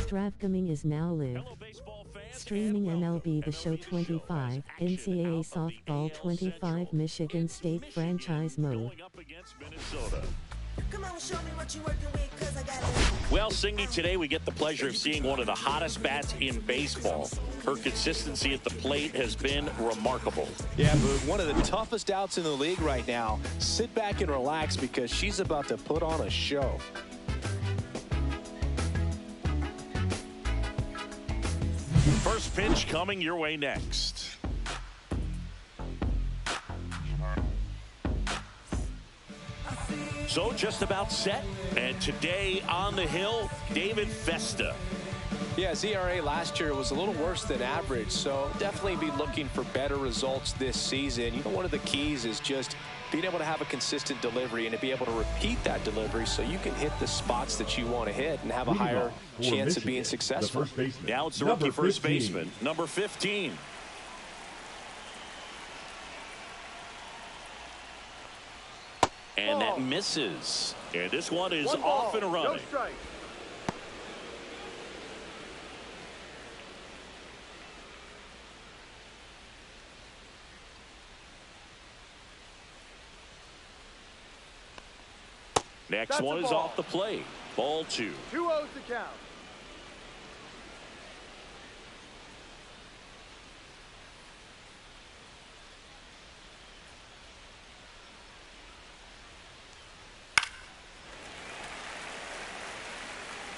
Stravgaming is now live. Streaming MLB The Show 25, NCAA Softball 25 Michigan State Franchise Mode. Come on, show me what you're working with, 'cause I got it. Well, Singy, today we get the pleasure of seeing one of the hottest bats in baseball. Her consistency at the plate has been remarkable. Yeah, but one of the toughest outs in the league right now. Sit back and relax because she's about to put on a show. First pitch coming your way next. So just about set. And today on the hill, David Festa. Yeah, his ERA last year was a little worse than average, so definitely be looking for better results this season. You know, one of the keys is just being able to have a consistent delivery and to be able to repeat that delivery so you can hit the spots that you want to hit and have a higher chance of being successful. Now it's the rookie first baseman, number 15. And that misses. And this one is off and running. No strike. Next one is off the plate. Ball 2. 2-0's the count.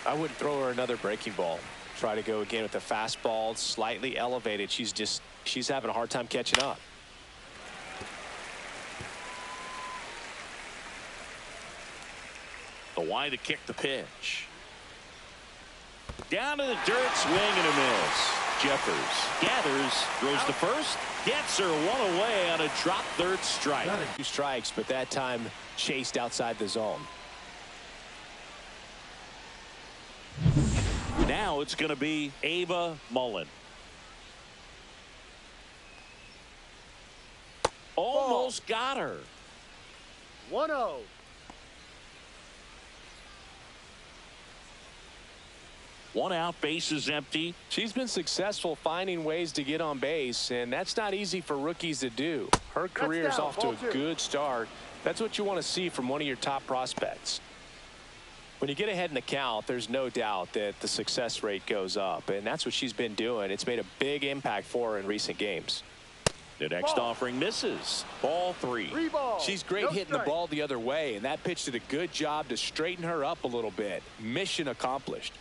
I wouldn't throw her another breaking ball. Try to go again with the fastball, slightly elevated. She's having a hard time catching up. The wide to kick the pitch. Down to the dirt, swing and a miss. Jeffers gathers, throws to first, gets her one away on a drop third strike. 2 strikes, but that time chased outside the zone. Now it's going to be Ava Mullen. Almost got her. 1-0. One out, base is empty. She's been successful finding ways to get on base, and that's not easy for rookies to do. Her career's off to a good start. That's what you want to see from one of your top prospects. When you get ahead in the count, there's no doubt that the success rate goes up, and that's what she's been doing. It's made a big impact for her in recent games. The next offering misses. Ball 3. 3 balls. She's great hitting the ball the other way, and that pitch did a good job to straighten her up a little bit. Mission accomplished.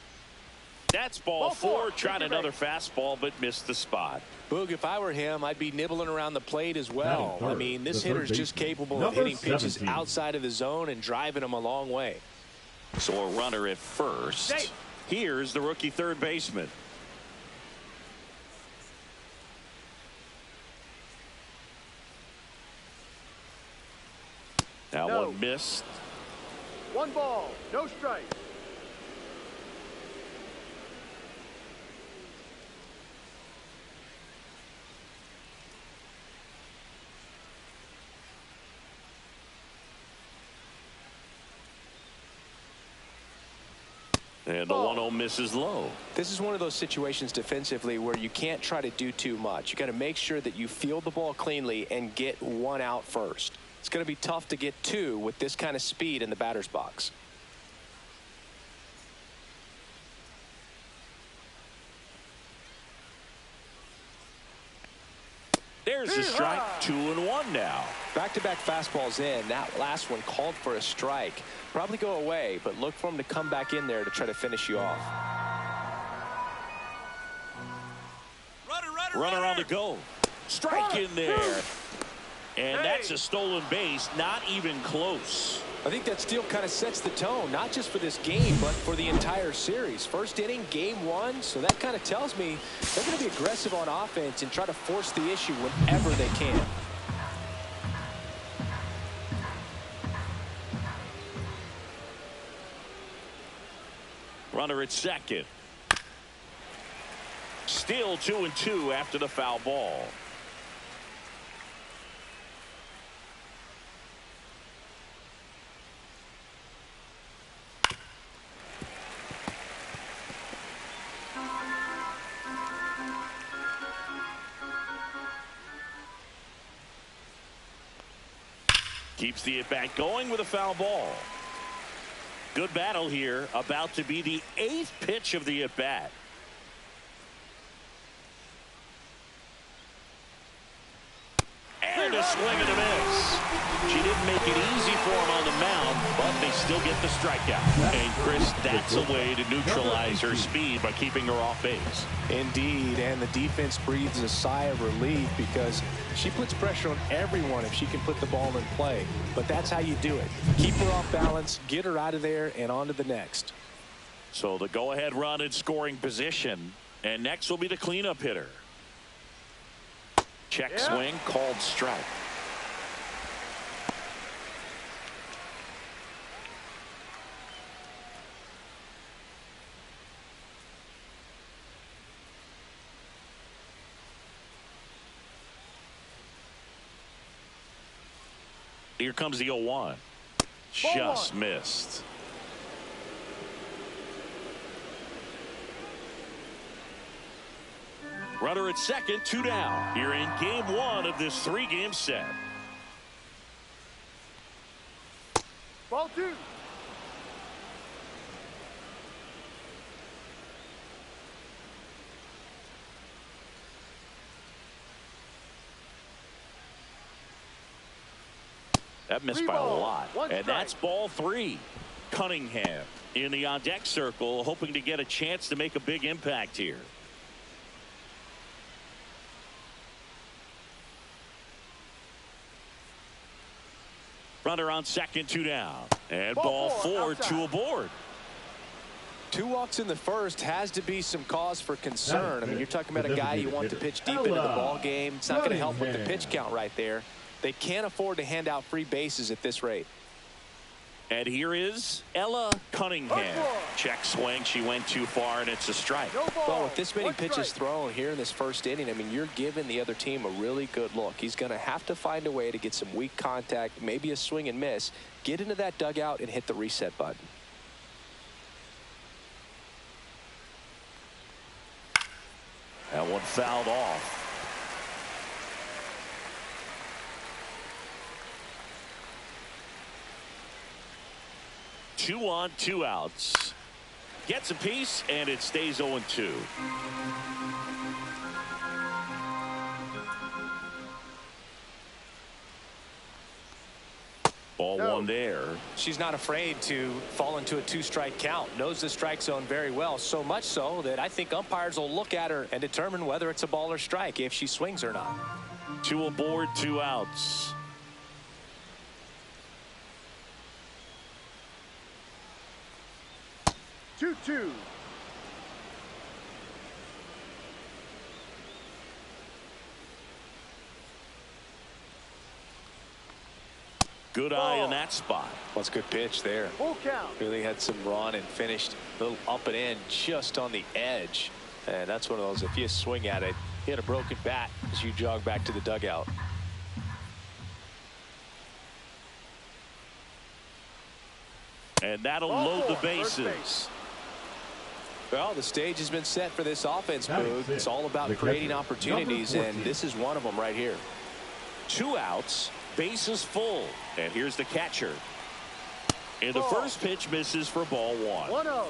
That's ball 4. Tried another fastball, but missed the spot. Boog, if I were him, I'd be nibbling around the plate as well. I mean, this hitter's just capable of hitting pitches outside of the zone and driving them a long way. So a runner at first. Here's the rookie third baseman. Now one missed. 1 ball, no strike. And the 1-0 misses low. This is one of those situations defensively where you can't try to do too much. You got to make sure that you field the ball cleanly and get 1 out first. It's going to be tough to get 2 with this kind of speed in the batter's box. There's a strike. 2-1 now. Back-to-back fastballs in. That last one called for a strike. Probably go away, but look for him to come back in there to try to finish you off. Runner on the go. Strike in there. And that's a stolen base. Not even close. I think that steal kind of sets the tone, not just for this game, but for the entire series. First inning, game 1, so that kind of tells me they're going to be aggressive on offense and try to force the issue whenever they can. Runner at second. Still 2-2 after the foul ball. Keeps the at-bat going with a foul ball. Good battle here. About to be the 8th pitch of the at-bat. And a swing and a miss. She didn't make it easy for him on the mound, but they still get the strikeout. And Chris, that's a way to neutralize her speed by keeping her off base. Indeed, and the defense breathes a sigh of relief because she puts pressure on everyone if she can put the ball in play. But that's how you do it. Keep her off balance, get her out of there, and on to the next. So the go-ahead run in scoring position. And next will be the cleanup hitter. Check swing, called strike. Here comes the 0-1. Just missed. Runner at second, 2 down. Here in game 1 of this 3-game set. Ball 2. That missed by a lot. And that's ball 3. Cunningham in the on-deck circle, hoping to get a chance to make a big impact here. Runner on second, 2 down. And ball 4, 2 aboard. 2 walks in the first has to be some cause for concern. I mean, you're talking about a guy you want to pitch deep into the ball game. It's not going to help with the pitch count right there. They can't afford to hand out free bases at this rate. And here is Ella Cunningham. Check swing. She went too far, and it's a strike. Well, with this many pitches thrown here in this first inning, I mean, you're giving the other team a really good look. He's going to have to find a way to get some weak contact, maybe a swing and miss, get into that dugout and hit the reset button. That one fouled off. Two on, 2 outs. Gets a piece, and it stays 0-2. Ball 1 there. She's not afraid to fall into a 2-strike count. Knows the strike zone very well. So much so that I think umpires will look at her and determine whether it's a ball or strike if she swings or not. 2 aboard, 2 outs. Two. Good eye in that spot. Well, it's a good pitch there. Full count. Really had some run and finished a little up and in just on the edge. And that's one of those, if you swing at it, hit a broken bat as you jog back to the dugout. And that'll load the bases. Well, the stage has been set for this offense, Boog. It's all about creating opportunities, and this is one of them right here. 2 outs, bases full. And here's the catcher. And the first pitch misses for ball 1. 1-0.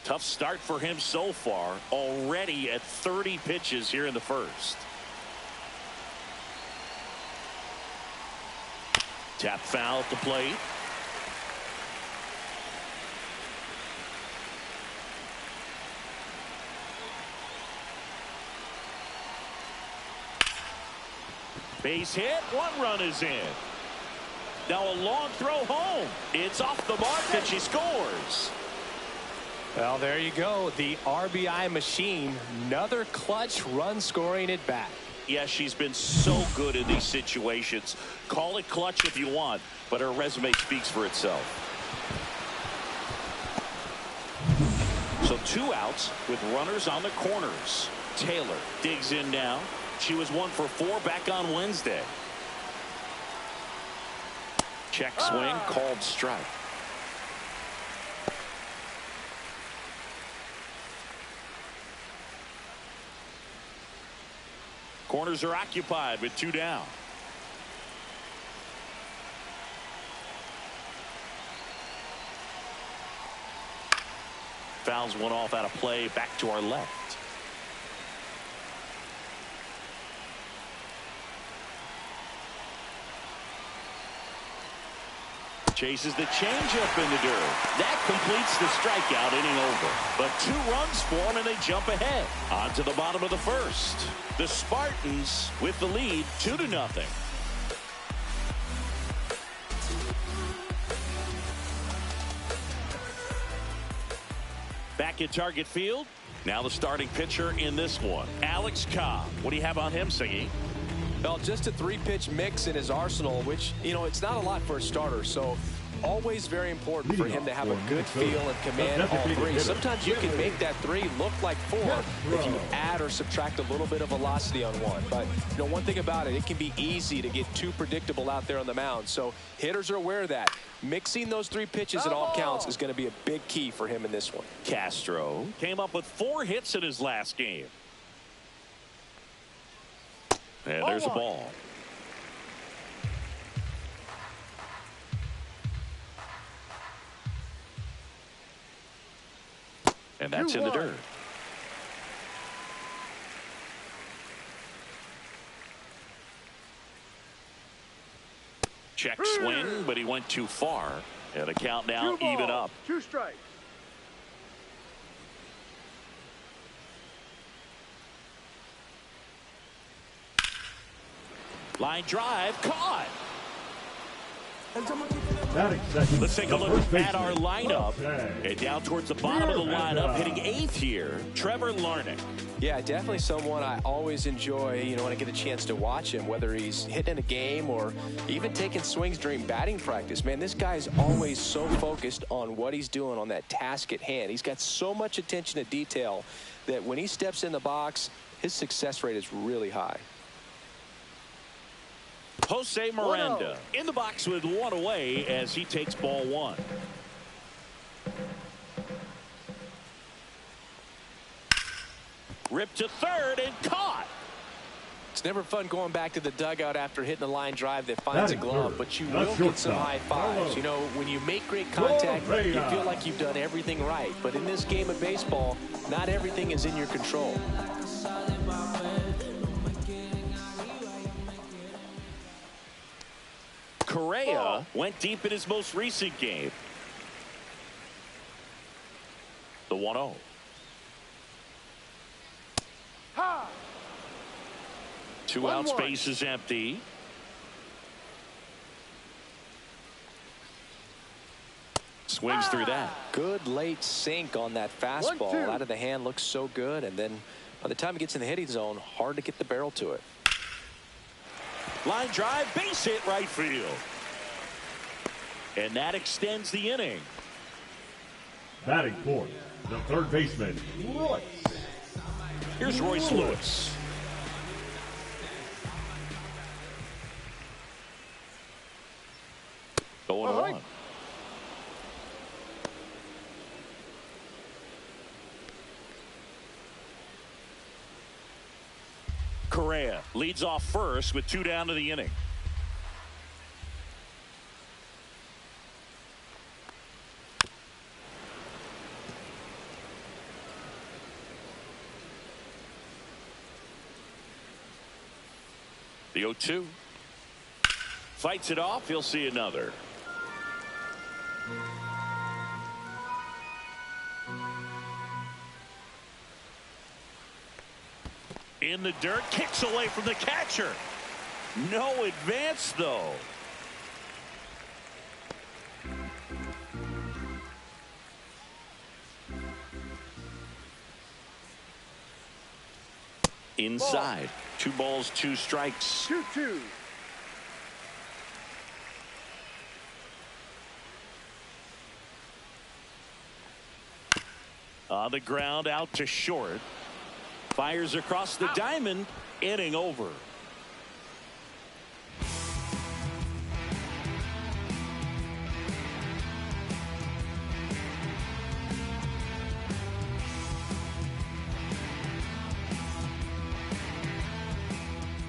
Tough start for him so far, already at 30 pitches here in the first. Tap foul at the plate. Base hit. 1 run is in. Now a long throw home. It's off the mark and she scores. Well, there you go. The RBI machine. Another clutch run scoring at bat. Yeah, she's been so good in these situations. Call it clutch if you want, but her resume speaks for itself. So 2 outs with runners on the corners. Taylor digs in now. She was 1 for 4 back on Wednesday. Check swing, called strike. Corners are occupied with 2 down. Fouls one off out of play, back to our left. Chases the changeup in the dirt. That completes the strikeout, inning over. But 2 runs for him, and they jump ahead. On to the bottom of the first. The Spartans with the lead, 2-0. Back at Target Field. Now the starting pitcher in this one, Ncaa. What do you have on him, Singy? Well, just a 3-pitch mix in his arsenal, which, you know, it's not a lot for a starter. So always very important for him to have a good feel and command all 3. Sometimes you can make that 3 look like 4 if you add or subtract a little bit of velocity on 1. But, you know, one thing about it, it can be easy to get too predictable out there on the mound. So hitters are aware of that. Mixing those 3 pitches at all counts is going to be a big key for him in this one. Castro came up with 4 hits in his last game. And there's a ball. And that's in the dirt. Check swing, but he went too far. And a count now even up. 2 strikes. Line drive, caught. Let's take a look at our lineup. And down towards the bottom of the lineup, hitting 8th here, Trevor Larnach. Yeah, definitely someone I always enjoy, you know, when I get a chance to watch him, whether he's hitting in a game or even taking swings during batting practice. Man, this guy's always so focused on what he's doing on that task at hand. He's got so much attention to detail that when he steps in the box, his success rate is really high. Jose Miranda in the box with 1 away as he takes ball 1. Ripped to third and caught. It's never fun going back to the dugout after hitting a line drive that finds a glove, but you will get some high fives. You know, when you make great contact, you feel like you've done everything right. But in this game of baseball, not everything is in your control. Correa went deep in his most recent game. The 1-0. Two out, space is empty. Swings through that. Good late sink on that fastball. Out of the hand, looks so good. And then by the time it gets in the hitting zone, hard to get the barrel to it. Line drive, base hit right field. And that extends the inning. Batting fourth, the third baseman, Royce. Here's Royce Lewis. Going on. Correa leads off first with 2 down to the inning. The 0-2. Fights it off. He'll see another. In the dirt, kicks away from the catcher. No advance, though. Inside. 2 balls, 2 strikes. 2-2. On the ground, out to short. Fires across the diamond. Inning over.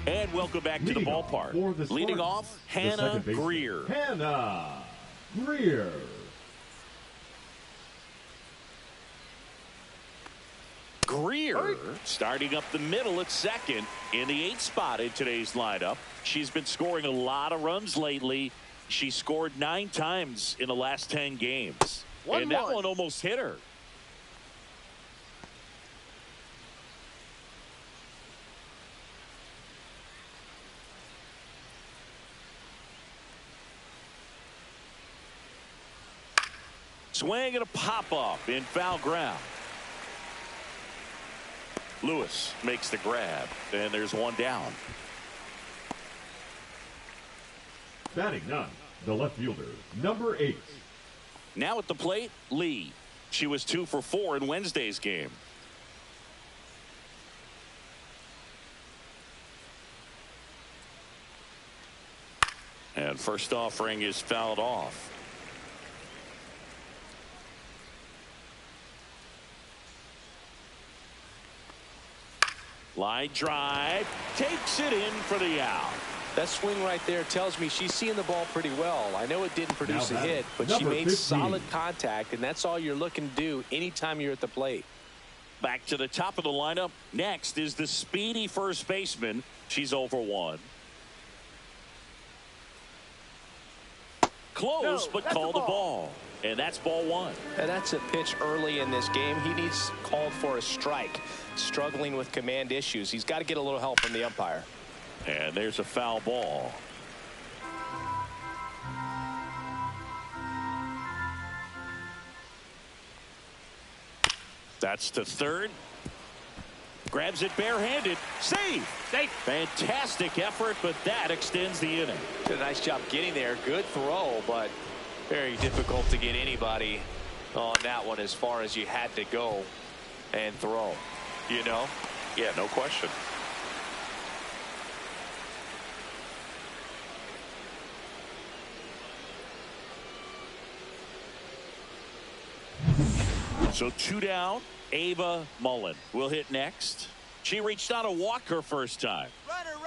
And welcome back to the ballpark. Leading off, Ncaa Greer. Ncaa Greer. Greer starting up the middle at second in the 8th spot in today's lineup. She's been scoring a lot of runs lately. She scored 9 times in the last 10 games. And that one almost hit her. Swing and a pop-up in foul ground. Lewis makes the grab, and there's one down. Batting 9, the left fielder, number 8. Now at the plate, Lee. She was 2 for 4 in Wednesday's game. And first offering is fouled off. Line drive, takes it in for the out. That swing right there tells me she's seeing the ball pretty well. I know it didn't produce a hit, but she made 15. solid contact, and that's all you're looking to do anytime you're at the plate. Back to the top of the lineup. Next is the speedy first baseman. She's over 1. Close, but called the ball. And that's ball 1. And that's a pitch early in this game. He needs called for a strike. Struggling with command issues. He's got to get a little help from the umpire. And there's a foul ball. That's to third. Grabs it barehanded. Save. Fantastic effort, but that extends the inning. Did a nice job getting there. Good throw, but very difficult to get anybody on that one as far as you had to go and throw. You know? Yeah, no question. So 2 down. Ava Mullen will hit next. She reached out to walk her first time.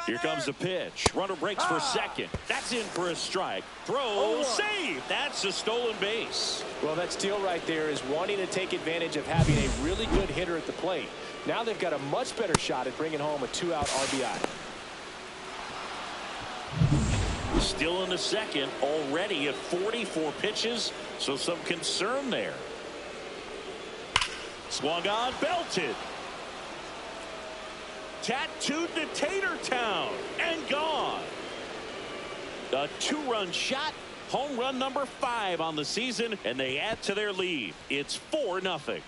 Here comes the pitch. Runner breaks for second. That's in for a strike. Throw, save. That's a stolen base. Well, that steal right there is wanting to take advantage of having a really good hitter at the plate. Now they've got a much better shot at bringing home a 2-out RBI. Still in the second, already at 44 pitches, so some concern there. Swung on, belted. Tattooed to Tatertown and gone. A 2-run shot, home run number 5 on the season, and they add to their lead. It's 4-0.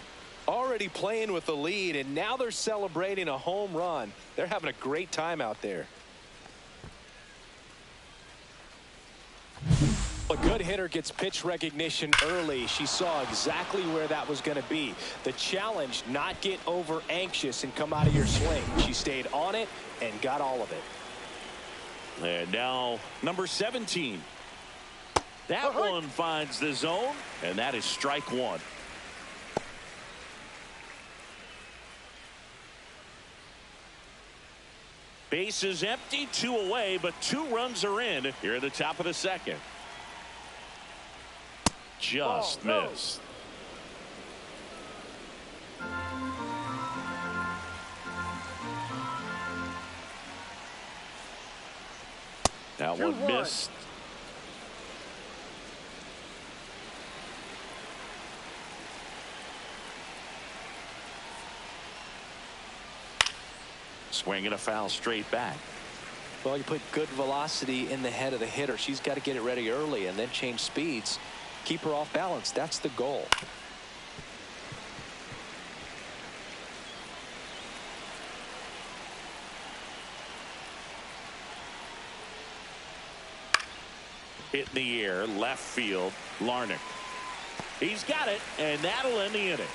Already playing with the lead, and now they're celebrating a home run. They're having a great time out there. A good hitter gets pitch recognition early. She saw exactly where that was going to be. The challenge, not get over anxious and come out of your swing. She stayed on it and got all of it. And now number 17. That one finds the zone, and that is strike 1. Base is empty, 2 away, but 2 runs are in here at the top of the second. Just missed. That one missed. Swing and a foul straight back. Well, you put good velocity in the head of the hitter. She's got to get it ready early and then change speeds. Keep her off balance. That's the goal. Hit in the air, left field, Larnick. He's got it, and that'll end the inning.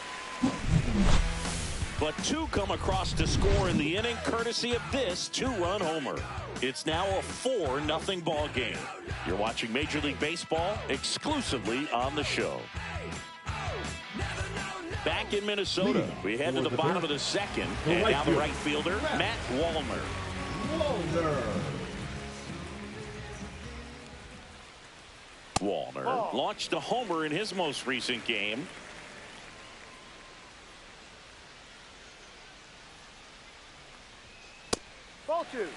But 2 come across to score in the inning, courtesy of this 2-run homer. It's now a 4-0 ball game. You're watching Major League Baseball exclusively on the show. Back in Minnesota, we head to the bottom of the second, and now the right fielder, Matt Wallner. Wallner launched a homer in his most recent game. Ball 2.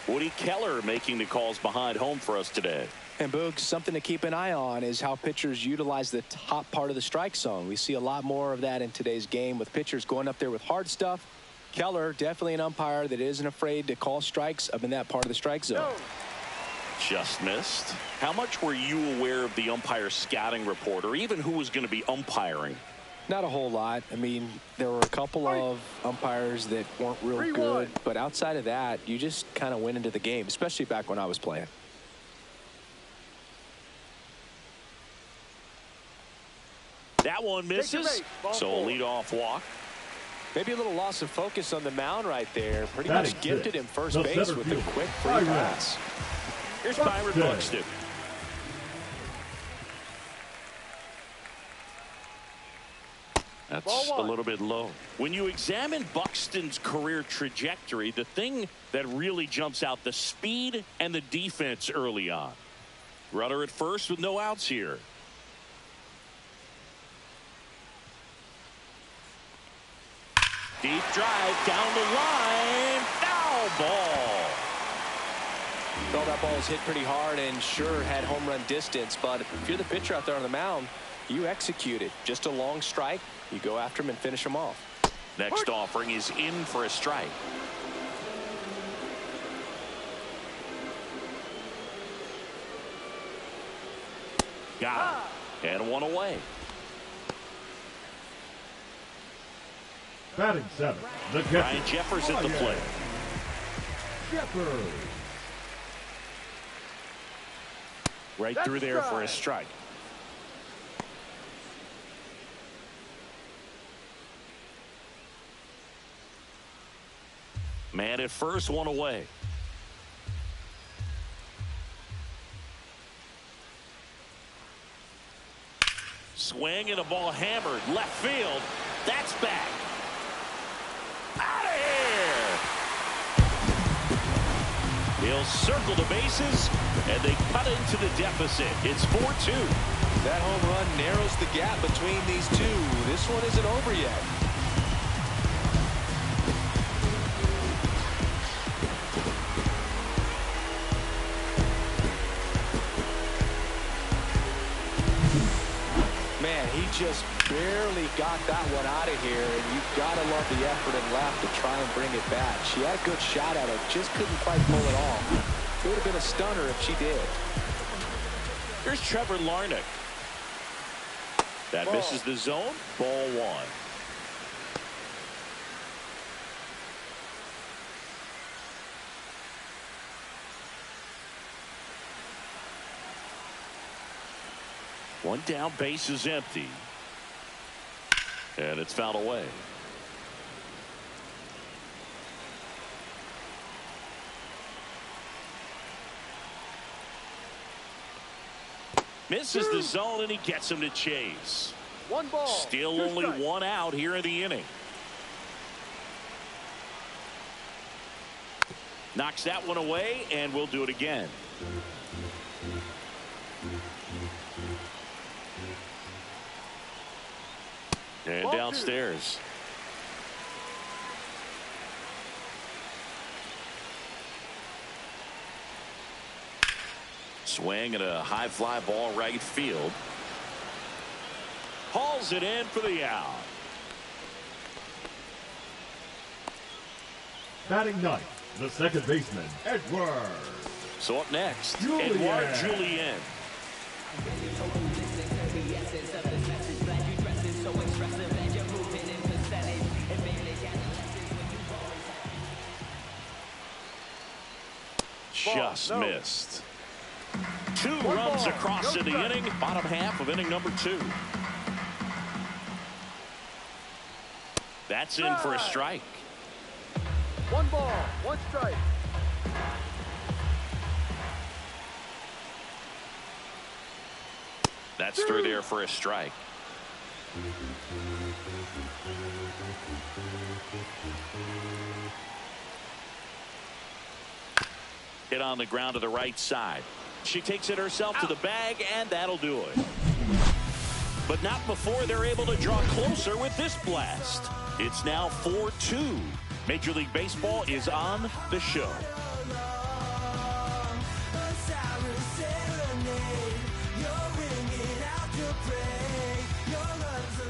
Woody Keller making the calls behind home for us today. And Boog, something to keep an eye on is how pitchers utilize the top part of the strike zone. We see a lot more of that in today's game with pitchers going up there with hard stuff. Keller, definitely an umpire that isn't afraid to call strikes up in that part of the strike zone. No. Just missed. How much were you aware of the umpire scouting report, or even who was going to be umpiring? Not a whole lot. I mean, there were a couple of umpires that weren't real good, but outside of that, you just kind of went into the game, especially back when I was playing. That one misses, so a leadoff walk. Maybe a little loss of focus on the mound right there. Pretty much gifted him first The base center with a fielder, quick free Byron. pass. Here's Byron Buxton. That's a little bit low. When you examine Buxton's career trajectory, the thing that really jumps out, the speed and the defense early on. Runner at first with no outs here. Deep drive down the line. Foul ball. Well, that ball was hit pretty hard and sure had home run distance, but if you're the pitcher out there on the mound, you execute it. Just a long strike. You go after him and finish him off. Next offering is in for a strike. Got it. And one away. Batting 7, the catcher. Ryan Jeffers at the plate. Jeffers. Right through there for a strike. Man at first, one away. Swing and a ball hammered left field. That's back. Out of here. He'll circle the bases, and they cut into the deficit. It's 4-2. That home run narrows the gap between these two. This one isn't over yet. Man, he just barely got that one out of here, and you've got to love the effort and left to try and bring it back. She had a good shot at it, just couldn't quite pull it off. It would have been a stunner if she did. Here's Trevor Larnach. That misses the zone. Ball one. One down, base is empty. And it's fouled away. Misses the zone, and he gets him to chase. One ball. Still Two only strikes. one out here in the inning. Knocks that one away, and we'll do it again. And Ball downstairs. Swing and a high fly ball right field. Hauls it in for the out. Batting 9th, the second baseman, Edward. So up next, Julian. Edouard Julien. Just missed. Two runs across in the inning. Bottom half of inning number 2. That's in for a strike. One ball. One strike. That's through there for a strike. Hit on the ground to the right side. She takes it herself to the bag, and that'll do it. But not before they're able to draw closer with this blast. It's now 4-2. Major League Baseball is on the show.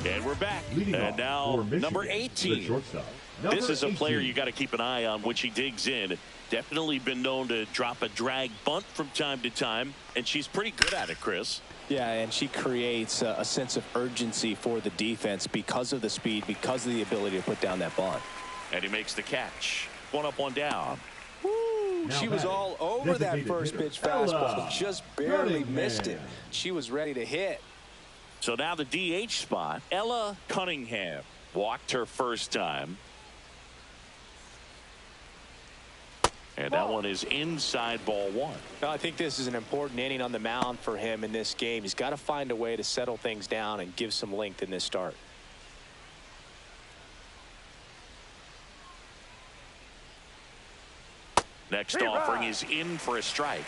And we're back. And now number 18. This is a player you got to keep an eye on when she digs in. Definitely been known to drop a drag bunt from time to time, and she's pretty good at it, Chris. Yeah, and she creates a sense of urgency for the defense because of the speed, because of the ability to put down that bunt. And he makes the catch. One up, one down. Woo! She was all over that first pitch fastball. Just barely missed it. She was ready to hit. So now the DH spot. Ella Cunningham walked her first time. And that one is inside ball one. I think this is an important inning on the mound for him in this game. He's got to find a way to settle things down and give some length in this start. Next offering is in for a strike.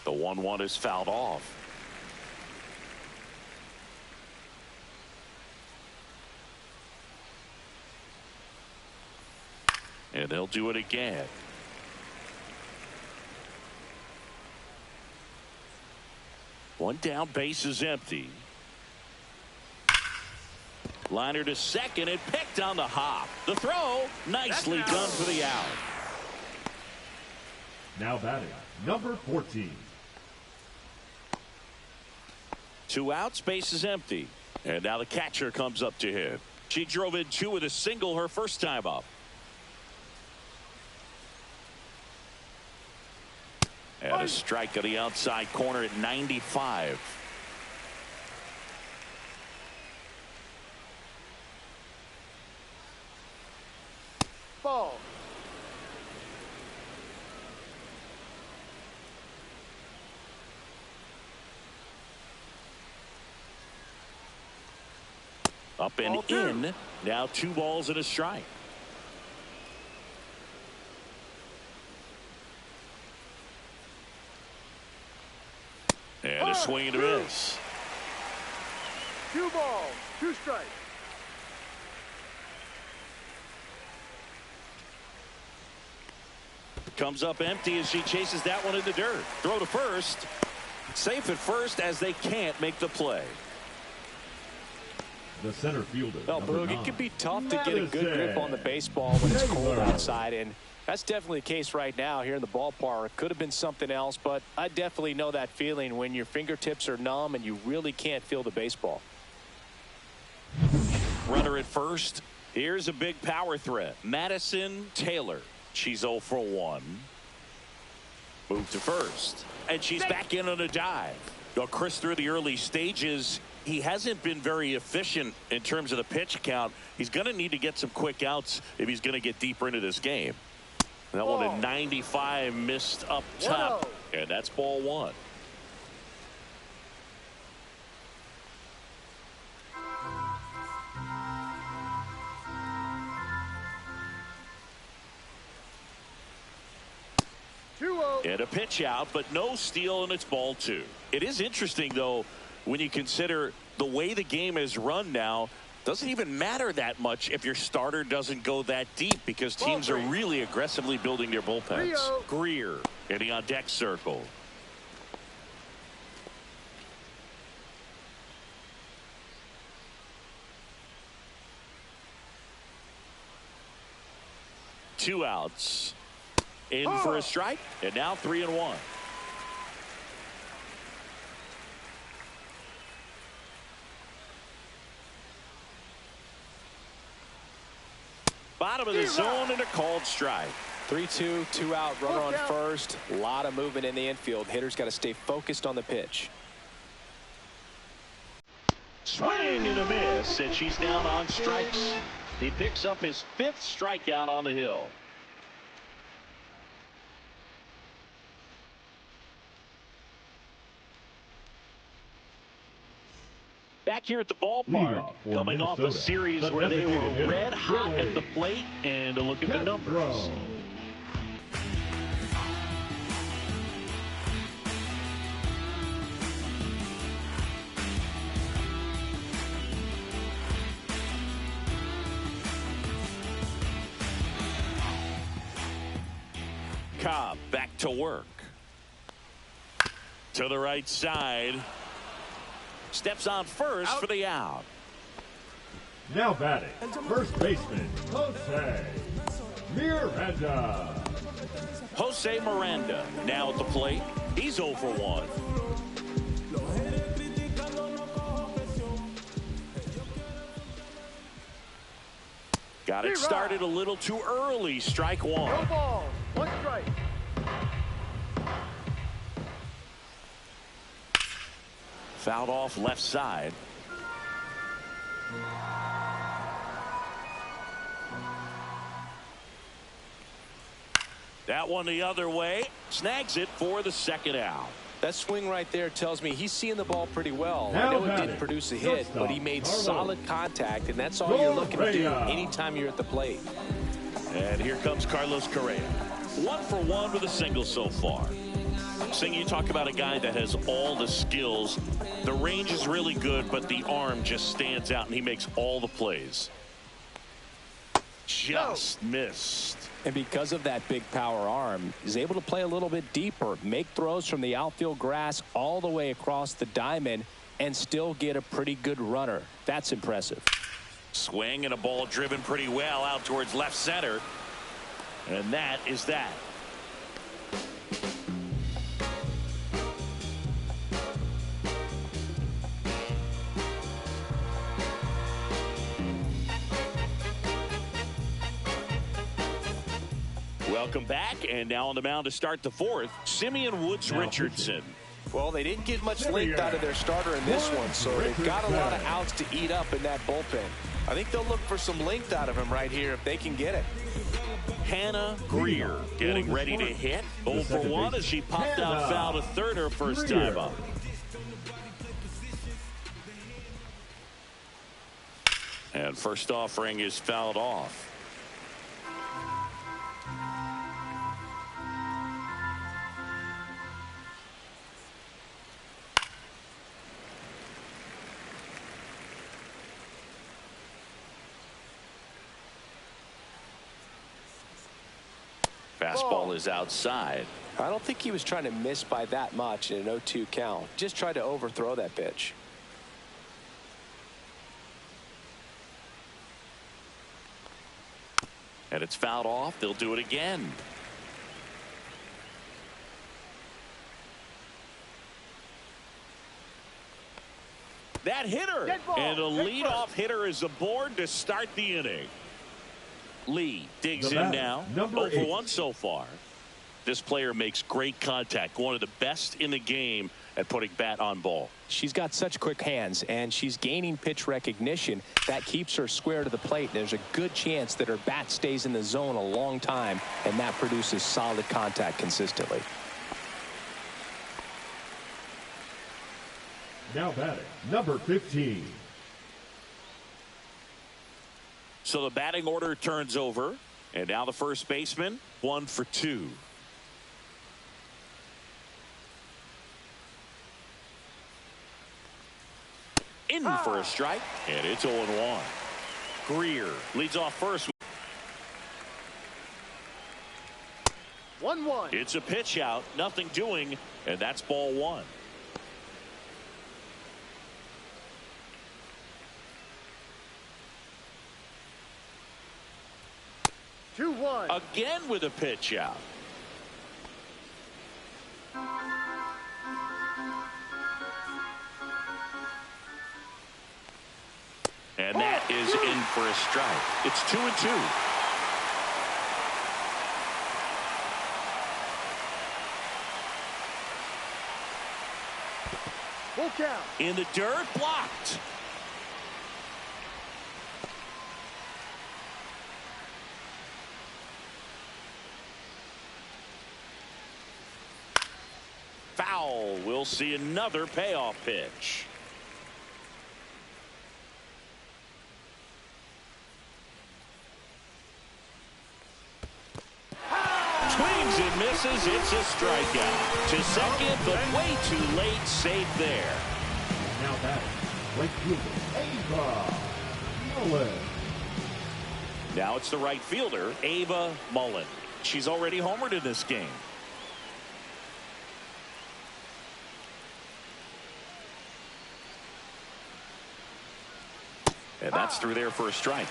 The 1-1 is fouled off. And they'll do it again. One down, base is empty. Liner to second and picked on the hop. The throw, nicely done for the out. Now batting, number 14. 2 outs, base is empty. And now the catcher comes up to hit. She drove in 2 with a single her first time up. And a strike on the outside corner at 95. Ball. Up and in. Now 2 balls and a strike. And a swing and a miss. 2 balls, 2 strikes. Comes up empty as she chases that one in the dirt. Throw to first. Safe at first as they can't make the play. The center fielder. Well, Boog, it can be tough to get a good grip on the baseball when it's cold outside, and that's definitely the case right now here in the ballpark. Could have been something else, but I definitely know that feeling when your fingertips are numb and you really can't feel the baseball. Runner at first. Here's a big power threat. Madison Taylor. She's 0 for 1. Move to first. And she's back in on a dive. Well, Chris, through the early stages, he hasn't been very efficient in terms of the pitch count. He's going to need to get some quick outs if he's going to get deeper into this game. That one at 95 missed up top. And that's ball 1. And a pitch out, but no steal, and it's ball 2. It is interesting, though, when you consider the way the game is run now. Doesn't even matter that much if your starter doesn't go that deep, because teams are really aggressively building their bullpens. Greer getting on deck circle. Two outs. In for a strike, and now 3-1. Bottom of the zone and a called strike. 3-2, 2 out, runner on first. A lot of movement in the infield. Hitters got to stay focused on the pitch. Swing and a miss, and she's down on strikes. He picks up his 5th strikeout on the hill. Back here at the ballpark, for coming off a Minnesota, series the where they were designated hitter, red hot at the plate, and a look at the numbers. Ncaa back to work. To the right side. Steps on first for the out. Now batting, first baseman, Jose Miranda now at the plate. He's 0 for 1. Got it started a little too early. Strike one. No ball. One strike. Fouled off left side. That one the other way. Snags it for the second out. That swing right there tells me he's seeing the ball pretty well. Now I know it batting, didn't produce a hit, but he made solid contact, and that's all you're looking to do anytime you're at the plate. And here comes Carlos Correa. 1 for 1 with a single so far. Sing, you talk about a guy that has all the skills. The range is really good, but the arm just stands out, and he makes all the plays. Just missed. And because of that big power arm, he's able to play a little bit deeper, make throws from the outfield grass all the way across the diamond, and still get a pretty good runner. That's impressive. Swing and a ball driven pretty well out towards left center. And that is that. Welcome back, and now on the mound to start the fourth, Simeon Woods Richardson. Well, they didn't get much length out of their starter in this one, so they've got a lot of outs to eat up in that bullpen. I think they'll look for some length out of him right here if they can get it. Hannah Greer getting ready to hit. 0 for 1 as she popped out foul to third her first time up. And first offering is fouled off. Fastball is outside. I don't think he was trying to miss by that much in an 0-2 count. Just tried to overthrow that pitch. And it's fouled off. They'll do it again. That hitter. And a leadoff hitter is aboard to start the inning. Lee digs in now. 0 for 1 so far. This player makes great contact. One of the best in the game at putting bat on ball. She's got such quick hands, and she's gaining pitch recognition. That keeps her square to the plate. There's a good chance that her bat stays in the zone a long time, and that produces solid contact consistently. Now batting, number 15. So the batting order turns over, and now the first baseman, 1 for 2. In for a strike, and it's 0-1. Greer leads off first. 1-1. It's a pitch out, nothing doing, and that's ball 1. Again with a pitch out. And that is in for a strike. It's 2-2. Full count. In the dirt, blocked. Foul. We'll see another payoff pitch. misses. It's a strikeout. To second, but way too late. Safe there. Now batting, right fielder, Ava Mullen. Now it's the right fielder, Ava Mullen. She's already homered in this game. And that's through there for a strike.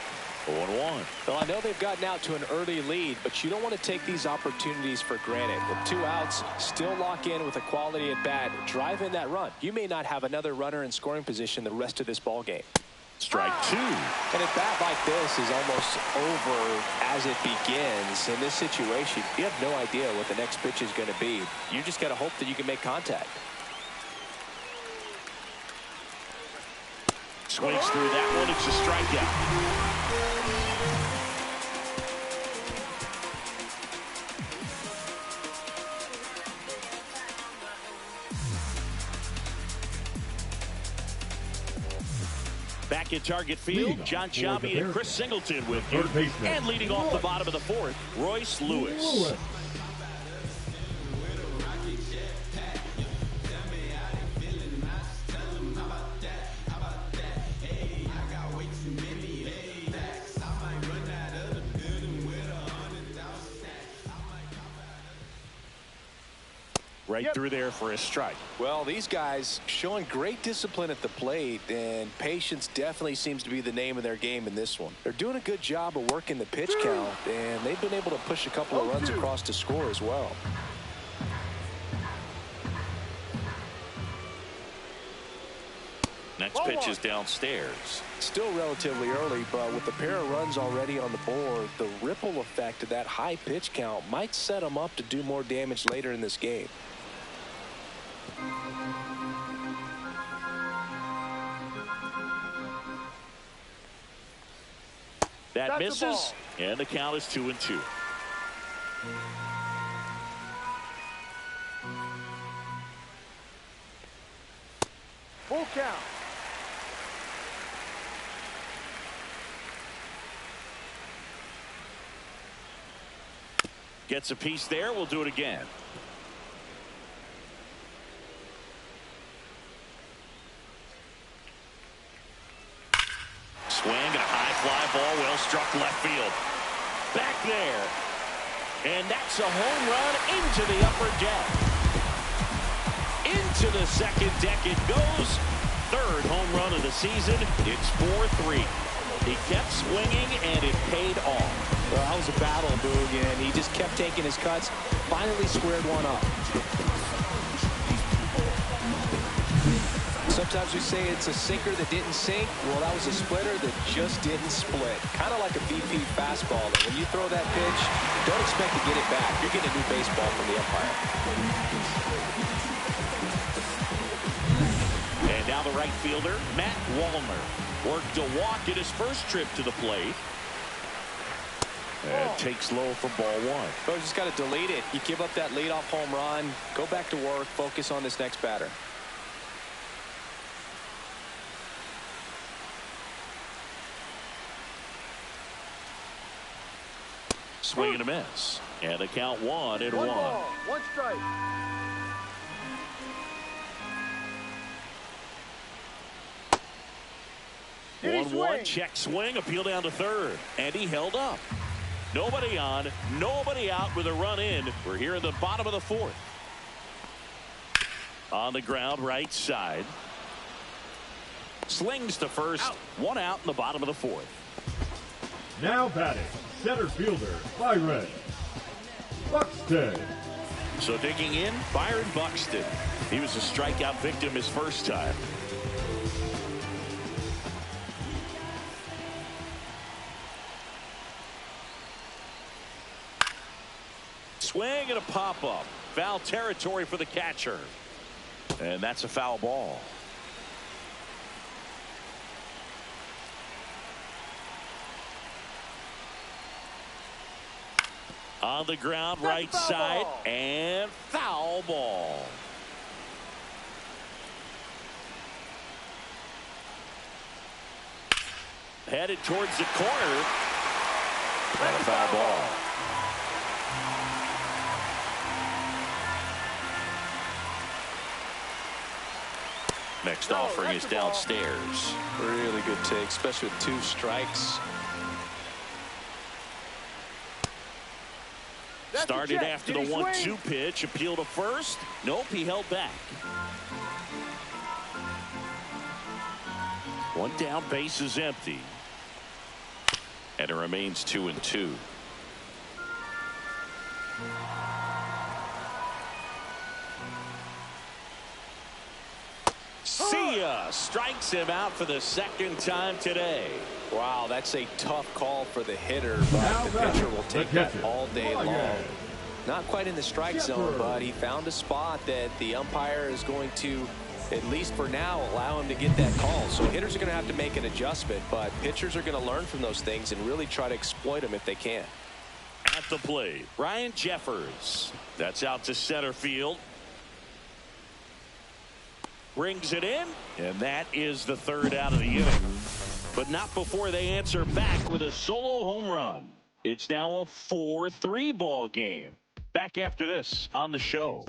0-1. Well, I know they've gotten out to an early lead, but you don't want to take these opportunities for granted. With 2 outs, still lock in with a quality at bat. Drive in that run. You may not have another runner in scoring position the rest of this ball game. Strike 2. And a bat like this is almost over as it begins. In this situation, you have no idea what the next pitch is going to be. You just got to hope that you can make contact. Swings through that one. It's a strikeout. Back in target field, Ncaa and Chris Singleton with you. And leading off the bottom of the 4th, Royce Lewis. Right through there for a strike. Well, these guys showing great discipline at the plate, and patience definitely seems to be the name of their game in this one. They're doing a good job of working the pitch count, and they've been able to push a couple of runs across to score as well. Next pitch is downstairs. Still relatively early, but with a pair of runs already on the board, the ripple effect of that high pitch count might set them up to do more damage later in this game. That misses, and the count is 2-2. Full count. Gets a piece there. We'll do it again. Swing and a high fly ball, well struck left field. Back there. And that's a home run into the upper deck. Into the second deck it goes. 3rd home run of the season. It's 4-3. He kept swinging and it paid off. Well, that was a battle, Boog, and he just kept taking his cuts. Finally squared one up. Sometimes we say it's a sinker that didn't sink. Well, that was a splitter that just didn't split. Kind of like a BP fastball. And when you throw that pitch, don't expect to get it back. You're getting a new baseball from the umpire. And now the right fielder, Matt Wallner, worked a walk in his first trip to the plate. And takes low for ball 1. So just got to delete it. You give up that leadoff home run. Go back to work. Focus on this next batter. Swing and a miss. And the count 1-1. 1 ball, 1 strike. Did he 1-1, swing? check swing, appeal down to 3rd. And he held up. Nobody on, nobody out with a run in. We're here in the bottom of the 4th. On the ground, right side. Slings to first. Out. 1 out in the bottom of the 4th. Now batting, center fielder, Byron Buxton. So digging in, Byron Buxton. He was a strikeout victim his first time. Swing and a pop-up. Foul territory for the catcher. And that's a foul ball. On the ground, right side, and foul ball. Headed towards the corner. And a foul ball. Next offering is downstairs. Really good take, especially with 2 strikes. Started after the 1-2 pitch. Appeal to first. Nope, he held back. One down, base is empty. And it remains 2-2. See ya. Strikes him out for the 2nd time today. Wow, that's a tough call for the hitter, but the pitcher will take that all day long. Not quite in the strike zone, but he found a spot that the umpire is going to, at least for now, allow him to get that call. So hitters are going to have to make an adjustment, but pitchers are going to learn from those things and really try to exploit them if they can. At the plate, Ryan Jeffers. That's out to center field. Brings it in, and that is the 3rd out of the inning. But not before they answer back with a solo home run. It's now a 4-3 ball game. Back after this on the show.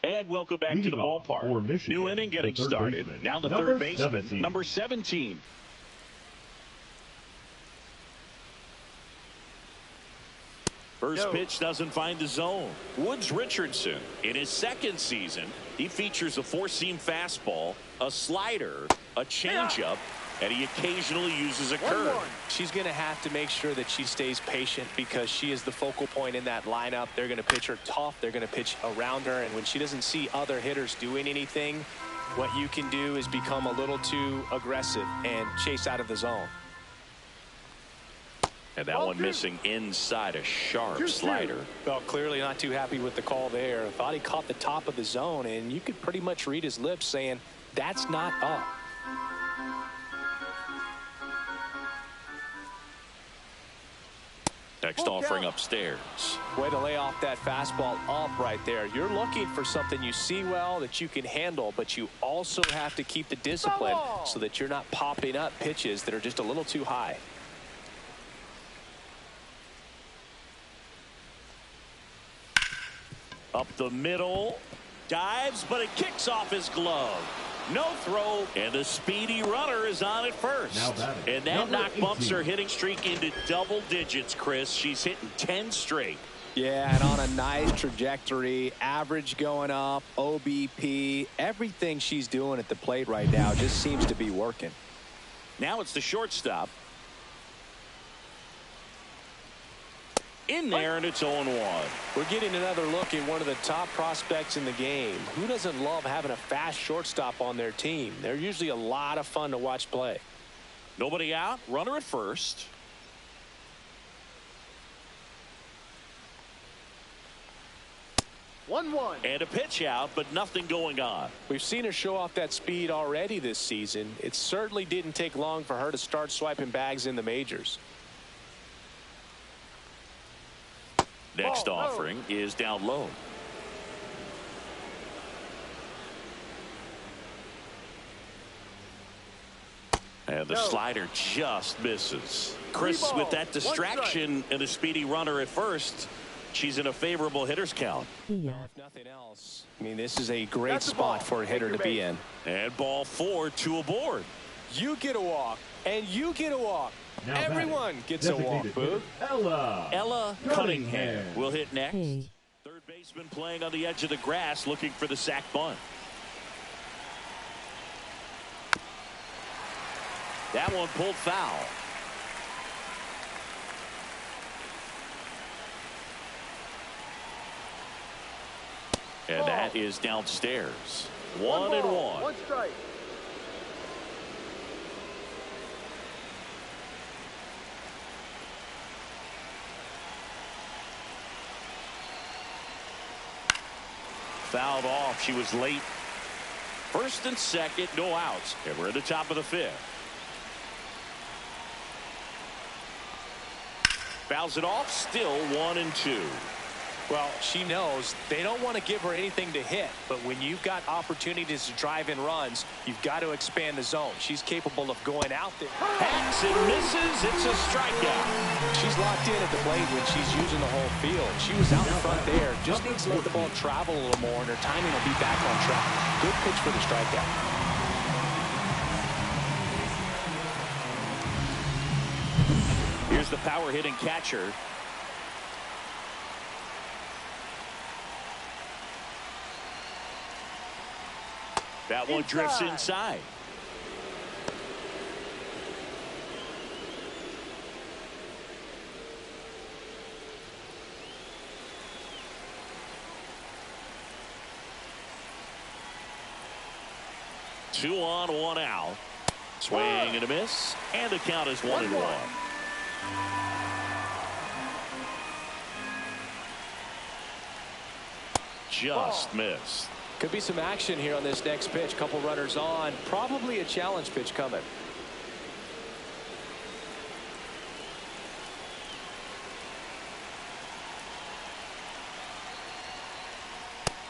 And welcome back to the ballpark. New inning getting started. Now the third baseman, number 17. First pitch doesn't find the zone. Woods Richardson, in his 2nd season, he features a 4-seam fastball, a slider, a changeup, and he occasionally uses a curve. She's going to have to make sure that she stays patient because she is the focal point in that lineup. They're going to pitch her tough. They're going to pitch around her. And when she doesn't see other hitters doing anything, what you can do is become a little too aggressive and chase out of the zone. And that one missing inside, a sharp slider. Well, clearly not too happy with the call there. Thought he caught the top of the zone, and you could pretty much read his lips saying, that's not up. Next offering upstairs. Way to lay off that fastball up right there. You're looking for something you see well that you can handle, but you also have to keep the discipline so that you're not popping up pitches that are just a little too high. Up the middle, dives, but it kicks off his glove. No throw, and the speedy runner is on at first. And that knock bumps her hitting streak into double digits, Chris. She's hitting 10 straight. Yeah, and on a nice trajectory, average going up, OBP, everything she's doing at the plate right now just seems to be working. Now it's the shortstop. In there, and it's 0-1. We're getting another look at one of the top prospects in the game. Who doesn't love having a fast shortstop on their team? They're usually a lot of fun to watch play. Nobody out, runner at first. And a pitch out, but nothing going on. We've seen her show off that speed already this season. It certainly didn't take long for her to start swiping bags in the majors. Next offering is down low. And the slider just misses. Chris, with that distraction and a speedy runner at first, she's in a favorable hitter's count. Yeah. If nothing else, I mean, this is a great spot for a hitter to be in. And ball 4, 2 aboard. You get a walk, and you get a walk. Now everyone gets a walk, Boo. Ella Cunningham will hit next. Hey. Third baseman playing on the edge of the grass, looking for the sac bunt. That one pulled foul. And that is downstairs. 1-1. One strike. Fouled off. She was late. First and second, no outs. And we're at the top of the 5th. Fouls it off. Still 1-2. Well, she knows they don't want to give her anything to hit, but when you've got opportunities to drive in runs, you've got to expand the zone. She's capable of going out there. Hacks and misses. It's a strikeout. She's locked in at the plate when she's using the whole field. She was out in front there. Just needs to let the ball travel a little more, and her timing will be back on track. Good pitch for the strikeout. Here's the power hitting catcher. That one drifts inside. Two on, one out. Swing and a miss, and the count is 1-1. Just missed. Could be some action here on this next pitch. Couple runners on. Probably a challenge pitch coming.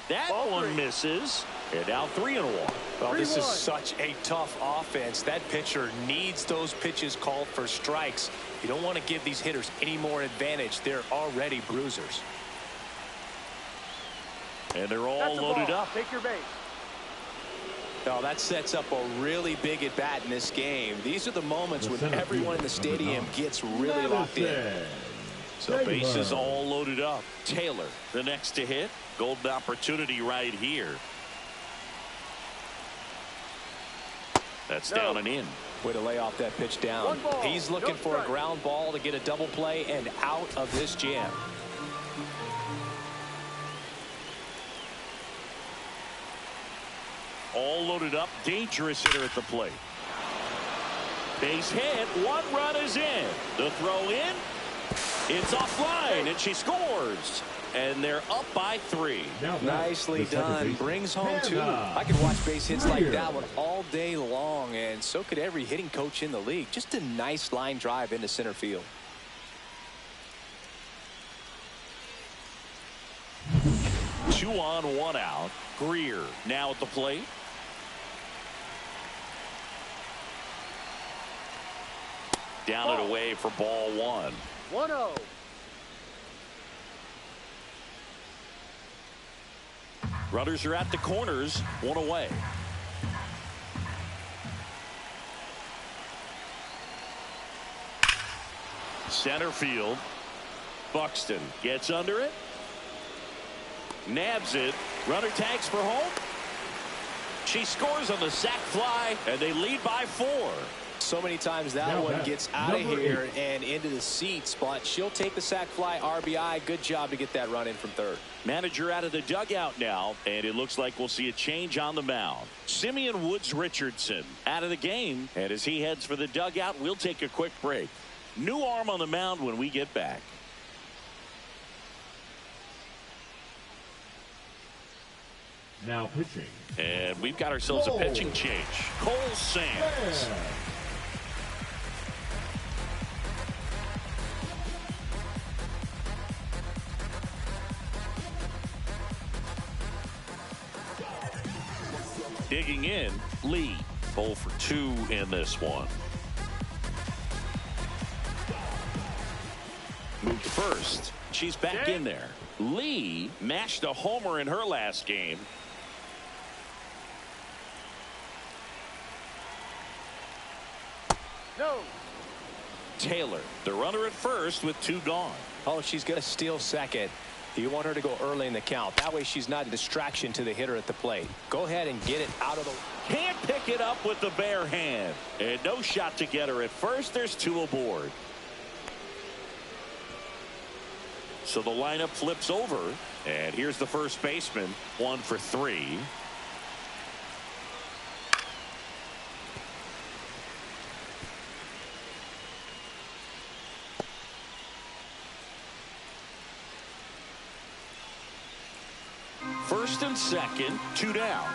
That one misses. And now 3-1. Well, this is such a tough offense. That pitcher needs those pitches called for strikes. You don't want to give these hitters any more advantage. They're already bruisers. And they're all loaded up. Take your base. Now that sets up a really big at bat in this game. These are the moments when everyone in the stadium gets really locked in. So bases all loaded up. Taylor, the next to hit. Golden opportunity right here. That's down and in. Way to lay off that pitch down. He's looking for a ground ball to get a double play and out of this jam. All loaded up. Dangerous hitter at the plate. Base hit. One run is in. The throw in. It's offline, and she scores. And they're up by 3. Nicely done. Brings home 2. I could watch base hits like that one all day long, and so could every hitting coach in the league. Just a nice line drive into center field. Two on, one out. Greer now at the plate. Down and away for ball 1. 1-0. Runners are at the corners, 1 away. Center field. Buxton gets under it. Nabs it. Runner tags for home. She scores on the sac fly, and they lead by 4. So many times that one gets out of here and into the seats, but she'll take the sac fly RBI. Good job to get that run in from third. Manager out of the dugout now, and it looks like we'll see a change on the mound. Simeon Woods Richardson out of the game, and as he heads for the dugout, we'll take a quick break. New arm on the mound when we get back. Now pitching. And we've got ourselves a pitching change. Cole Sands. Digging in, Lee. 0 for 2 in this one. Moved first. She's back in there. Lee mashed a homer in her last game. No. Taylor, the runner at first with 2 gone. Oh, she's going to steal second. You want her to go early in the count. That way she's not a distraction to the hitter at the plate. Go ahead and get it out of the... Can't pick it up with the bare hand. And no shot to get her at first. There's 2 aboard. So the lineup flips over. And here's the first baseman. 1 for 3. First and second, 2 down.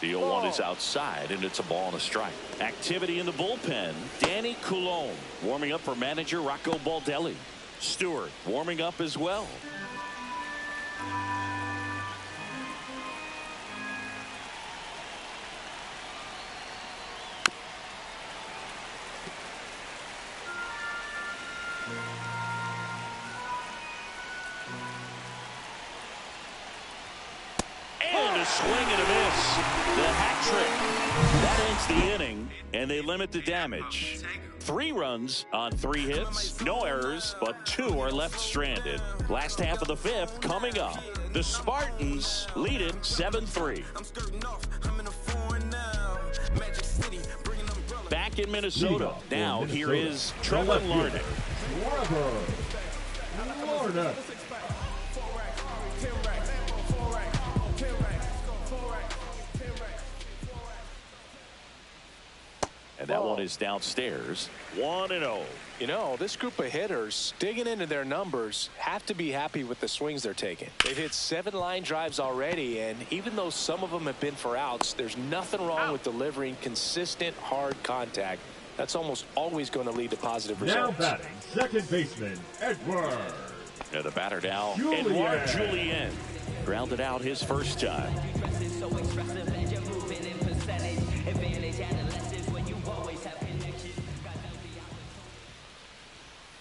The 0-1 is outside, and it's a ball and a strike. Activity in the bullpen. Danny Coulombe warming up for manager Rocco Baldelli. Stewart warming up as well. And a swing and a miss. The hat trick. That ends the inning, and they limit the damage. 3 runs on 3 hits, no errors, but 2 are left stranded. Last half of the 5th coming up. The Spartans lead it 7-3. Back in Minnesota. Now here is Trevor Larnach. And that one is downstairs. 1-0. You know, this group of hitters, digging into their numbers, have to be happy with the swings they're taking. They've hit 7 line drives already, and even though some of them have been for outs, there's nothing wrong with delivering consistent, hard contact. That's almost always going to lead to positive results. Now batting, second baseman, Edward. And the batter now, Edouard Julien. Grounded out his first time.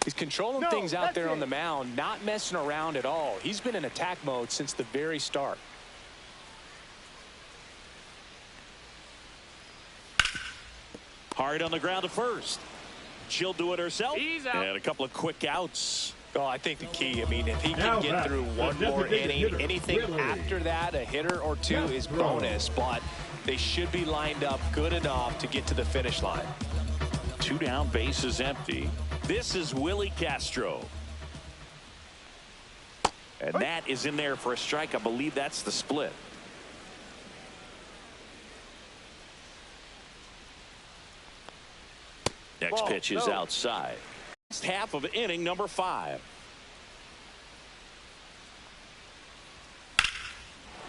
He's controlling things out there on the mound, not messing around at all. He's been in attack mode since the very start. Hard on the ground to first. She'll do it herself. And a couple of quick outs. Oh, I think the key, I mean, if he can get through one more inning, anything after that, a hitter or 2 is bonus, but they should be lined up good enough to get to the finish line. 2 down, bases empty. This is Willie Castro. And that is in there for a strike. I believe that's the split. Next pitch is outside. Last half of inning number 5.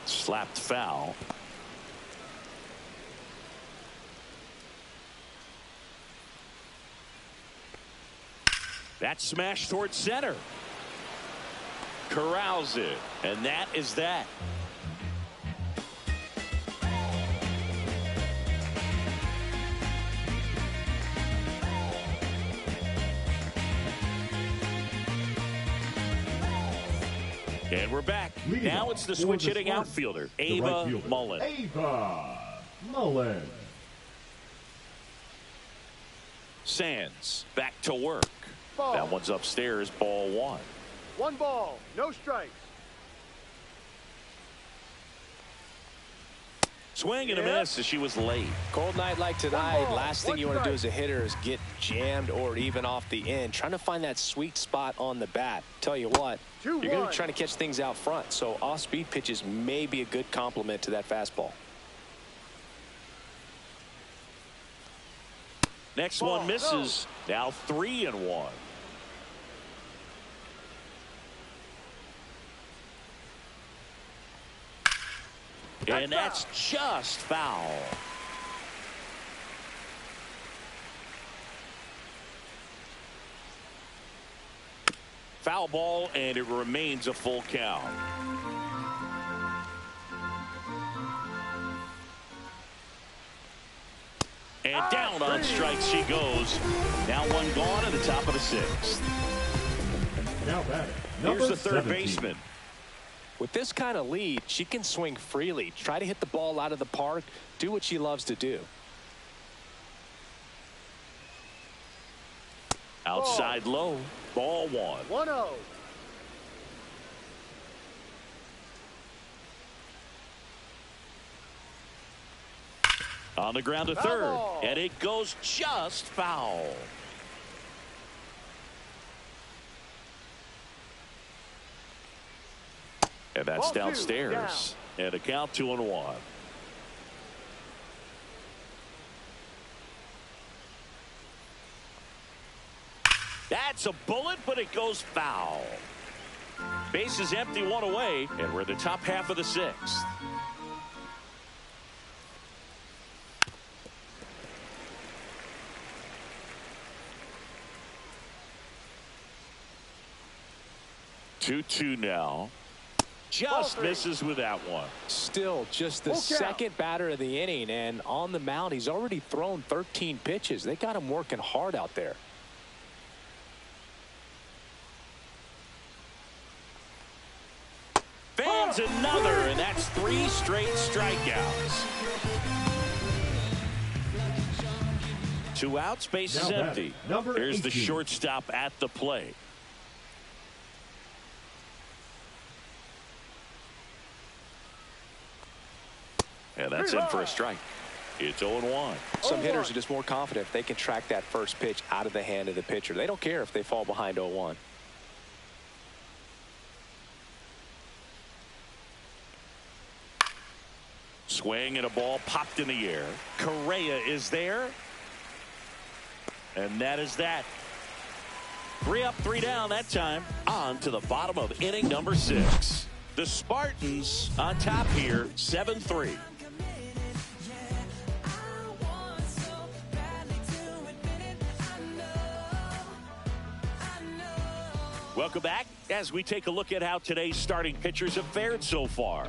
Slapped foul. That smash towards center. Corrals it. And that is that. And we're back. Now it's the switch hitting outfielder, Ava Mullen. Ava Mullen. Sands back to work. That one's upstairs, ball 1. 1 ball, no strikes. Swing and a miss as she was late. Cold night like tonight, last thing you want to do as a hitter is get jammed or even off the end. Trying to find that sweet spot on the bat. Tell you what, you're going to be trying to catch things out front, so off-speed pitches may be a good complement to that fastball. Next one misses. Now 3-1. And that's just foul. Foul ball, and it remains a full count. And down on strikes she goes. Now 1 gone at the top of the 6th. Now batting, here's the third 17. baseman. With this kind of lead, she can swing freely, try to hit the ball out of the park, do what she loves to do. Outside low, ball 1. 1-0. On the ground to third, and it goes just foul. And that's downstairs. And a count 2-1. That's a bullet, but it goes foul. Base is empty, 1 away, and we're in the top half of the 6th. 2-2 now. Just misses with that one. Still just the second batter of the inning, and on the mound he's already thrown 13 pitches. They got him working hard out there. Fans another, and that's 3 straight strikeouts. 2 outs, base is empty. Here's the shortstop at the plate. And that's in for a strike. It's 0-1. Some hitters are just more confident if they can track that first pitch out of the hand of the pitcher. They don't care if they fall behind 0-1. Swing and a ball popped in the air. Correa is there. And that is that. 3 up, 3 down that time. On to the bottom of inning number 6. The Spartans on top here, 7-3. Welcome back as we take a look at how today's starting pitchers have fared so far.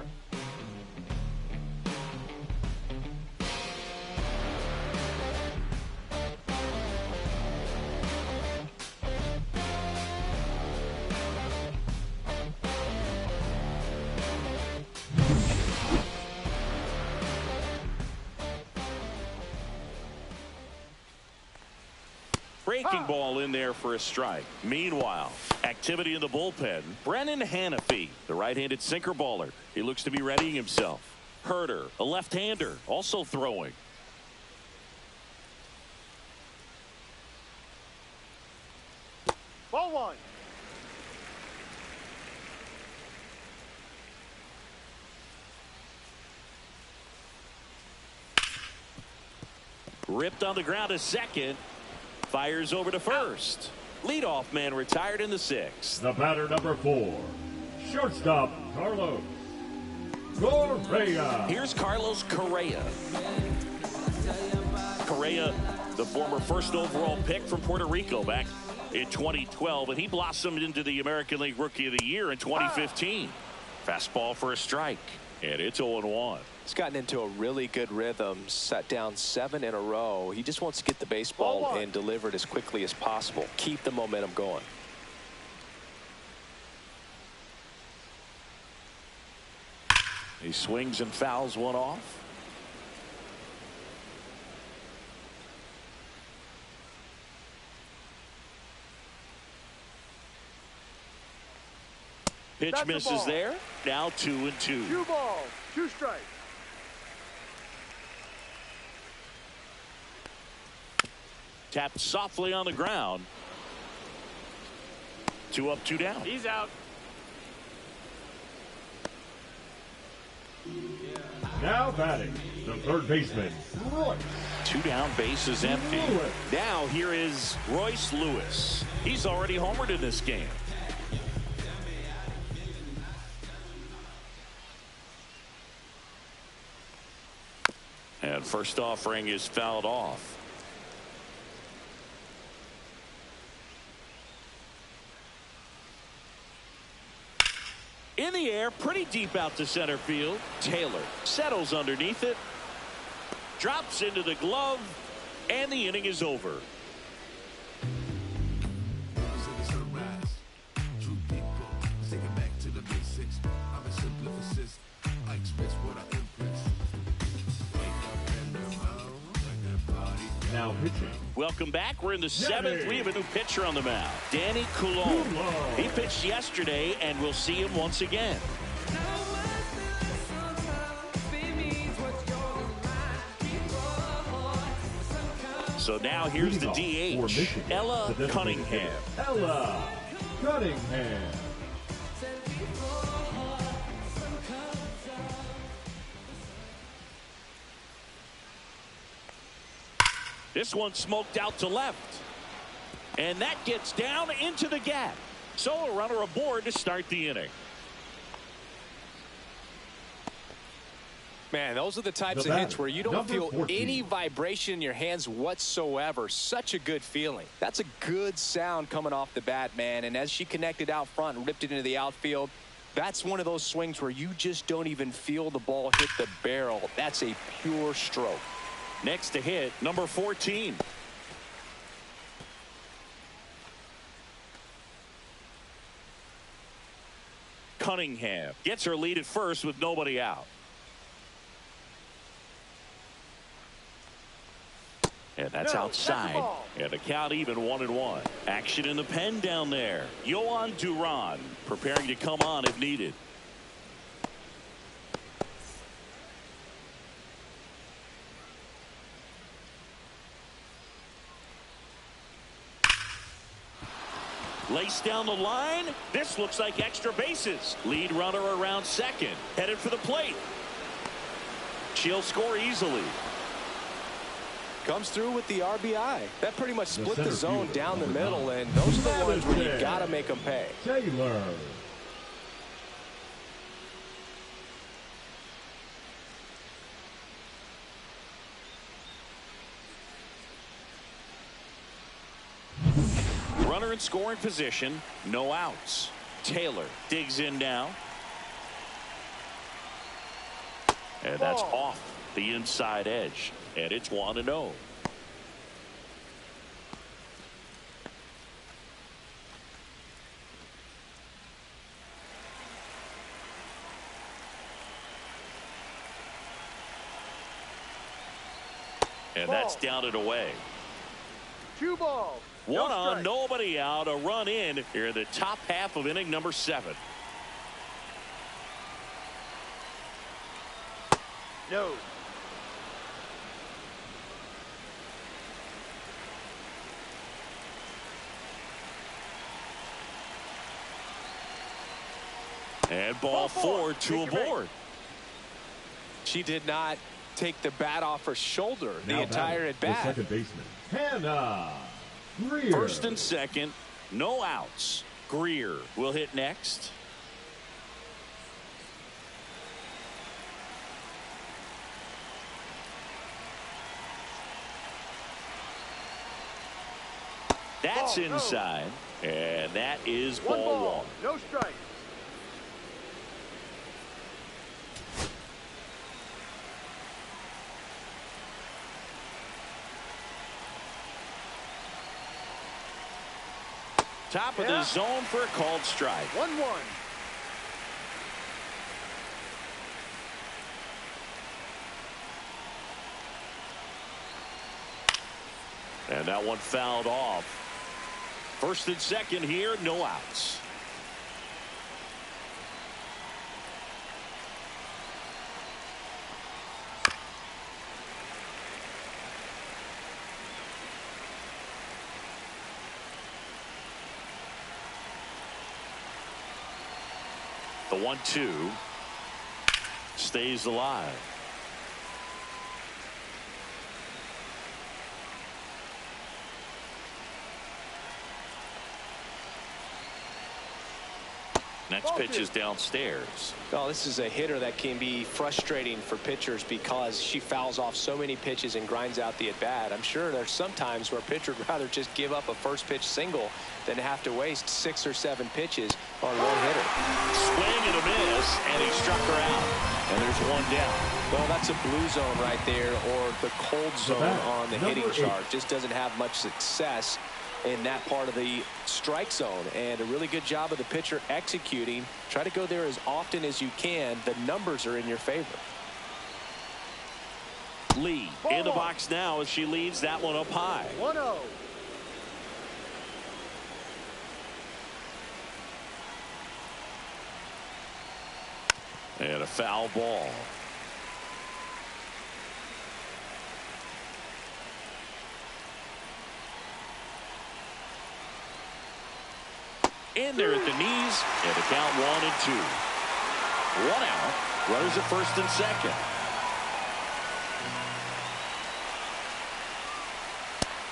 Breaking ball in there for a strike. Meanwhile, activity in the bullpen. Brennan Hanafy, the right-handed sinker baller. He looks to be readying himself. Herder, a left-hander, also throwing. Ball 1. Ripped on the ground to second. Fires over to first. Leadoff man retired in the 6th. The batter number 4. Shortstop, Carlos Correa. Here's Carlos Correa. Correa, the former first overall pick from Puerto Rico back in 2012, and he blossomed into the American League Rookie of the Year in 2015. Fastball for a strike, and it's 0-1. He's gotten into a really good rhythm, set down 7 in a row. He just wants to get the baseball and deliver it as quickly as possible. Keep the momentum going. He swings and fouls one off. Pitch misses there. Now 2-2. 2 balls, 2 strikes. Tapped softly on the ground. 2 up, 2 down. He's out. Now batting, the third baseman, Royce. 2 down, base is empty. Lewis. Now here is Royce Lewis. He's already homered in this game. And first offering is fouled off. In the air, pretty deep out to center field. Taylor settles underneath it, drops into the glove, and the inning is over. Now pitching. Welcome back. We're in the 7th. We have a new pitcher on the mound. Danny Coulomb. He pitched yesterday, and we'll see him once again. So now here's the DH, Ella Cunningham. Ella Cunningham. This one smoked out to left. And that gets down into the gap. So a runner aboard to start the inning. Man, those are the types of hits where you don't feel any vibration in your hands whatsoever. Such a good feeling. That's a good sound coming off the bat, man. And as she connected out front and ripped it into the outfield, that's one of those swings where you just don't even feel the ball hit the barrel. That's a pure stroke. Next to hit, number 14. Cunningham gets her lead at first with nobody out. And that's outside. And the count even 1-1. Action in the pen down there. Yohan Duran preparing to come on if needed. Lace down the line. This looks like extra bases. Lead runner around second. Headed for the plate. She'll score easily. Comes through with the RBI. That pretty much split the zone down the middle, and those are the ones where you got to make them pay. Taylor. Runner in scoring position. No outs. Taylor digs in now. And that's off the inside edge. And it's 1-0. And that's down and away. 2 balls. One on, nobody out. A run in here in the top half of inning number 7. No. And ball 4, 2 aboard. She did not take the bat off her shoulder Now the entire at bat. Second baseman Ncaa. Greer. First and second, no outs. Greer will hit next. That's inside, and that is ball 1. No strike. Top of the zone for a called strike. 1-1. And that one fouled off. First and second here, no outs. The 1-2 stays alive. Next pitch is downstairs. Oh, this is a hitter that can be frustrating for pitchers because she fouls off so many pitches and grinds out the at bat. I'm sure there's some times where a pitcher would rather just give up a first pitch single than have to waste 6 or 7 pitches on one hitter. Swing and a miss, and he struck her out. And there's one down. Well, that's a blue zone right there, or the cold zone on the hitting chart. Just doesn't have much success in that part of the strike zone, and a really good job of the pitcher executing. Try to go there as often as you can. The numbers are in your favor. Lee in the box now as she leads that one up high. 1-0. And a foul ball. In there at the knees, and the count 1-2. 1 out. Runners at first and second.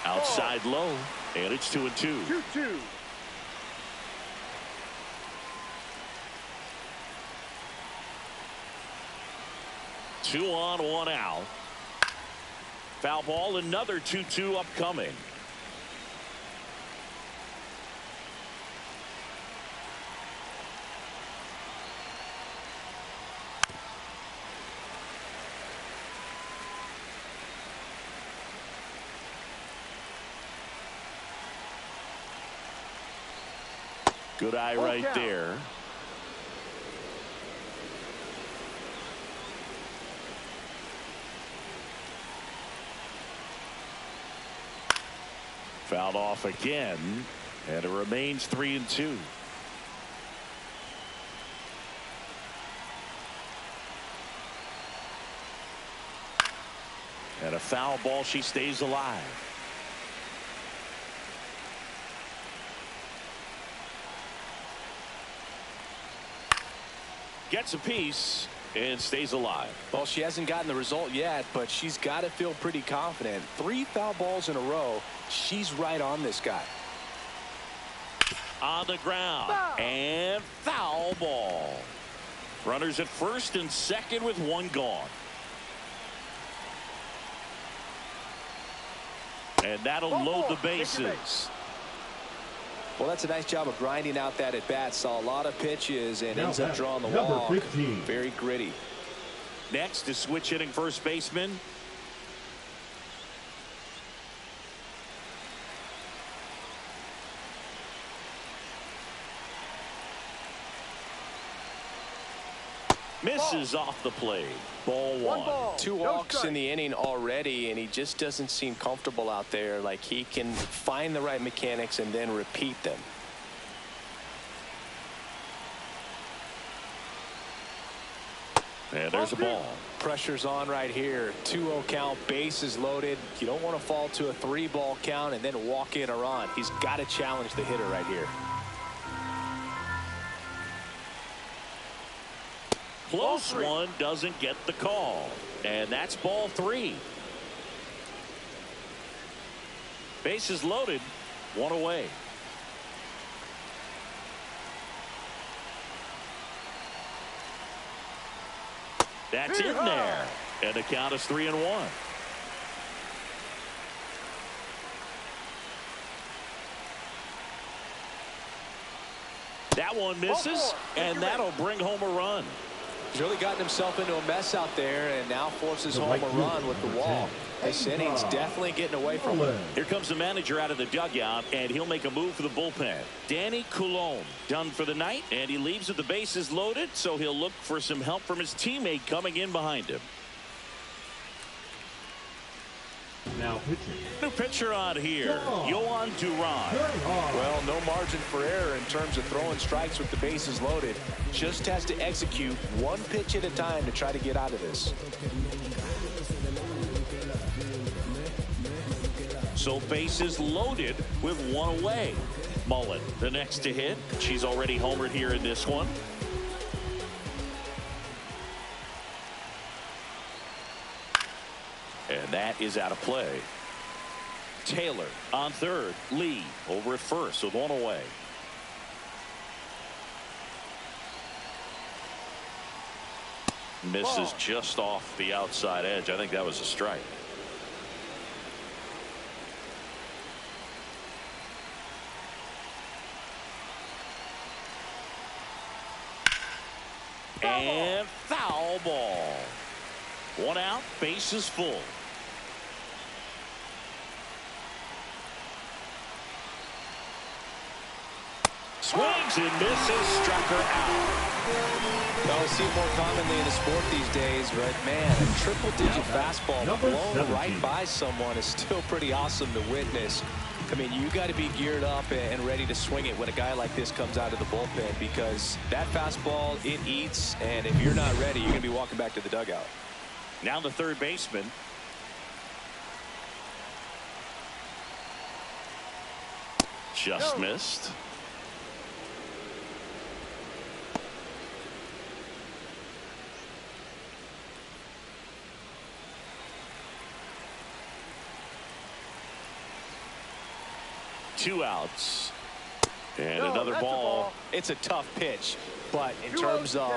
Outside low, and it's 2-2. 2-2. 2 on, 1 out. Foul ball, another 2-2 upcoming. Good eye right there. Fouled off again, and it remains 3-2. And a foul ball, she stays alive. Gets a piece and stays alive. Well, she hasn't gotten the result yet, but she's got to feel pretty confident. 3 foul balls in a row. She's right on this guy. On the ground. And foul ball. Runners at first and second with 1 gone. And that'll load the bases. Well, that's a nice job of grinding out that at bat. Saw a lot of pitches and ends up drawing the walk. Very gritty. Next is switch hitting first baseman. Misses off the plate. Ball 1. 2 walks in the inning already, and he just doesn't seem comfortable out there. Like he can find the right mechanics and then repeat them. And there's a ball. Pressure's on right here. 2-0 count, bases loaded. You don't want to fall to a 3-ball count and then walk in or on. He's got to challenge the hitter right here. Close one, doesn't get the call. And that's ball 3. Bases loaded, 1 away. That's in there. And the count is 3-1. That one misses, and that'll bring home a run. He's really gotten himself into a mess out there and now forces home a run with the walk. This inning's definitely getting away from him. Here comes the manager out of the dugout, and he'll make a move for the bullpen. Danny Coulombe done for the night, and he leaves with the bases loaded, so he'll look for some help from his teammate coming in behind him. Now pitching. New pitcher on here, Yohan Duran. Well, no margin for error in terms of throwing strikes with the bases loaded. Just has to execute 1 pitch at a time to try to get out of this. So bases loaded with 1 away. Mullen, the next to hit. She's already homered here in this one. And that is out of play. Taylor on third. Lee over at first with 1 away. Misses just off the outside edge. I think that was a strike. And foul ball. 1 out, bases full. Swings and misses, struck her out. Well, we see it more commonly in the sport these days, but man, a triple-digit fastball blown right by someone is still pretty awesome to witness. I mean, you got to be geared up and ready to swing it when a guy like this comes out of the bullpen, because that fastball, it eats, and if you're not ready, you're going to be walking back to the dugout. Now the third baseman. Just missed. Two outs. And another ball. It's a tough pitch, but in terms of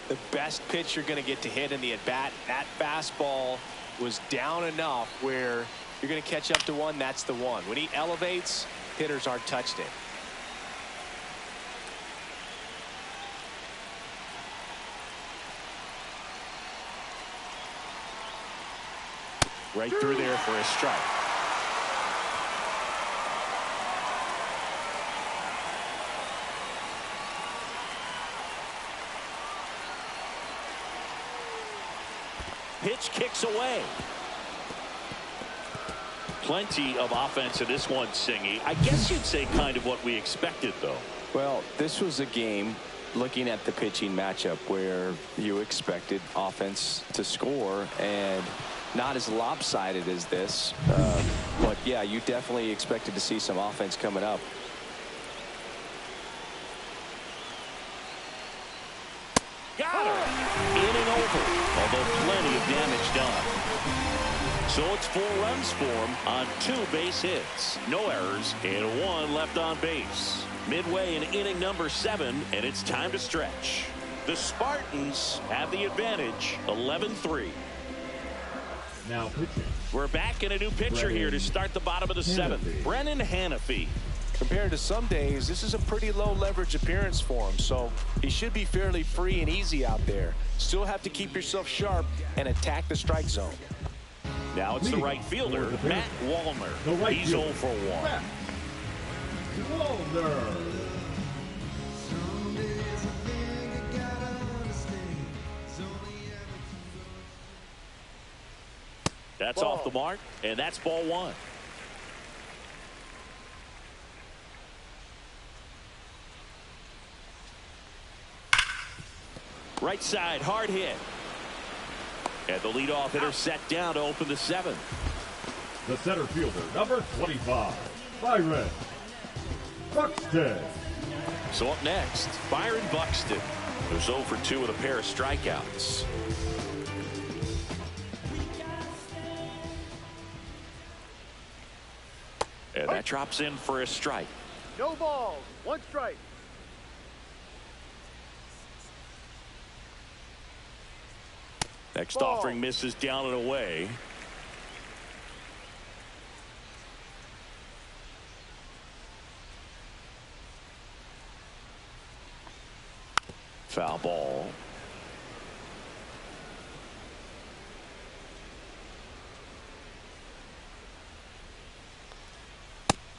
the best pitch you're going to get to hit in the at-bat. That fastball was down enough where you're going to catch up to one. That's the one. When he elevates, hitters aren't touched it. Right through there for a strike. Pitch kicks away. Plenty of offense in this one, Singy. I guess you'd say kind of what we expected, though. Well, this was a game, looking at the pitching matchup, where you expected offense to score, and not as lopsided as this. But, yeah, you definitely expected to see some offense coming up. Got her. Inning over, although plenty of damage done. So it's 4 runs for him on 2 base hits. No errors and 1 left on base. Midway in inning number 7, and it's time to stretch. The Spartans have the advantage, 11-3. Now pitching. We're back in a new pitcher here to start the bottom of the 7th. Brennan Hanafy. Compared to some days, this is a pretty low leverage appearance for him, so he should be fairly free and easy out there. Still have to keep yourself sharp and attack the strike zone. Now it's the right fielder, Matt Wallner. He's 0 for 1. Matt Wallner. That's off the mark, and that's ball 1. Right side, hard hit. And the leadoff hitter set down to open the 7th. The center fielder, number 25, Byron Buxton. So up next, Byron Buxton, who's 0 for 2 with a pair of strikeouts. And that drops in for a strike. No balls, 1 strike. Next Ball. offering misses down and away. Foul ball.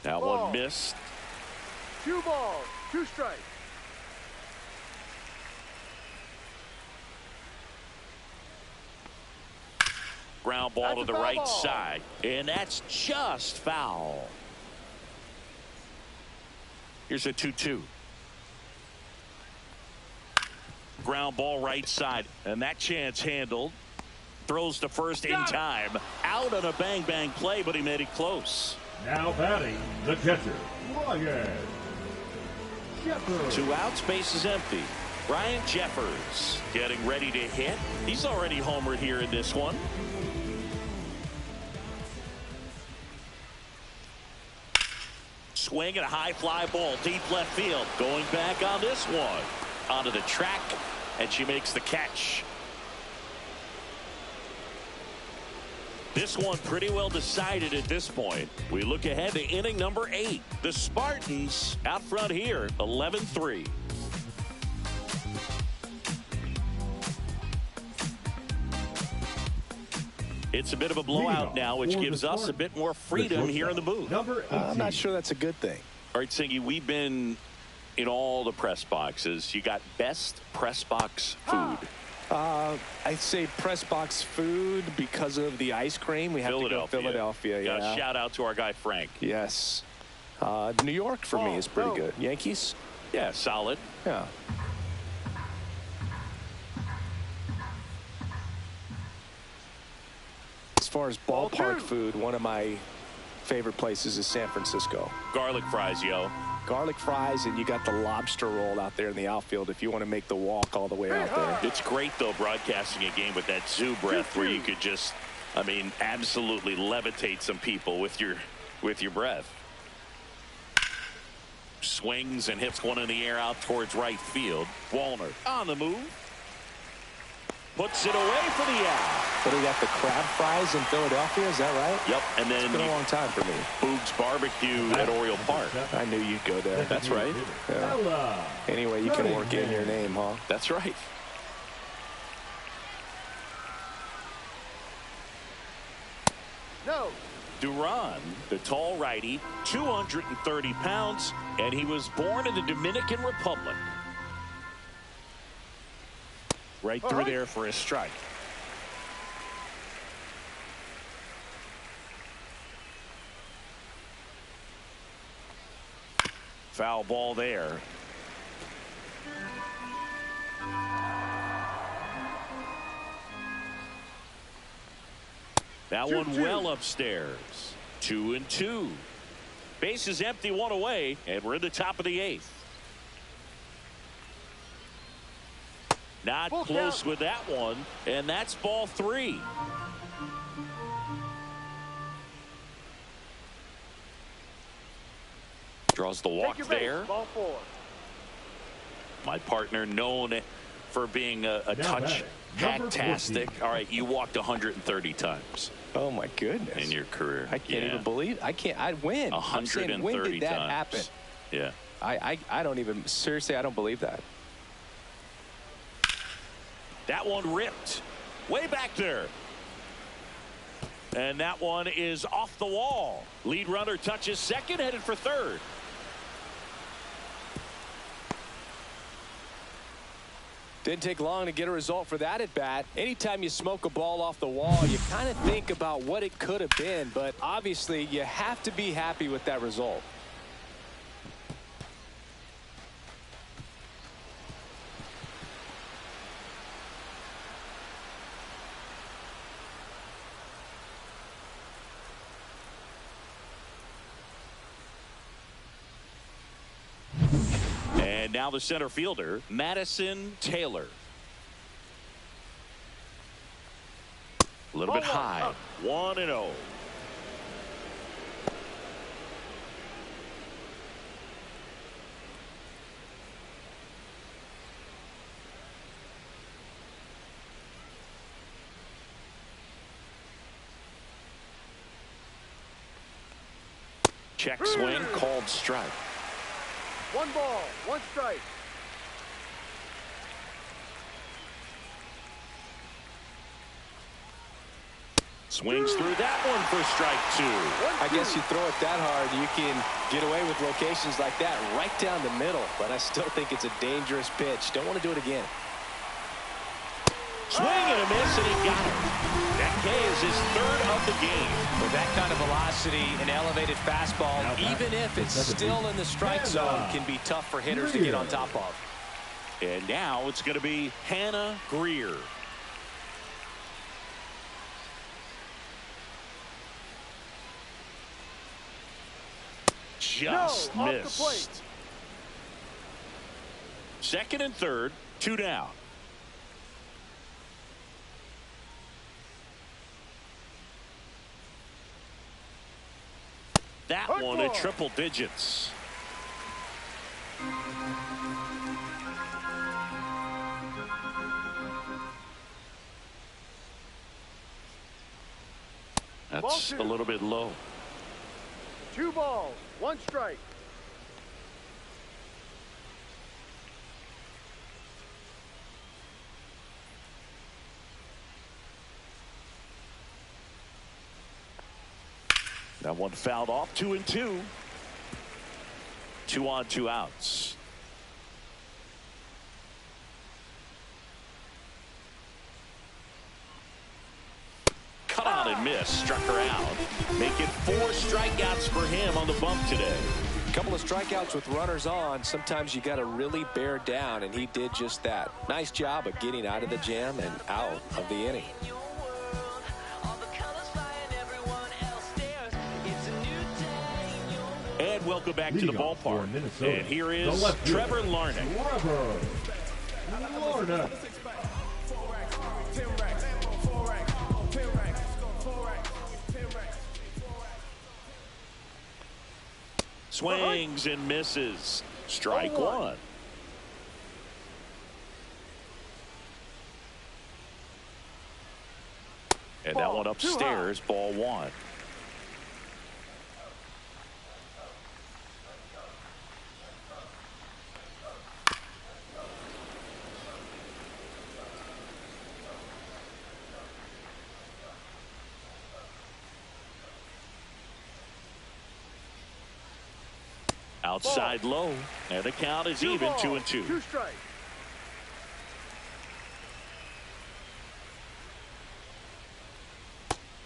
That Ball. one missed. 2 balls, 2 strikes. Ground ball That's to a the foul right ball. side. And that's just foul. Here's a 2-2. Ground ball right side. And that chance handled. Throws to first in time. Out on a bang-bang play, but he made it close. Now batting, the catcher, Ryan Jeffers. 2 outs, base is empty. Ryan Jeffers getting ready to hit. He's already homered here in this one. Swing and a high fly ball deep left field. Going back on this one. Onto the track, and she makes the catch. This one pretty well decided at this point. We look ahead to inning number 8. The Spartans out front here, 11-3. It's a bit of a blowout now, which gives us a bit more freedom here in the booth. I'm not sure that's a good thing. All right, Singy, we've been in all the press boxes. You got best press box food. I'd say press box food because of the ice cream. We have to go Philadelphia. Yeah. Shout out to our guy Frank. Yes. New York for me is pretty good. Yankees? Yeah, solid. Yeah. As far as ballpark food, one of my favorite places is San Francisco. Garlic fries, yo. Garlic fries, and you got the lobster roll out there in the outfield if you want to make the walk all the way out there. It's great, though, broadcasting a game with that zoo breath where you could just, I mean, absolutely levitate some people with your breath. Swings and hits one in the air out towards right field. Wallner on the move. Puts it away for the out. But he got the crab fries in Philadelphia, is that right? Yep, and then it's been a long time for me. Boog's Barbecue at Oriole Park. I knew you'd go there. That's right. Yeah. Anyway, you can work in your name, huh? That's right. No. Duran, the tall righty, 230 pounds, and he was born in the Dominican Republic. Right through there for a strike. Foul ball there. That one well upstairs. 2-2. Base is empty, one away, and we're in the top of the 8th. Not close with that one, and that's ball 3. Draws the walk there. Ball 4. My partner known for being a touch hacktastic. All right, you walked 130 times. Oh my goodness! In your career, I can't even believe. I'd win. 130 when did that times. happen? Yeah. I don't even seriously. I don't believe that. That one ripped way back there. And that one is off the wall. Lead runner touches second, headed for third. Didn't take long to get a result for that at bat. Anytime you smoke a ball off the wall, you kind of think about what it could have been, but obviously you have to be happy with that result. And now the center fielder, Madison Taylor. A little bit high. 1-0. Check swing, called strike. 1 ball, 1 strike. Swings through that one for strike 2. I guess you throw it that hard, you can get away with locations like that right down the middle, but I still think it's a dangerous pitch. Don't want to do it again. Swing and a miss, and he got it. Ncaa is his 3rd of the game. With that kind of velocity, an elevated fastball, even if it's still in the strike zone, can be tough for hitters to get on top of. And now it's going to be Hannah Greer. Just missed. Second and third, 2 down. That one at triple digits. That's a little bit low. 2 balls, 1 strike. That one fouled off. 2-2. 2 on, 2 outs. Cut out and miss. Struck her out. Making 4 strikeouts for him on the bump today. A couple of strikeouts with runners on. Sometimes you got to really bear down, and he did just that. Nice job of getting out of the jam and out of the inning. And welcome back to the ballpark. And here is Trevor Larnach. Swings and misses. Strike 1. And that one upstairs, ball one. Outside low, and the count is even 2-2. 2 strikes.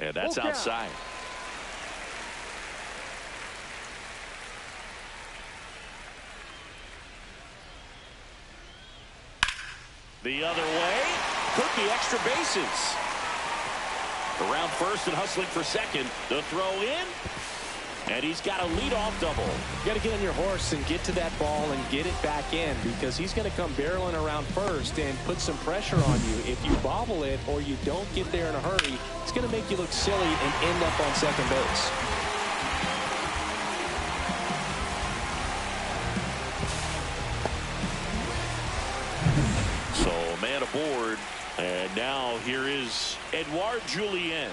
And that's outside. The other way, could be extra bases. Around first and hustling for second. The throw in. And he's got a leadoff double. You got to get on your horse and get to that ball and get it back in, because he's going to come barreling around first and put some pressure on you. If you bobble it or you don't get there in a hurry, it's going to make you look silly and end up on second base. So man aboard, and now here is Edouard Julien.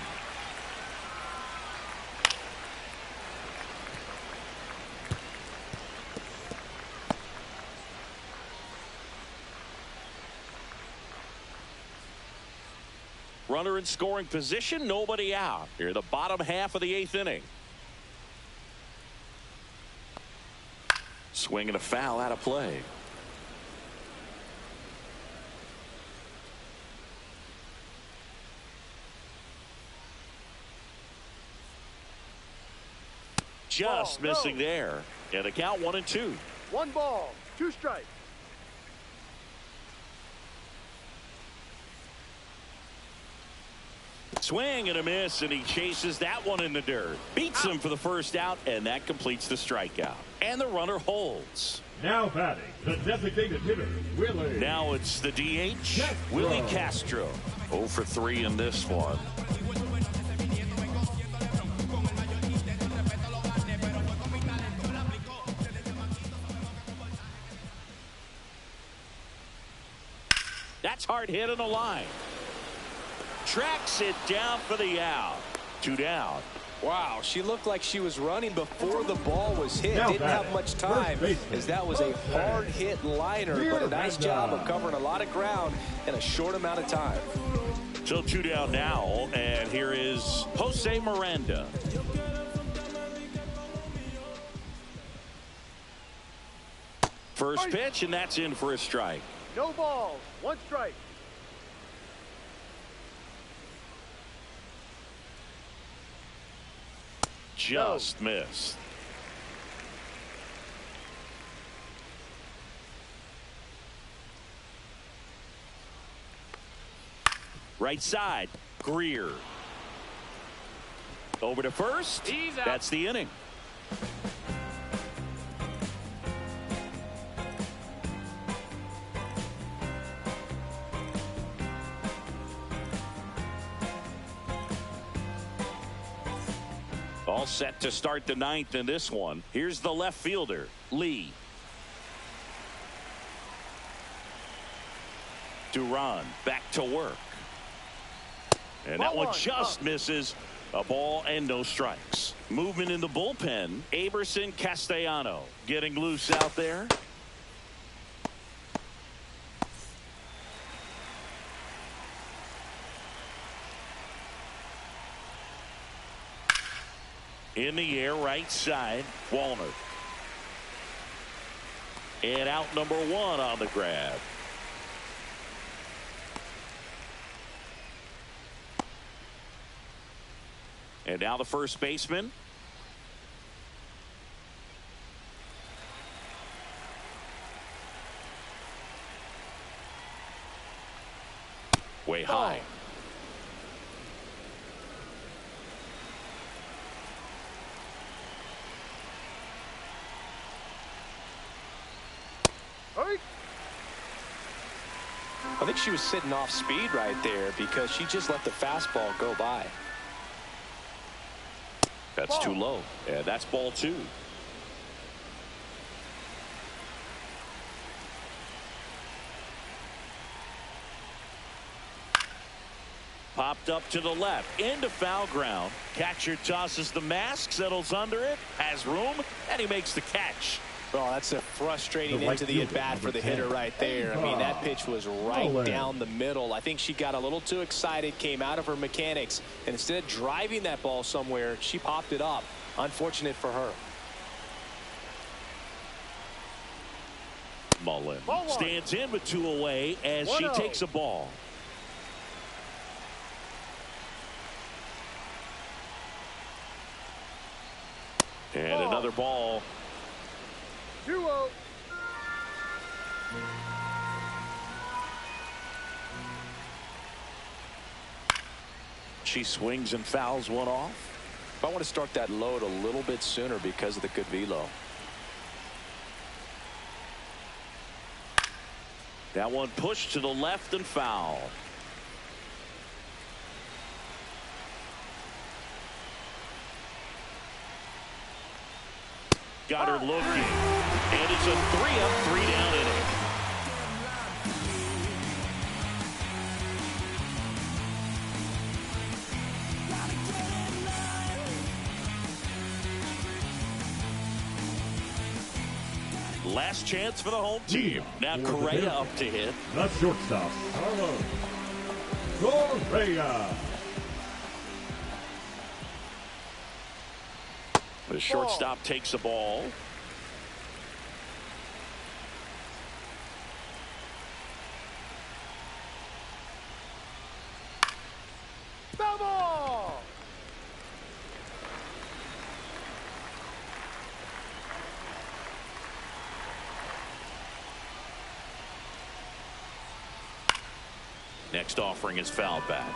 Runner in scoring position, nobody out. Here, the bottom half of the 8th inning. Swing and a foul out of play. Just missing there. And the count 1-2. 1 ball, 2 strikes. Swing and a miss, and he chases that one in the dirt. Beats him for the first out, and that completes the strikeout. And the runner holds. Now batting, the designated hitter, Willie. Now it's the DH, Willie Castro. 0 for 3 in this one. That's hard hit in the line. Tracks it down for the out. 2 down. Wow, she looked like she was running before the ball was hit. Didn't have much time, as that was a hard hit liner, but a nice job of covering a lot of ground in a short amount of time. So 2 down now, and here is Jose Miranda. First pitch, and that's in for a strike. No balls, 1 strike. Just missed. Right side, Greer. Over to first. That's the inning. All set to start the 9th in this one. Here's the left fielder, Lee. Duran back to work. And that one just misses. A ball and no strikes. Movement in the bullpen. Aberson Castellano getting loose out there. In the air, right side, Walner. And out number 1 on the grab. And now the first baseman. Way high. I think she was sitting off speed right there, because she just let the fastball go by. That's too low. Yeah, that's ball 2. Popped up to the left, into foul ground. Catcher tosses the mask, settles under it, has room, and he makes the catch. Well, that's a frustrating end to the at-bat for the hitter right there. I mean, that pitch was right down the middle. I think she got a little too excited, came out of her mechanics, and instead of driving that ball somewhere, she popped it up. Unfortunate for her. Mullen stands in with 2 away as she takes a ball. And another ball. 2-0. She swings and fouls one off. I want to start that load a little bit sooner because of the good velo. That one pushed to the left and foul. Got her looking. And it's a 3-up, 3-down inning. Last chance for the home team. Now Correa up to hit. The shortstop, Carlos Correa. The shortstop takes a ball. Ball. Next offering is fouled back.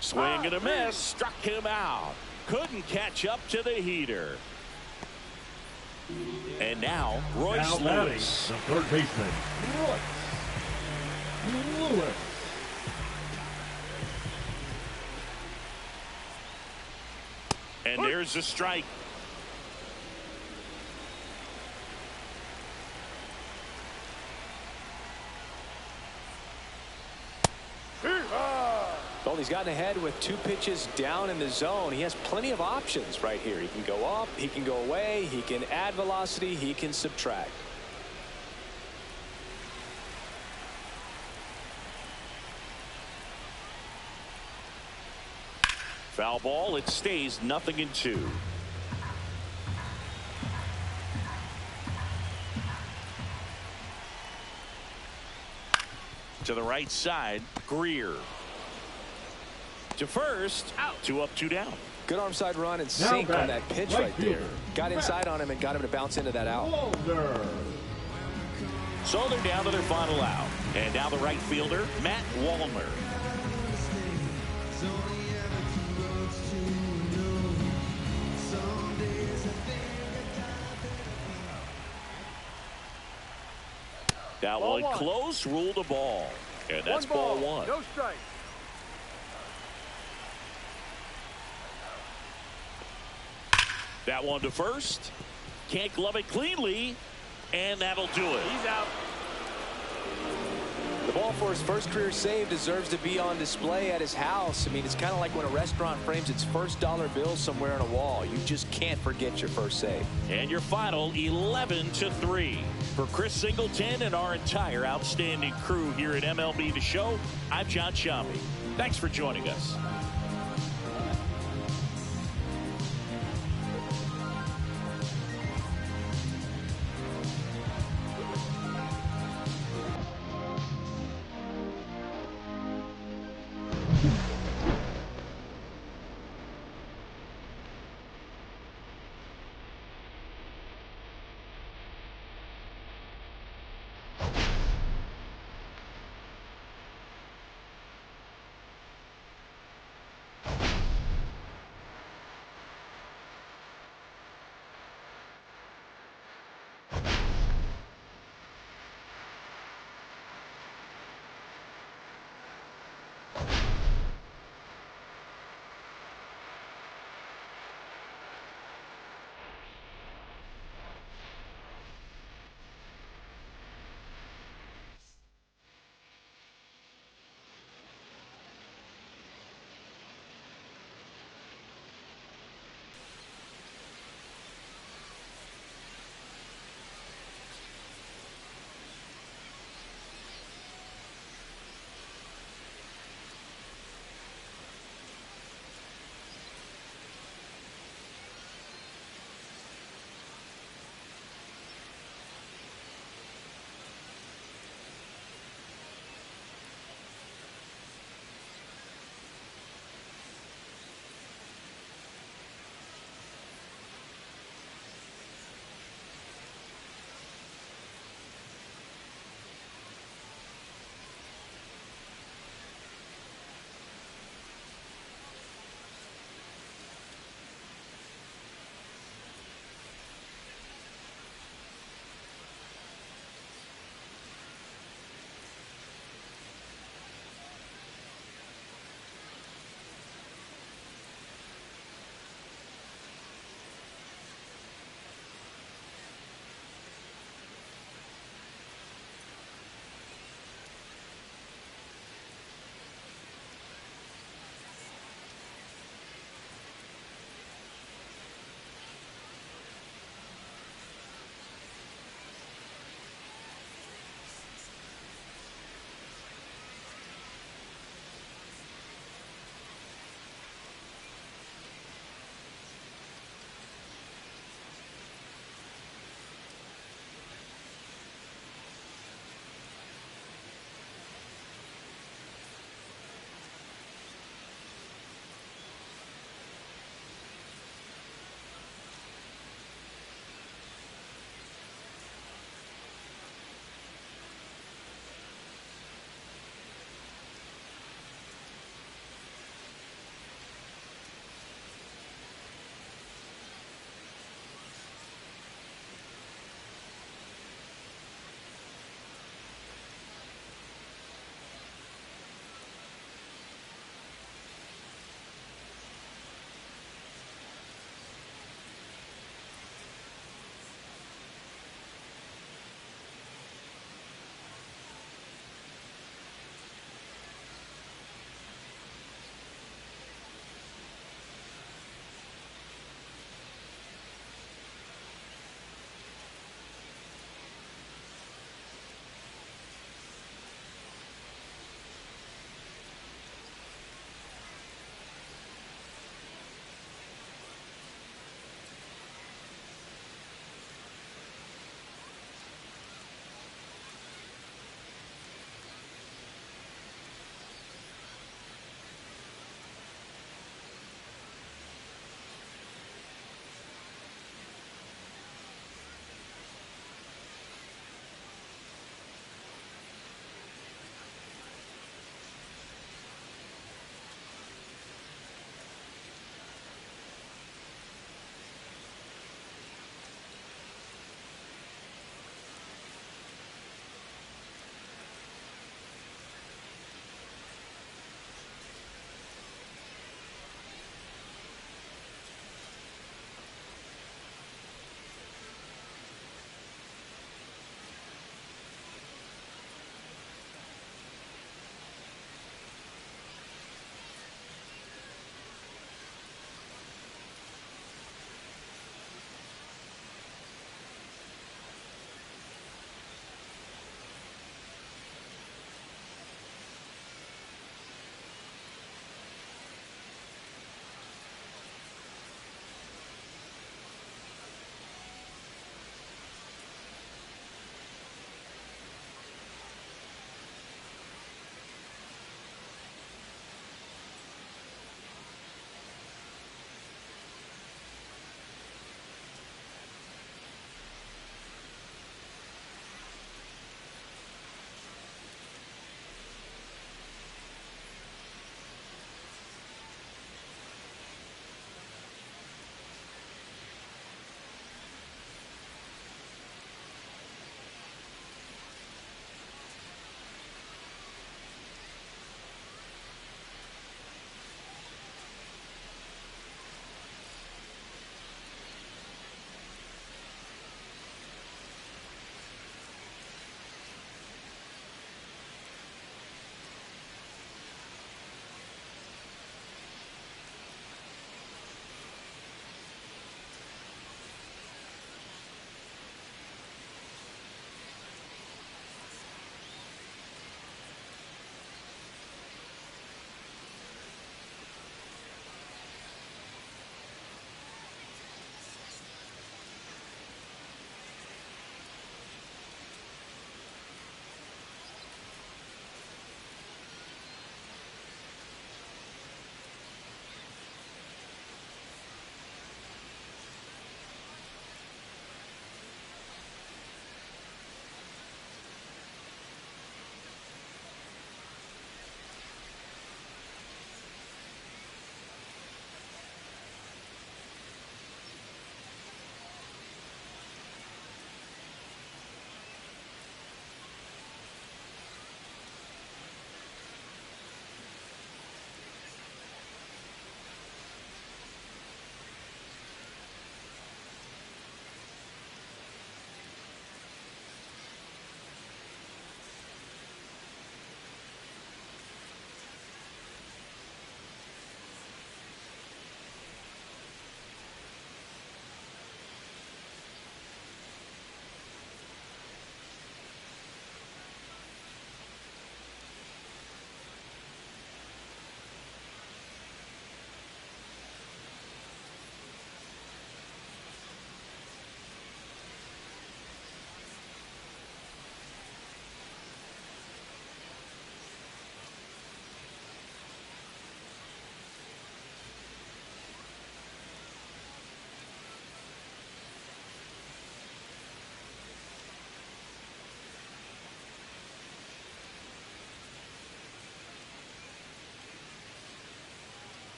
Swing and a miss. Struck him out. Couldn't catch up to the heater. And now Royce Lewis. The third baseman, Royce Lewis. And there's a strike. Well, he's gotten ahead with 2 pitches down in the zone. He has plenty of options right here. He can go up, he can go away, he can add velocity, he can subtract. Foul ball. It stays 0-2. To the right side, Greer. To first, out. 2 up, 2 down. Good arm side run and sink on that pitch right there. Got inside on him and got him to bounce into that out. So they're down to their final out. And now the right fielder, Matt Wallner. That one close, ruled a ball. And that's ball 1. No strike. That one to first. Can't glove it cleanly. And that'll do it. He's out. The ball for his first career save deserves to be on display at his house. I mean, it's kind of like when a restaurant frames its first dollar bill somewhere on a wall. You just can't forget your first save. And your final 11-3. For Chris Singleton and our entire outstanding crew here at MLB The Show, I'm Ncaa. Thanks for joining us.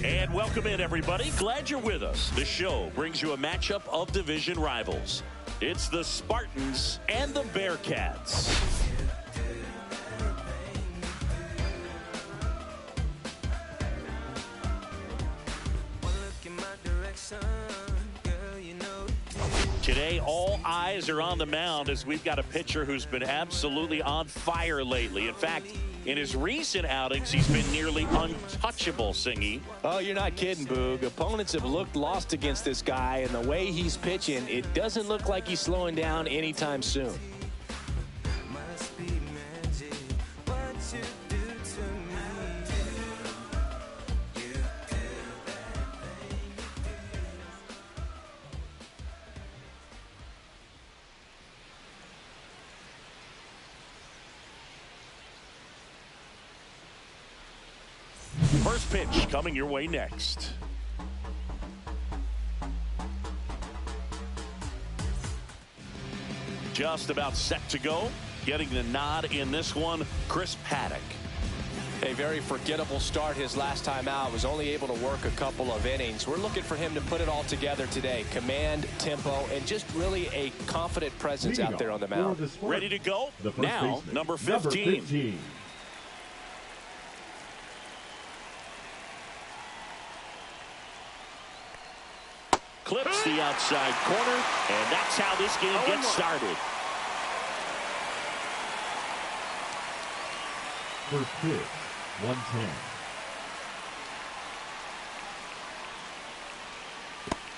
And welcome in, everybody. Glad you're with us. The show brings you a matchup of division rivals. It's the Spartans and the Bearcats. Today, all eyes are on the mound as we've got a pitcher who's been absolutely on fire lately. In fact, in his recent outings, he's been nearly untouchable, Singy. Oh, you're not kidding, Boog. Opponents have looked lost against this guy, and the way he's pitching, it doesn't look like he's slowing down anytime soon. First pitch coming your way next. Just about set to go. Getting the nod in this one, Chris Paddock. A very forgettable start his last time out. Was only able to work a couple of innings. We're looking for him to put it all together today. Command, tempo, and just really a confident presence out there on the mound. Ready to go? Now, number 15. Clips the outside corner, and that's how this game gets started. First pitch, 110.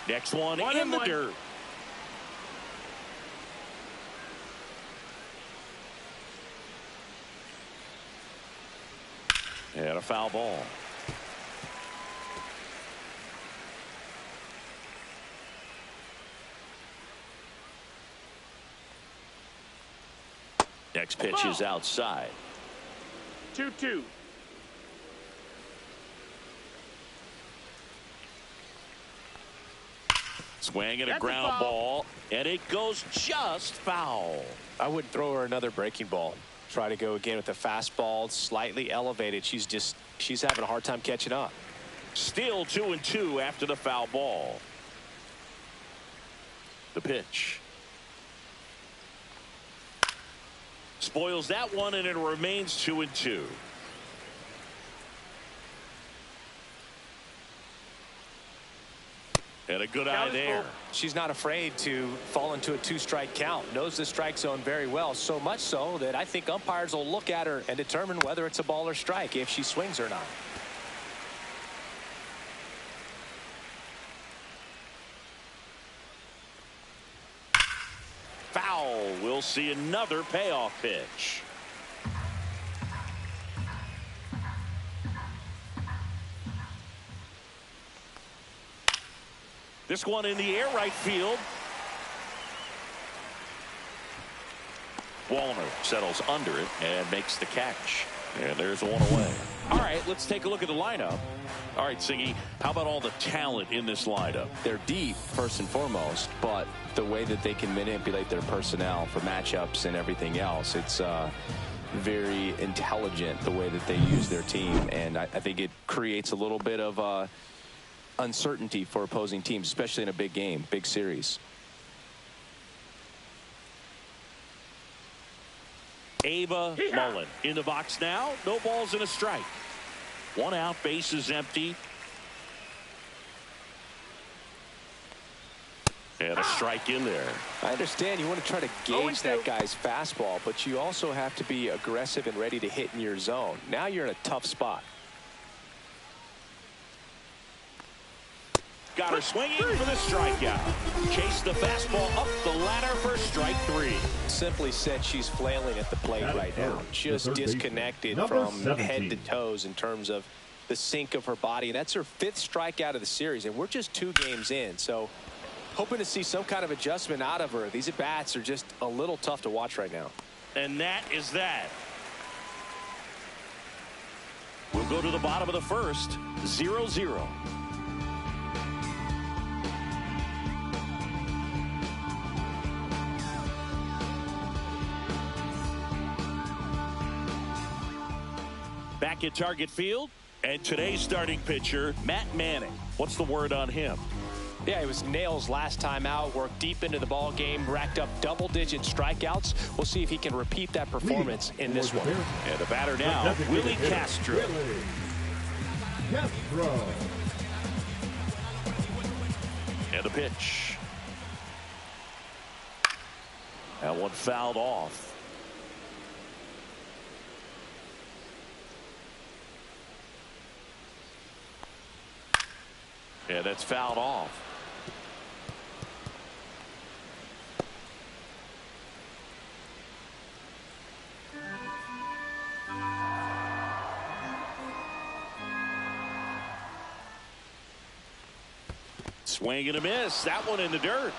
Next one in the dirt. And a foul ball. Next pitch is outside. 2-2. Swing and a ground ball, and it goes just foul. I wouldn't throw her another breaking ball. Try to go again with the fastball, slightly elevated. She's having a hard time catching up. Still 2-2 after the foul ball. The pitch. Spoils that one, and it remains 2-2. And a good eye there. She's not afraid to fall into a two-strike count. Knows the strike zone very well, so much so that I think umpires will look at her and determine whether it's a ball or strike if she swings or not. Foul. We'll see another payoff pitch. This one in the air, right field. Wallner settles under it and makes the catch. And there's one away. All right, let's take a look at the lineup. All right, Siggy, how about all the talent in this lineup? They're deep, first and foremost, but the way that they can manipulate their personnel for matchups and everything else, it's very intelligent the way that they use their team. And I think it creates a little bit of uncertainty for opposing teams, especially in a big game, big series. Ava Mullen in the box now. No balls and a strike. One out, base is empty. And a strike in there. I understand you want to try to gauge that guy's fastball, but you also have to be aggressive and ready to hit in your zone. Now you're in a tough spot. Got her swinging for the strikeout. Chase the fastball up the ladder for strike 3. Simply said, she's flailing at the plate right now. Just disconnected from head to toes in terms of the sink of her body. And that's her 5th strikeout of the series, and we're just 2 games in. So hoping to see some kind of adjustment out of her. These at-bats are just a little tough to watch right now. And that is that. We'll go to the bottom of the first. 0-0. Back at Target Field, and today's starting pitcher, Matt Manning. What's the word on him? Yeah, it was nails last time out, worked deep into the ball game, racked up double-digit strikeouts. We'll see if he can repeat that performance in this one. And the batter now, Willie Castro. And the pitch. That one fouled off. Yeah, that's fouled off. Swing and a miss. That one in the dirt.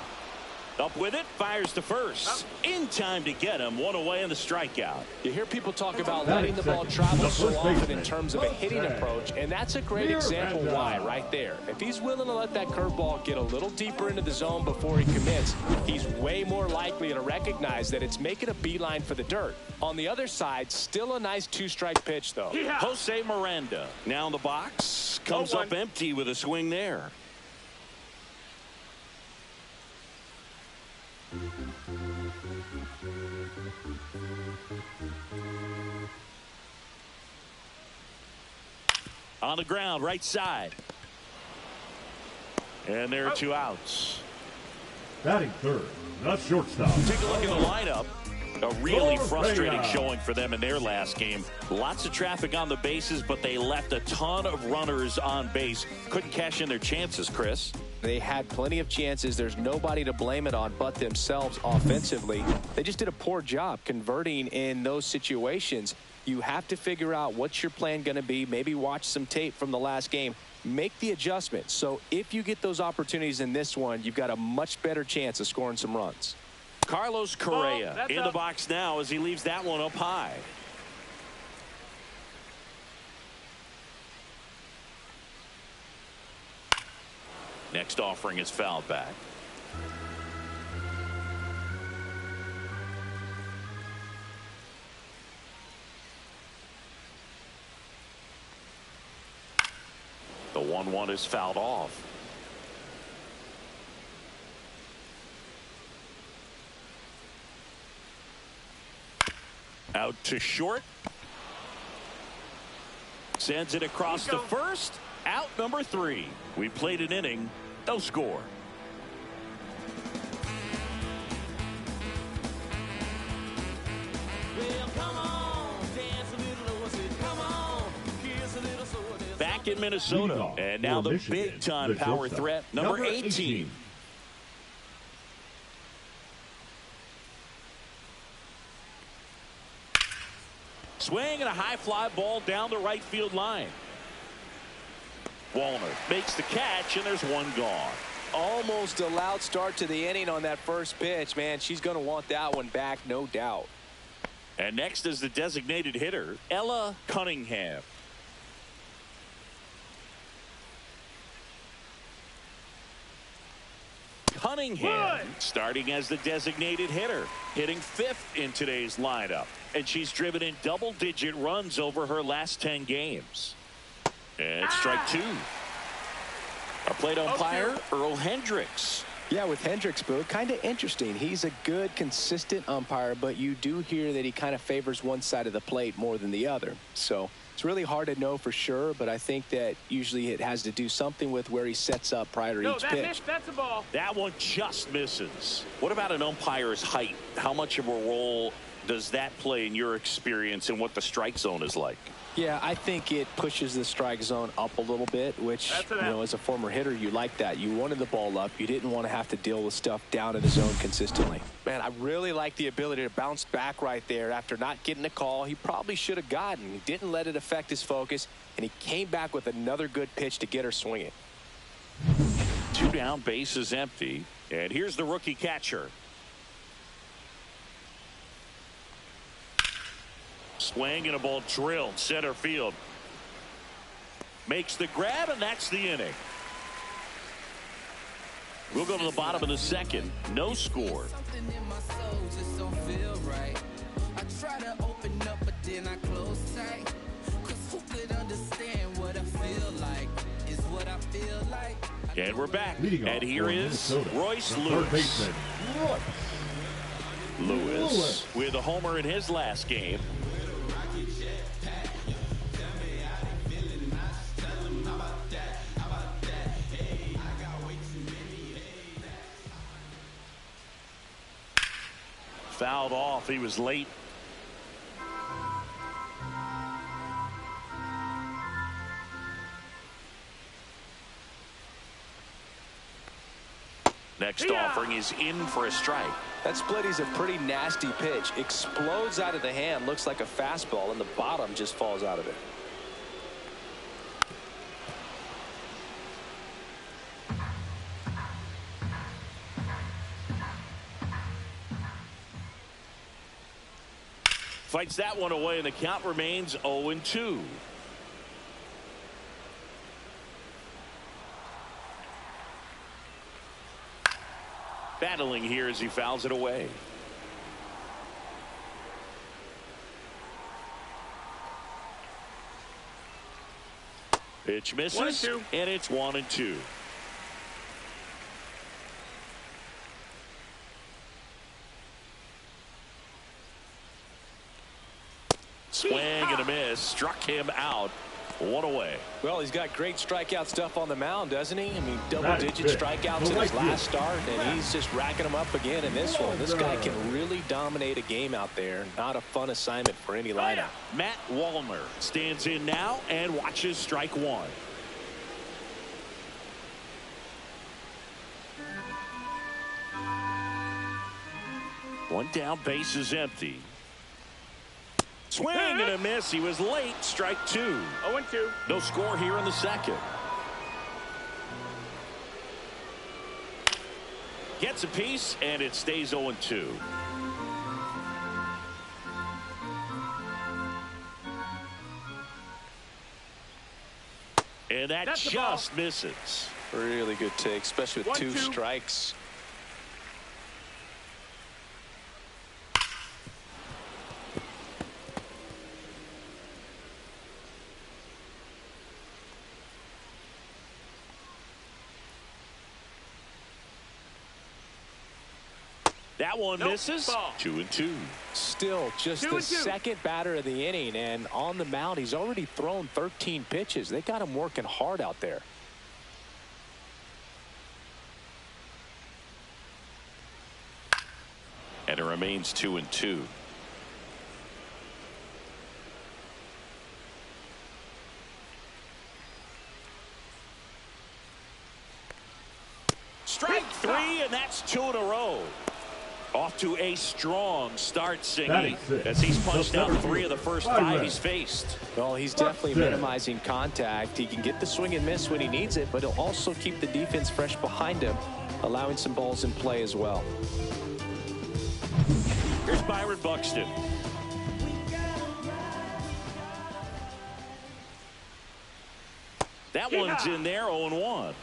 Up with it, fires to first. In time to get him. One away in the strikeout. You hear people talk about letting the ball travel so often in terms of a hitting approach, and that's a great example why right there. If he's willing to let that curveball get a little deeper into the zone before he commits, he's way more likely to recognize that it's making a beeline for the dirt. On the other side, still a nice 2-strike pitch, though. Jose Miranda now in the box. Comes up empty with a swing there. On the ground, right side. And there are 2 outs. Batting third, the shortstop. Take a look at the lineup. A really frustrating showing for them in their last game. Lots of traffic on the bases, but they left a ton of runners on base. Couldn't cash in their chances, Chris. They had plenty of chances. There's nobody to blame it on but themselves offensively. They just did a poor job converting in those situations. You have to figure out what's your plan going to be. Maybe watch some tape from the last game. Make the adjustment. So if you get those opportunities in this one, you've got a much better chance of scoring some runs. Carlos Correa in the box now as he leaves that one up high. Next offering is fouled back. The 1-1 is fouled off. Out to short. Sends it across to first. Out number 3. We played an inning. No score. Back in Minnesota. And now the big-time power threat, number 18. Swing and a high fly ball down the right field line. Wallner makes the catch, and there's one gone. Almost a loud start to the inning on that first pitch. Man, she's going to want that one back, no doubt. And next is the designated hitter, Ella Cunningham. Cunningham starting as the designated hitter, hitting 5th in today's lineup, and she's driven in double-digit runs over her last 10 games. And strike 2. Our plate umpire, Earl Hendricks. Yeah, with Hendricks, Boo, kind of interesting. He's a good, consistent umpire, but you do hear that he kind of favors one side of the plate more than the other. So It's really hard to know for sure, but I think that usually it has to do something with where he sets up prior to each pitch. That's a ball. That one just misses. What about an umpire's height? How much of a role does that play in your experience and what the strike zone is like? Yeah, I think it pushes the strike zone up a little bit, which, you know, as a former hitter, you like that. You wanted the ball up. You didn't want to have to deal with stuff down in the zone consistently. Man, I really like the ability to bounce back right there after not getting a call he probably should have gotten. He didn't let it affect his focus, and he came back with another good pitch to get her swinging. 2 down, bases empty, and here's the rookie catcher. Swing and a ball drilled center field. Makes the grab, and that's the inning. We'll go to the bottom of the second. No score. Something in my soul just don't feel right. I try to open up, but then I close tight. 'Cause who could understand what I feel like? Is what I feel like. And we're back. Leading And off here for is Minnesota, Royce the third Lewis. baseman, Royce Lewis with a homer in his last game. Fouled off. He was late. Next offering is in for a strike. That split is a pretty nasty pitch. Explodes out of the hand. Looks like a fastball, and the bottom just falls out of it. Fights that one away, and the count remains 0-2. Battling here as he fouls it away. Pitch misses, and it's 1-2. Swing and a miss. Struck him out. One away. Well, he's got great strikeout stuff on the mound, doesn't he? I mean, double-digit strikeouts in his last start, and he's just racking them up again in this one. This guy can really dominate a game out there. Not a fun assignment for any lineup. Matt Wallner stands in now and watches strike one. One down, base is empty. Swing and a miss. He was late. Strike two. 0-2. No score here in the second. Gets a piece, and it stays 0-2. And that just misses. Really good take, especially with 2 strikes. That one misses. 2-2. Still just the second batter of the inning, and on the mound he's already thrown 13 pitches. They got him working hard out there. And it remains 2-2. Strike 3, and that's 2 in a row. Off to a strong start, Singy, as he's punched out 3 of the first 5 he's faced. Well, he's definitely minimizing contact. He can get the swing and miss when he needs it, but he'll also keep the defense fresh behind him, allowing some balls in play as well. Here's Byron Buxton. That one's in there, 0-1.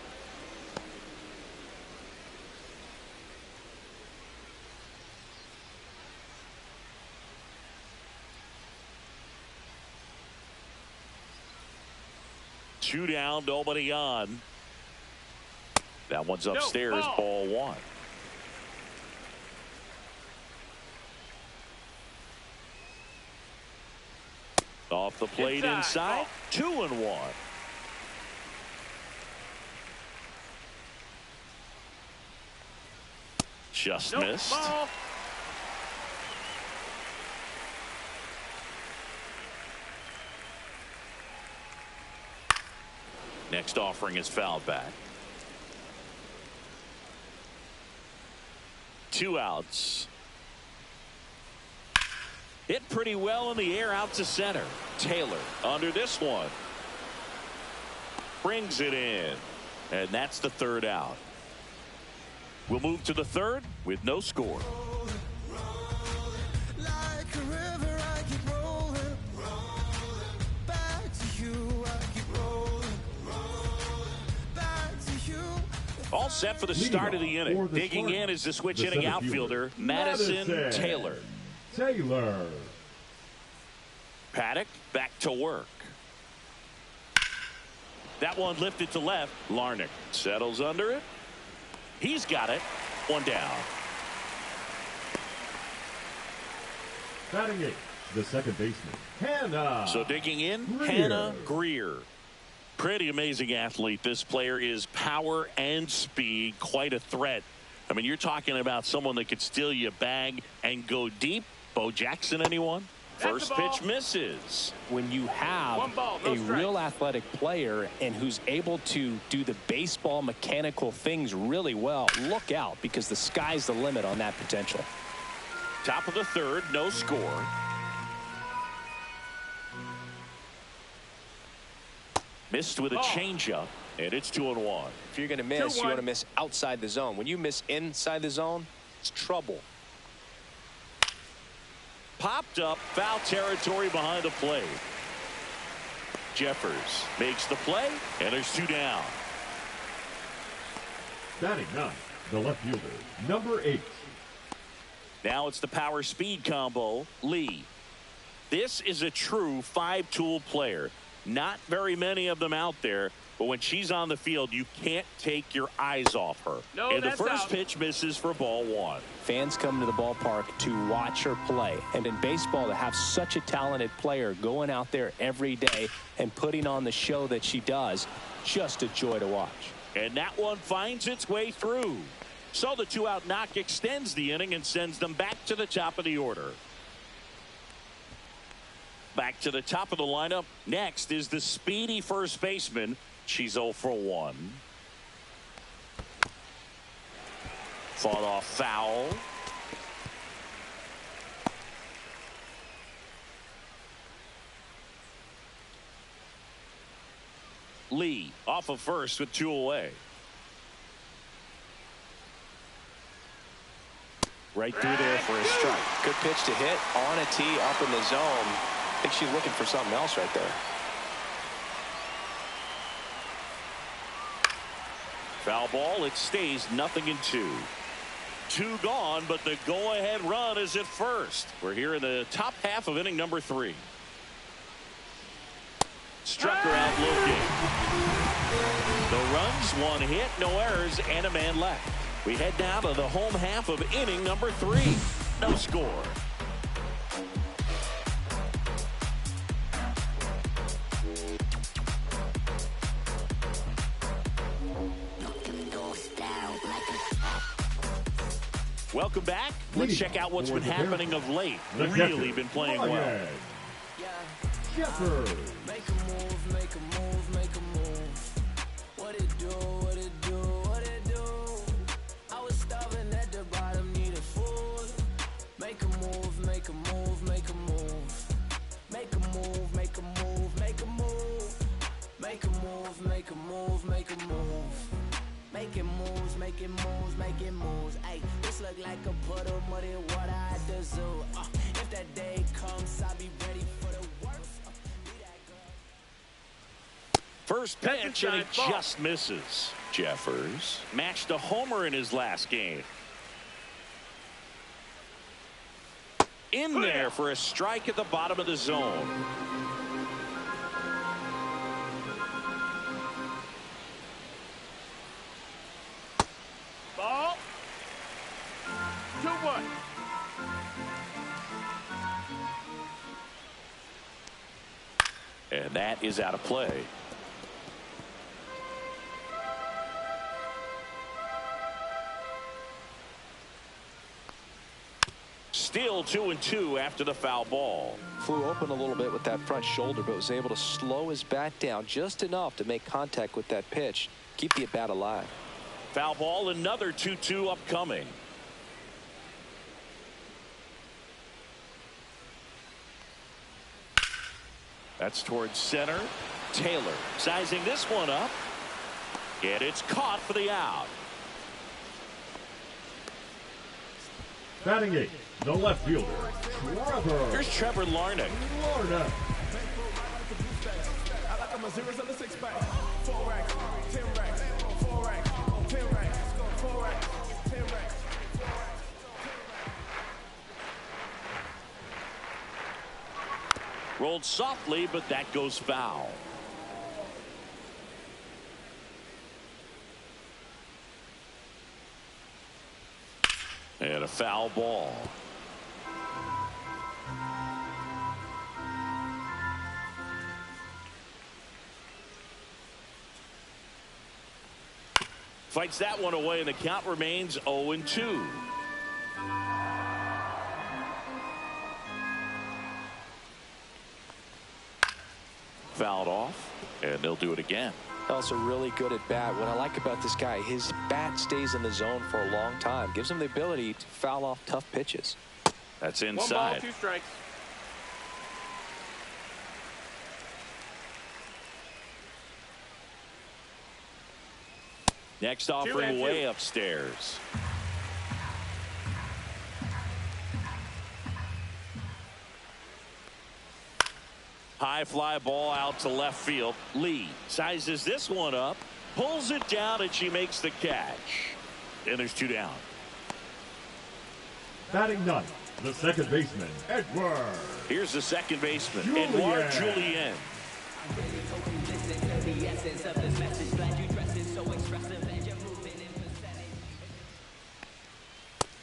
Two down, nobody on. That one's upstairs, ball 1. Off the plate inside. 2-1. Just missed. Ball. Next offering is fouled back. 2 outs. Hit pretty well in the air out to center. Taylor under this one. Brings it in. And that's the 3rd out. We'll move to the 3rd with no score. All set for the start of the inning. Digging in is the switch hitting outfielder, Madison Taylor. Paddock back to work. That one lifted to left. Larnach settles under it. He's got it. 1 down. Batting 8, the second baseman, Ncaa. So digging in, Ncaa Greer. Pretty amazing athlete. This player is power and speed. Quite a threat. I mean, you're talking about someone that could steal you a bag and go deep. Bo Jackson, anyone? First pitch misses. When you have a real athletic player and who's able to do the baseball mechanical things really well, look out, because the sky's the limit on that potential. Top of the 3rd, no score. Missed with a changeup, and it's 2-1. If you're going to miss, you want to miss outside the zone. When you miss inside the zone, it's trouble. Popped up, foul territory behind the plate. Jeffers makes the play, and there's 2 down. Batting 9, the left fielder, number 8. Now it's the power speed combo, Lee. This is a true 5-tool player. Not very many of them out there, but when she's on the field, you can't take your eyes off her. And the first pitch misses for ball 1. Fans come to the ballpark to watch her play. And in baseball, to have such a talented player going out there every day and putting on the show that she does, just a joy to watch. And that one finds its way through. So the 2-out knock extends the inning and sends them back to the top of the order. Back to the top of the lineup. Next is the speedy first baseman. She's 0 for 1. Fought off foul. Lee off of first with 2 away. Right through there for a strike. Good pitch to hit on a tee up in the zone. I think she's looking for something else right there. Foul ball. It stays 0-2. 2 gone, but the go-ahead run is at first. We're here in the top half of inning number 3. Struck her out looking. The runs, 1 hit, no errors, and a man left. We head down to the home half of inning number 3. No score. Welcome back. Let's check out what's been happening of late. Really been playing well. Jeffers. Make a move, make a move, make a move. What it do, what it do, what it do. I was starving at the bottom, needed food. Make a move, make a move, make a move. Make a move, make a move, make a move. Make a move, make a move, make a move. Making moves, making moves, making moves. Ayy, this look like a puddle of muddy water at the zoo. If that day comes, I'll be ready for the worst. First pitch, and he just misses. Jeffers matched a homer in his last game. In there for a strike at the bottom of the zone. Ball. 2-1. And that is out of play. Still 2-2 after the foul ball. Flew open a little bit with that front shoulder, but was able to slow his bat down just enough to make contact with that pitch. Keep the at-bat alive. Foul ball, another 2-2 upcoming. That's towards center. Taylor sizing this one up. And it's caught for the out. Batting 8, the left fielder, Trevor. Here's Trevor Larnach. Rolled softly, but that goes foul. And a foul ball. Fights that one away, and the count remains 0-2. Fouled off, and they'll do it again. Also really good at bat. What I like about this guy, his bat stays in the zone for a long time. Gives him the ability to foul off tough pitches. That's inside. 1 ball, 2 strikes. Next offering way upstairs. High fly ball out to left field. Lee sizes this one up, pulls it down, and she makes the catch. And there's 2 down. Batting 9, the second baseman, Edward. Here's the second baseman, Edouard Julien.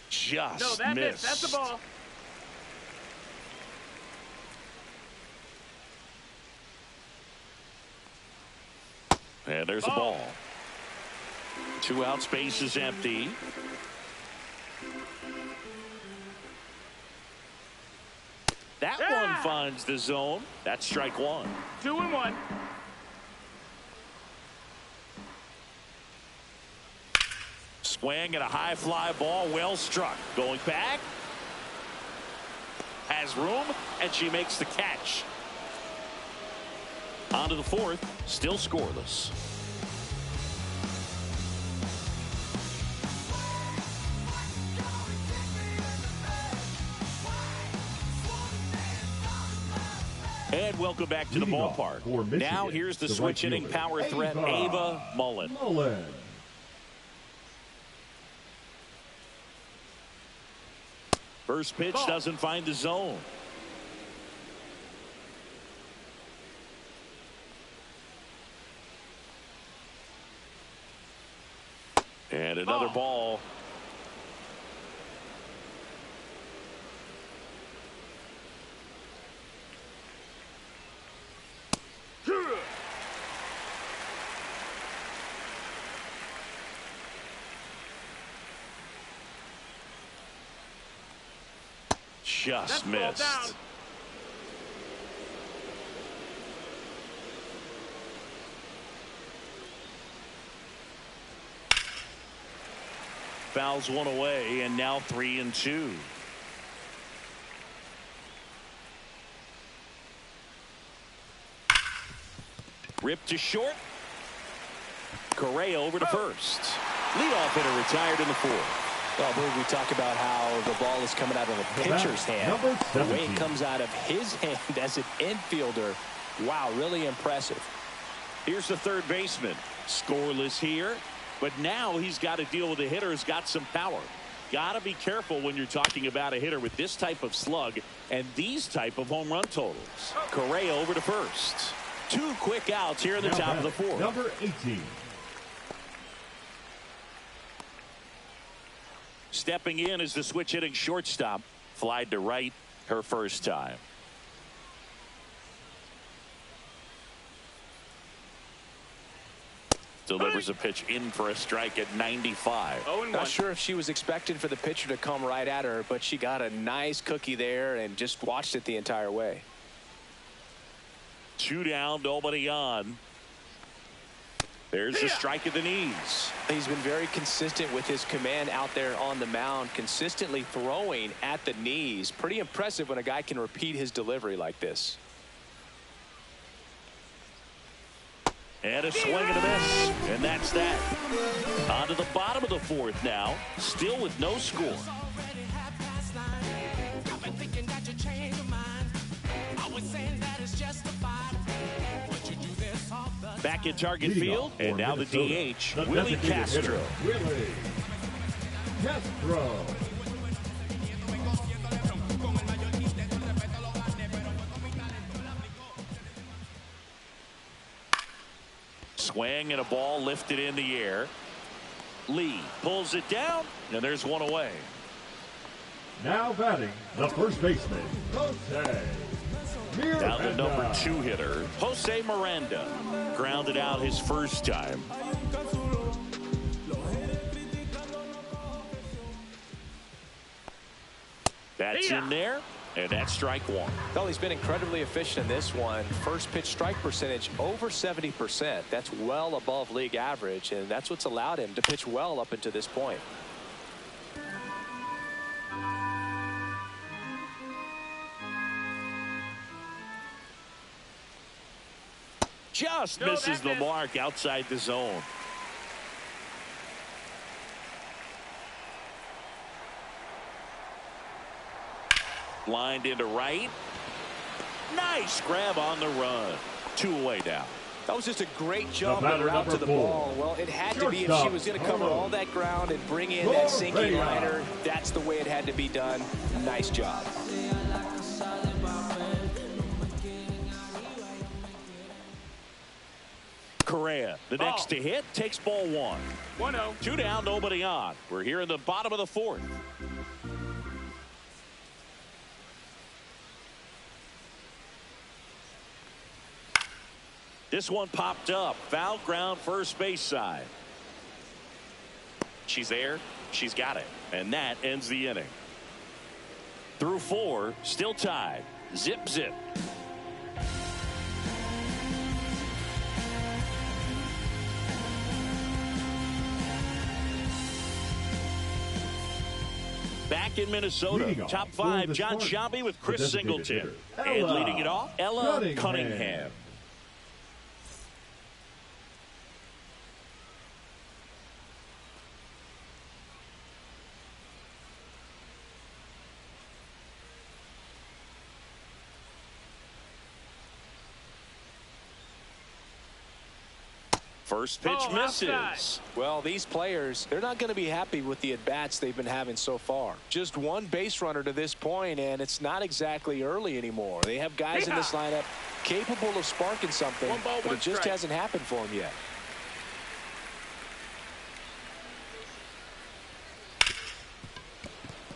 Just No, that missed. That's the ball. And there's a ball. 2 outs, base is empty. That one finds the zone. That's strike 1. 2-1. Swing and a high fly ball, well struck. Going back. Has room, and she makes the catch. On to the 4th, still scoreless. And welcome back to the ballpark. Now here's the switch hitting power threat, Ava Mullen. First pitch doesn't find the zone. And another ball. Just missed. Fouls one away, and now 3-2. Ripped to short. Correa over to first. Leadoff hitter retired in the 4th. Well, we talk about how the ball is coming out of the pitcher's hand. The way it comes out of his hand as an infielder. Wow, really impressive. Here's the third baseman. Scoreless here. But now he's got to deal with a hitter who's got some power. Got to be careful when you're talking about a hitter with this type of slug and these type of home run totals. Correa over to first. 2 quick outs here in the top of the 4th. Number 18. Stepping in is the switch hitting shortstop. Flied to right her first time. Delivers a pitch in for a strike at 95. Not sure if she was expecting for the pitcher to come right at her, but she got a nice cookie there and just watched it the entire way. 2 down, nobody on. There's the strike at the knees. He's been very consistent with his command out there on the mound, consistently throwing at the knees. Pretty impressive when a guy can repeat his delivery like this. And a swing and a miss. And that's that. On to the bottom of the 4th now. Still with no score. Back in target field. And now the DH, Willie Castro. Willie Castro. Swing and a ball lifted in the air. Lee pulls it down, and there's one away. Now batting, the first baseman, Jose Miranda. Down the number 2 hitter, Jose Miranda. Grounded out his first time. That's in there. And that's strike 1. Well, he's been incredibly efficient in this one. First pitch strike percentage over 70%. That's well above league average, and that's what's allowed him to pitch well up until this point. Just misses the mark outside the zone. Lined into right. Nice grab on the run. 2 away now. That was just a great jump and route to the ball. Well, it had to be if she was going to cover all that ground and bring in that sinking liner. That's the way it had to be done. Nice job. Correa, the next to hit, takes ball 1. 1-0. 2 down, nobody on. We're here in the bottom of the 4th. This one popped up. Foul ground, first base side. She's there. She's got it. And that ends the inning. Through 4, still tied. Zip, zip. Back in Minnesota, top 5, John Sciambi with Chris Singleton. And leading it off, Ella Cunningham. First pitch misses. Outside. Well, these players, they're not going to be happy with the at-bats they've been having so far. Just one base runner to this point, and it's not exactly early anymore. They have guys in this lineup capable of sparking something, but it just hasn't happened for them yet.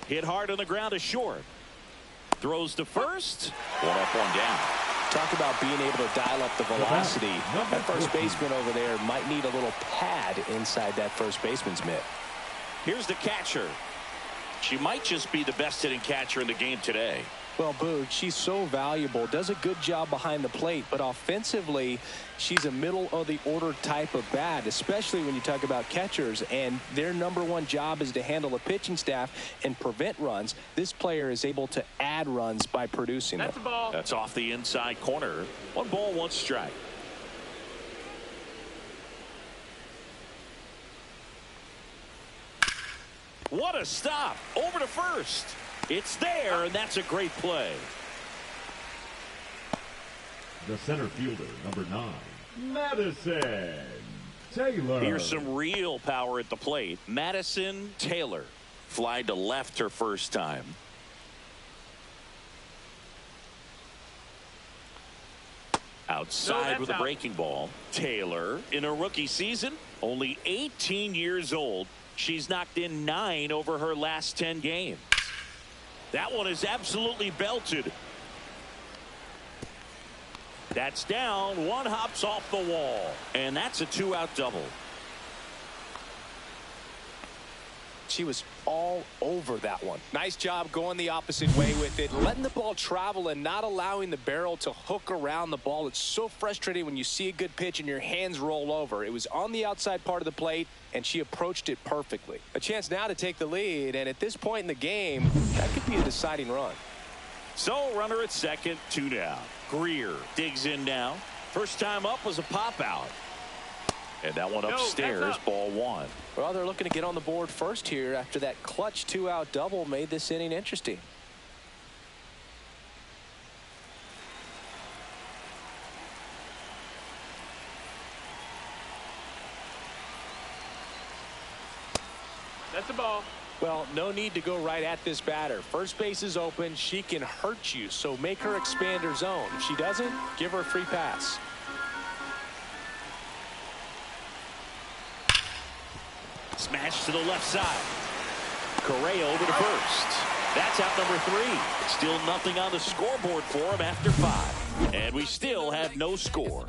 Hit hard on the ground to short. Throws to first. 1 up, 1 down. Talk about being able to dial up the velocity. That first baseman over there might need a little pad inside that first baseman's mitt. Here's the catcher. She might just be the best hitting catcher in the game today. Well, Boog, she's so valuable, does a good job behind the plate, but offensively, she's a middle of the order type of bat, especially when you talk about catchers, and their #1 job is to handle the pitching staff and prevent runs. This player is able to add runs by producing them. That's a ball. That's off the inside corner. 1 ball, 1 strike. What a stop. Over to first. It's there, and that's a great play. The center fielder, number 9, Madison Taylor. Here's some real power at the plate. Madison Taylor. Fly to left her first time. Outside with a breaking ball. Taylor, in her rookie season, only 18 years old. She's knocked in 9 over her last 10 games. That one is absolutely belted. That's down. One hops off the wall. And that's a 2-out double. She was all over that one. Nice job going the opposite way with it, letting the ball travel and not allowing the barrel to hook around the ball. It's so frustrating when you see a good pitch and your hands roll over. It was on the outside part of the plate, and she approached it perfectly. A chance now to take the lead, and at this point in the game, that could be a deciding run. So runner at second, 2 down. Greer digs in now. First time up was a pop out. And that one upstairs, ball 1. Well, they're looking to get on the board first here after that clutch 2-out double made this inning interesting. That's the ball. Well, no need to go right at this batter. First base is open. She can hurt you, so make her expand her zone. If she doesn't, give her a free pass. Smash to the left side. Correa over to first. That's out number 3. Still nothing on the scoreboard for him after 5. And we still have no score.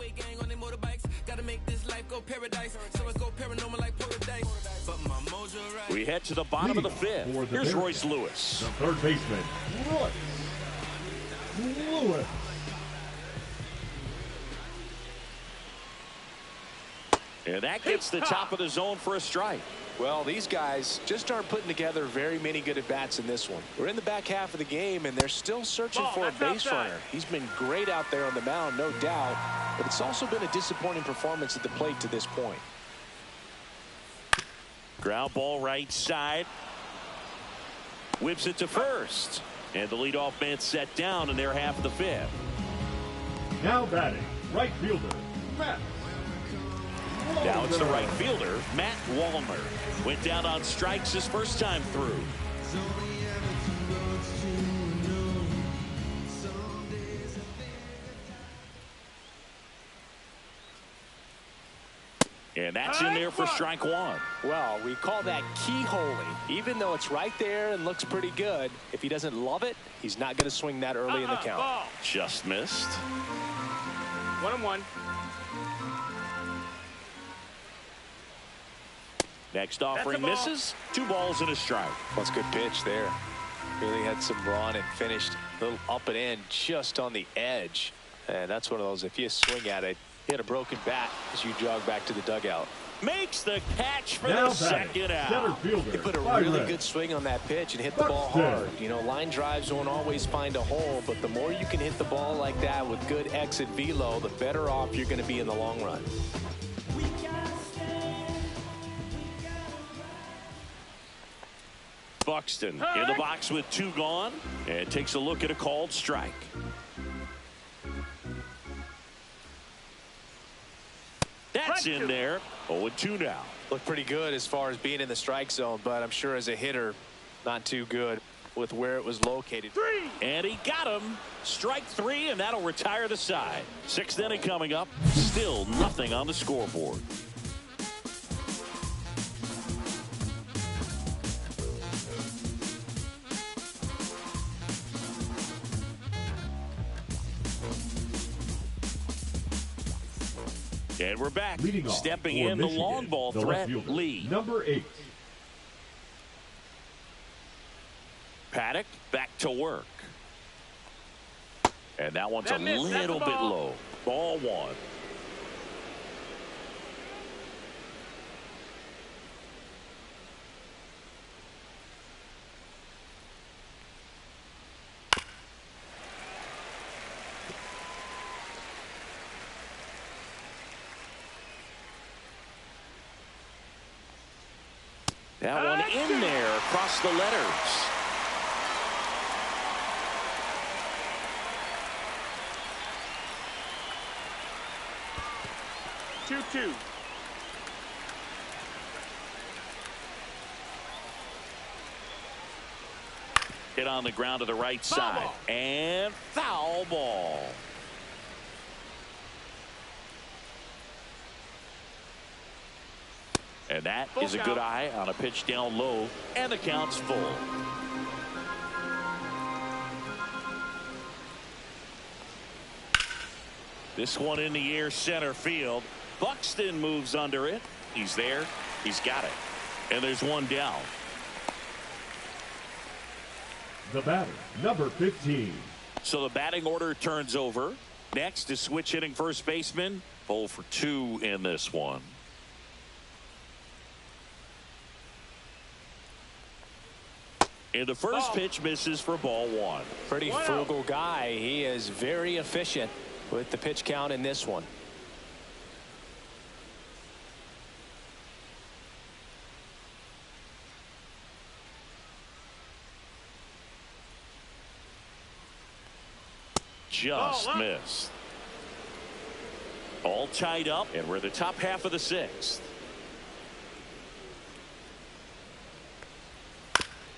We head to the bottom of the 5th. Here's Royce Lewis. The third baseman, Royce Lewis. And that gets the top of the zone for a strike. Well, these guys just aren't putting together very many good at-bats in this one. We're in the back half of the game, and they're still searching for a base runner. He's been great out there on the mound, no doubt, but it's also been a disappointing performance at the plate to this point. Ground ball right side. Whips it to first. And the leadoff man set down in their half of the 5th. Now batting, right fielder, Matt. Now it's the right fielder, Matt Wallner. Went down on strikes his first time through. And that's in there for strike 1. Well, we call that keyholing. Even though it's right there and looks pretty good, if he doesn't love it, he's not going to swing that early in the count. Ball. Just missed. 1-1. Next offering misses. 2 balls and a strike. That's a good pitch there. Really had some run and finished a little up and in just on the edge. And that's one of those, if you swing at it, hit a broken bat as you jog back to the dugout. Makes the catch for Now the second out. center fielder, He put a really good swing on that pitch and hit the ball hard. You know, line drives won't always find a hole, but the more you can hit the ball like that with good exit velo, the better off you're going to be in the long run. Buxton in the box with 2 gone and takes a look at a called strike. That's in there. 0-2 now. Look pretty good as far as being in the strike zone, but I'm sure as a hitter, not too good with where it was located. 3. And he got him. Strike 3, and that'll retire the side. 6th inning coming up. Still nothing on the scoreboard. And we're back. Stepping in the long ball threat, Lee. Number 8. Paddock back to work. And that one's a little bit low. Ball 1. That one in there across the letters. Two. Hit on the ground to the right side. And foul ball. And that is a good eye on a pitch down low, and the count's full. This one in the air center field. Buxton moves under it. He's there. He's got it. And there's one down. The batter, number 15. So the batting order turns over. Next is switch hitting first baseman. 0 for 2 in this one. And the first pitch misses for ball 1. Pretty frugal guy. He is very efficient with the pitch count in this one. Just missed. All tied up, and we're the top half of the 6th.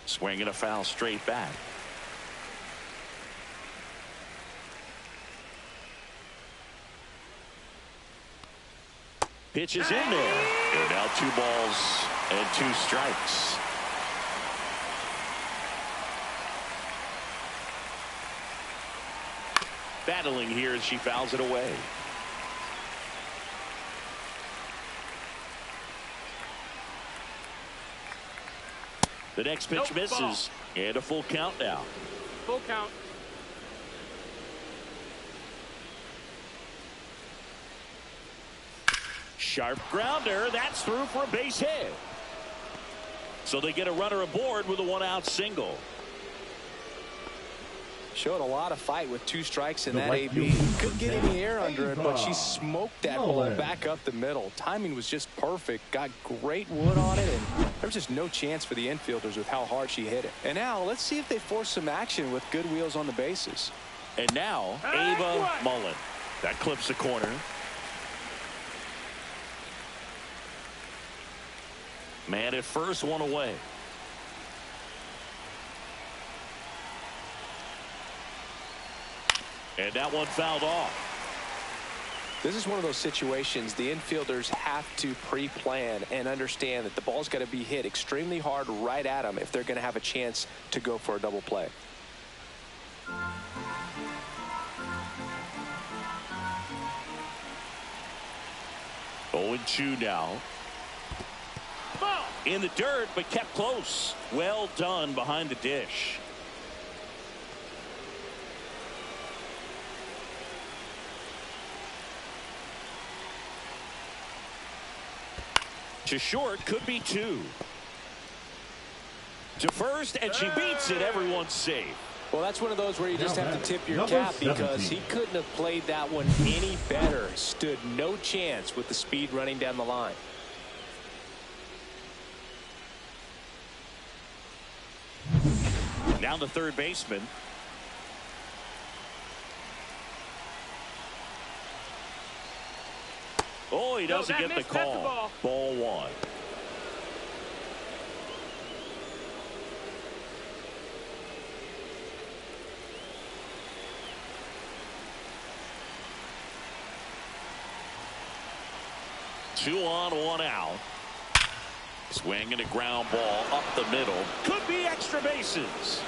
Swinging a foul straight back. Pitch is in there. And now 2 balls and 2 strikes. Battling here as she fouls it away. The next pitch misses. And a full count now. Full count. Sharp grounder. That's through for a base hit. So they get a runner aboard with a 1-out single. Showed a lot of fight with 2 strikes in that AB. Couldn't get any air under it, but she smoked that ball back up the middle. Timing was just perfect. Got great wood on it, and there was just no chance for the infielders with how hard she hit it. And now let's see if they force some action with good wheels on the bases. And now Ava Mullen. That clips the corner. Man at first, 1 away. And that one fouled off. This is one of those situations the infielders have to pre-plan and understand that the ball's got to be hit extremely hard right at them if they're going to have a chance to go for a double play. Oh, 2 now. In the dirt, but kept close. Well done behind the dish. To short, could be 2. To first, and she beats it. Everyone's safe. Well, that's one of those where you just have to tip your cap because he couldn't have played that one any better. Stood no chance with the speed running down the line. Now the third baseman. Oh, he doesn't get the call. Ball 1. Two on, 1 out. Swing and a ground ball up the middle. Could be extra bases.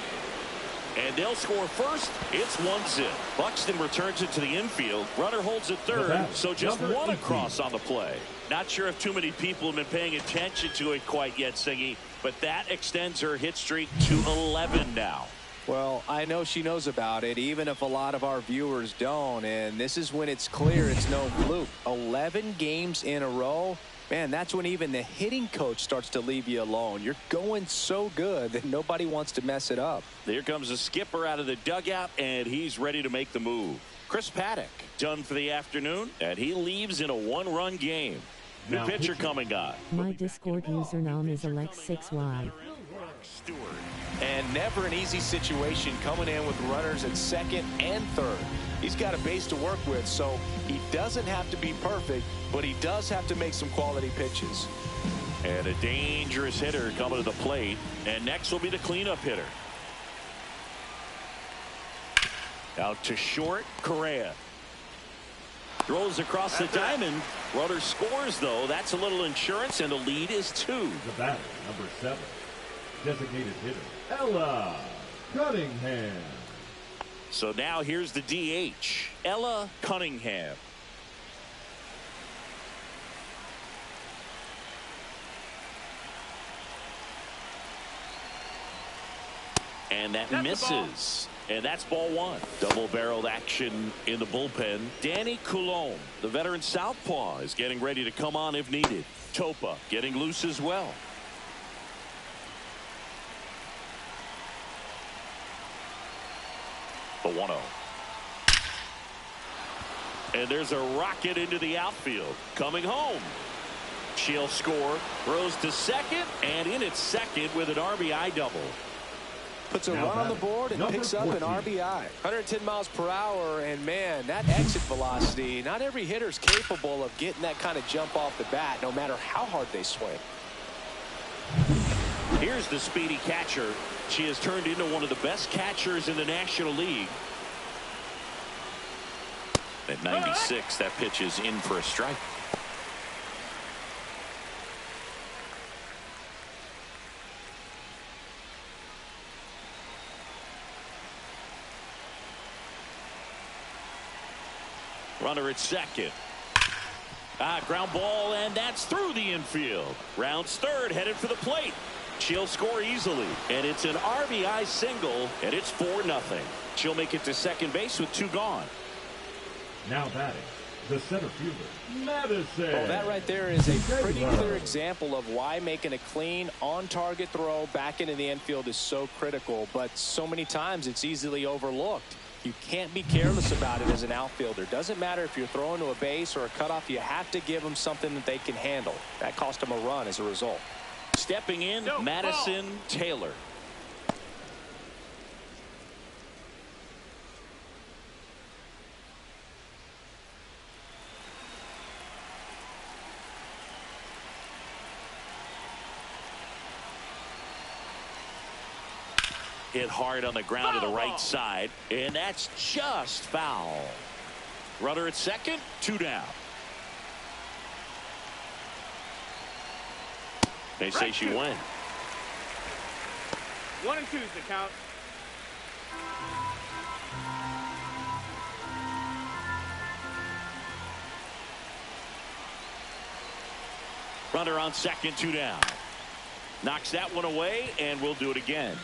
And they'll score first. It's 1-0. Buxton returns it to the infield. Runner holds at third, so just 1 across on the play. Not sure if too many people have been paying attention to it quite yet, Singy, but that extends her hit streak to 11 now. Well, I know she knows about it, even if a lot of our viewers don't. And this is when it's clear it's no fluke. 11 games in a row. Man, that's when even the hitting coach starts to leave you alone. You're going so good that nobody wants to mess it up. Here comes the skipper out of the dugout, and he's ready to make the move. Chris Paddock done for the afternoon, and he leaves in a 1-run game. New pitcher coming on. My Discord username is Alex6Y. And never an easy situation coming in with runners at second and third. He's got a base to work with, so he doesn't have to be perfect, but he does have to make some quality pitches. And a dangerous hitter coming to the plate. And next will be the cleanup hitter. Out to short, Correa. Throws across the diamond. Runner scores, though. That's a little insurance, and the lead is 2. The batter, number 7. Designated hitter, Ella Cunningham. So now here's the DH, Ella Cunningham. And that misses. And that's ball one. Double-barreled action in the bullpen. Danny Coulombe, the veteran southpaw, is getting ready to come on if needed. Topa getting loose as well. The 1-0. And there's a rocket into the outfield. Coming home. She'll score. Throws to second. And in at second with an RBI double. Puts a run on the board and picks up an RBI. 110 miles per hour, and man, that exit velocity, not every hitter's capable of getting that kind of jump off the bat, no matter how hard they swing. Here's the speedy catcher. She has turned into one of the best catchers in the National League. At 96, that pitch is in for a strike. Runner at second. Ground ball, and that's through the infield. Rounds third, headed for the plate. She'll score easily, and it's an RBI single, and it's 4-0. She'll make it to second base with 2 gone. Now batting, the center fielder, Madison. Well, that right there is a pretty clear example of why making a clean, on-target throw back into the infield is so critical, but so many times it's easily overlooked. You can't be careless about it as an outfielder. Doesn't matter if you're throwing to a base or a cutoff. You have to give them something that they can handle. That cost them a run as a result. Stepping in, Madison Taylor. Hit hard on the ground to the right side, and that's just foul. Runner at second, 2 down. They say she went. 1 and 2 is the count. Runner on second, 2 down. Knocks that one away, and we'll do it again.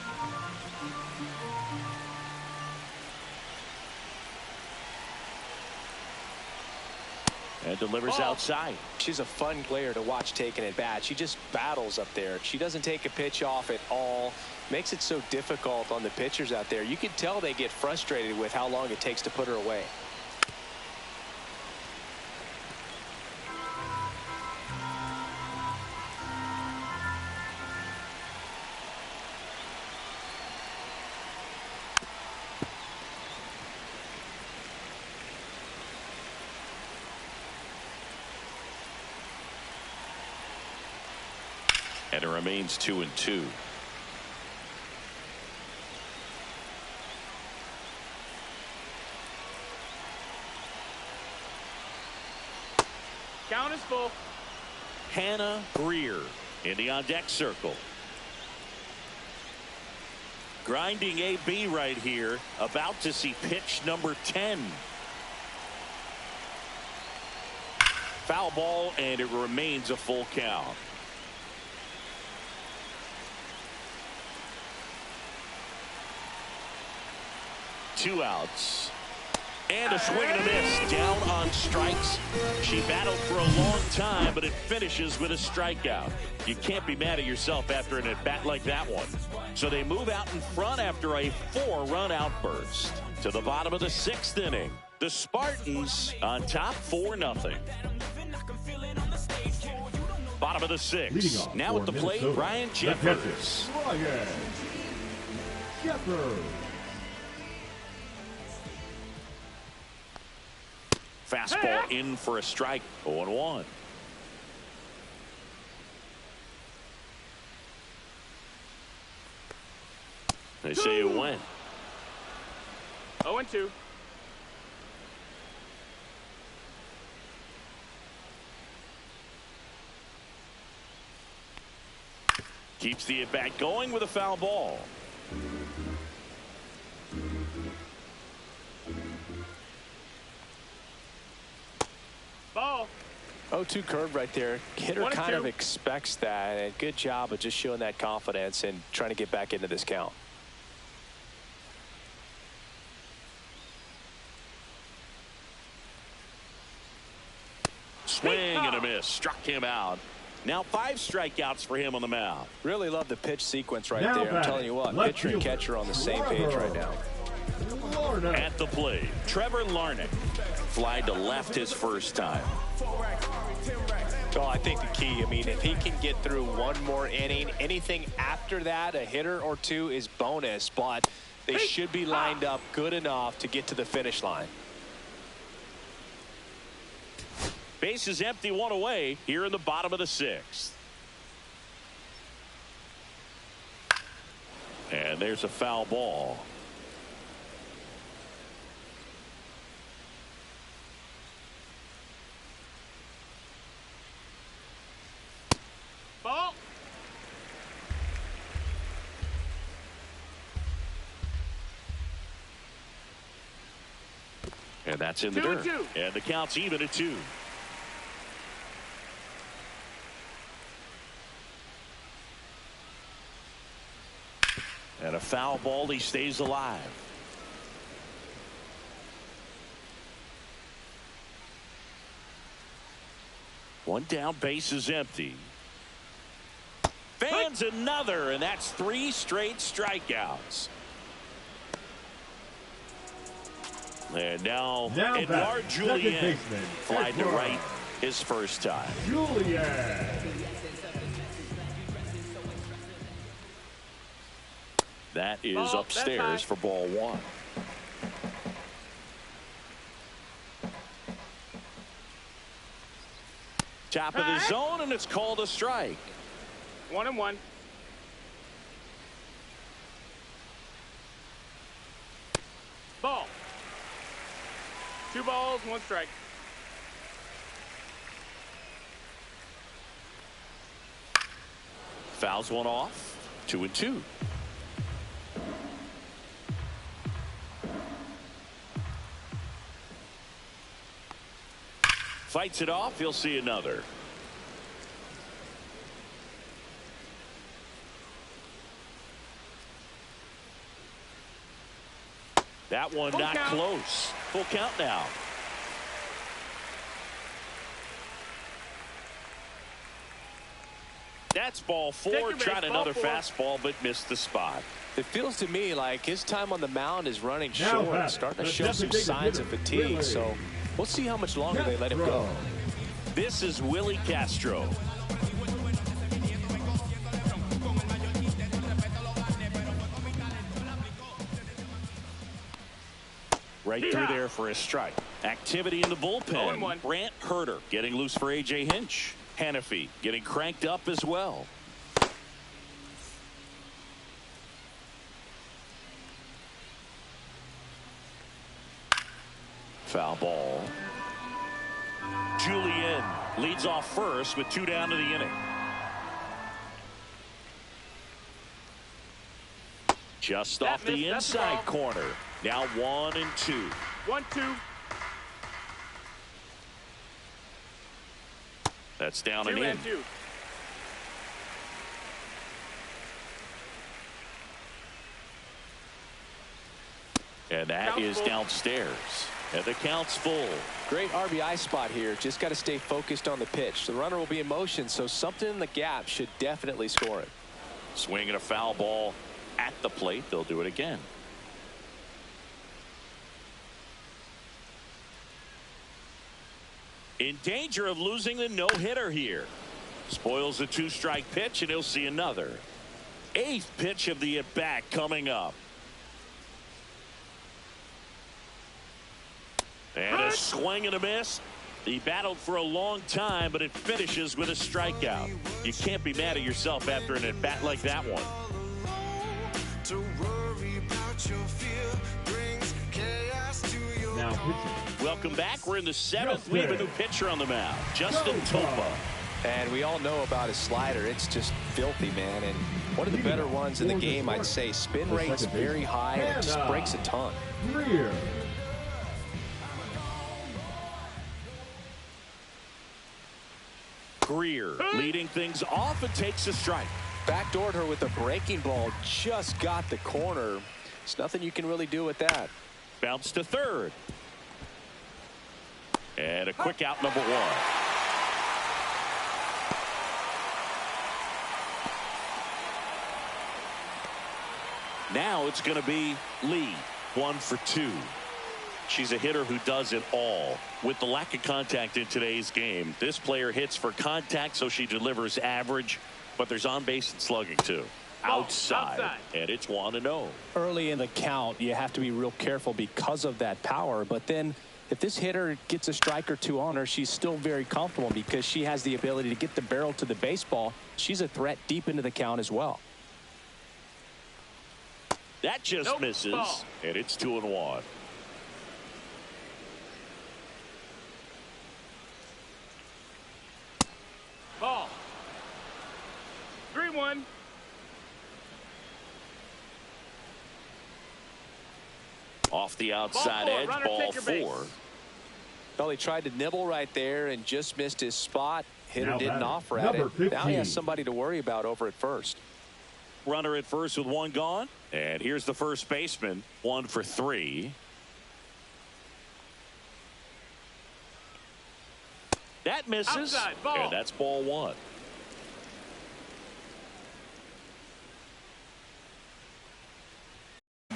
And delivers outside. She's a fun player to watch taking at bat. She just battles up there. She doesn't take a pitch off at all. Makes it so difficult on the pitchers out there. You can tell they get frustrated with how long it takes to put her away. And it remains 2-2. Count is full. Hannah Greer in the on-deck circle. Grinding AB right here. About to see pitch number 10. Foul ball, and it remains a full count. Two outs. And a swing and a miss. Down on strikes. She battled for a long time, but it finishes with a strikeout. You can't be mad at yourself after an at-bat like that one. So they move out in front after a 4-run outburst. To the bottom of the 6th inning. The Spartans on top 4-0. Bottom of the 6th. Now at the plate, Ryan Jeffers. Ryan Jeffers. Fastball in for a strike. 0-1. They say it went. 0-2. Keeps the at-bat going with a foul ball. 0-2 curve right there. Hitter kind of expects that, and good job of just showing that confidence and trying to get back into this count. Swing and a miss. Struck him out. Now 5 strikeouts for him on the mound. Really love the pitch sequence right there. I'm telling you what, pitcher and catcher on the same page right now. At the plate, Trevor Larnach. Fly to left his first time. Well, I think the key, I mean, if he can get through one more inning, anything after that, a hitter or two is bonus, but they should be lined up good enough to get to the finish line. Base is empty, 1 away here in the bottom of the 6th. And there's a foul ball. Ball. And that's in the dirt. And the count's even at 2. And a foul ball, he stays alive. One down, base is empty. Fans another, and that's 3 straight strikeouts. And now Edouard Julien flied to right his first time. That is upstairs for ball 1. Top of the zone, and it's called a strike. 1-1. Ball. 2 balls, 1 strike. Fouls one off. 2-2. Fights it off. He'll see another. That one not close. Full count now. That's ball 4. Tried another fastball, but missed the spot. It feels to me like his time on the mound is running short, starting to show some signs of fatigue. So we'll see how much longer they let him go. This is Willie Castro. Right through there for a strike. Activity in the bullpen. Brant Herter getting loose for A.J. Hinch. Hannafy getting cranked up as well. Foul ball. Julien leads off first with 2 down to the inning. Just off the inside corner. Now 1-2. 1-2. That's down and in. 2-2. And that is downstairs. And the count's full. Great RBI spot here. Just got to stay focused on the pitch. The runner will be in motion, so something in the gap should definitely score it. Swinging a foul ball at the plate. They'll do it again. In danger of losing the no-hitter here. Spoils the 2-strike pitch, and he'll see another. 8th pitch of the at-bat coming up. And a swing and a miss. He battled for a long time, but it finishes with a strikeout. You can't be mad at yourself after an at-bat like that one. Now pitching. Welcome back. We're in the 7th. We have a new pitcher on the mound, Justin Topa. And we all know about his slider. It's just filthy, man. And one of the better ones in the game, I'd say. Spin rate's very high, and it just breaks a ton. Greer leading things off and takes a strike. Backdoored her with a breaking ball. Just got the corner. There's nothing you can really do with that. Bounce to third. And a quick out, number one. Now it's going to be Lee, 1 for 2. She's a hitter who does it all. With the lack of contact in today's game, this player hits for contact, so she delivers average, but there's on base and slugging too. Outside. And it's 1-0. Early in the count, you have to be real careful because of that power, but then if this hitter gets a strike or two on her, she's still very comfortable because she has the ability to get the barrel to the baseball. She's a threat deep into the count as well. That just misses, and it's 2-1. Ball. 3-1. Off the outside edge, ball 4. Well, he tried to nibble right there and just missed his spot. Hitter didn't offer at it. 15. Now he has somebody to worry about over at first. Runner at first with 1 gone. And here's the first baseman, 1 for 3. That misses. Outside, ball. And that's ball 1.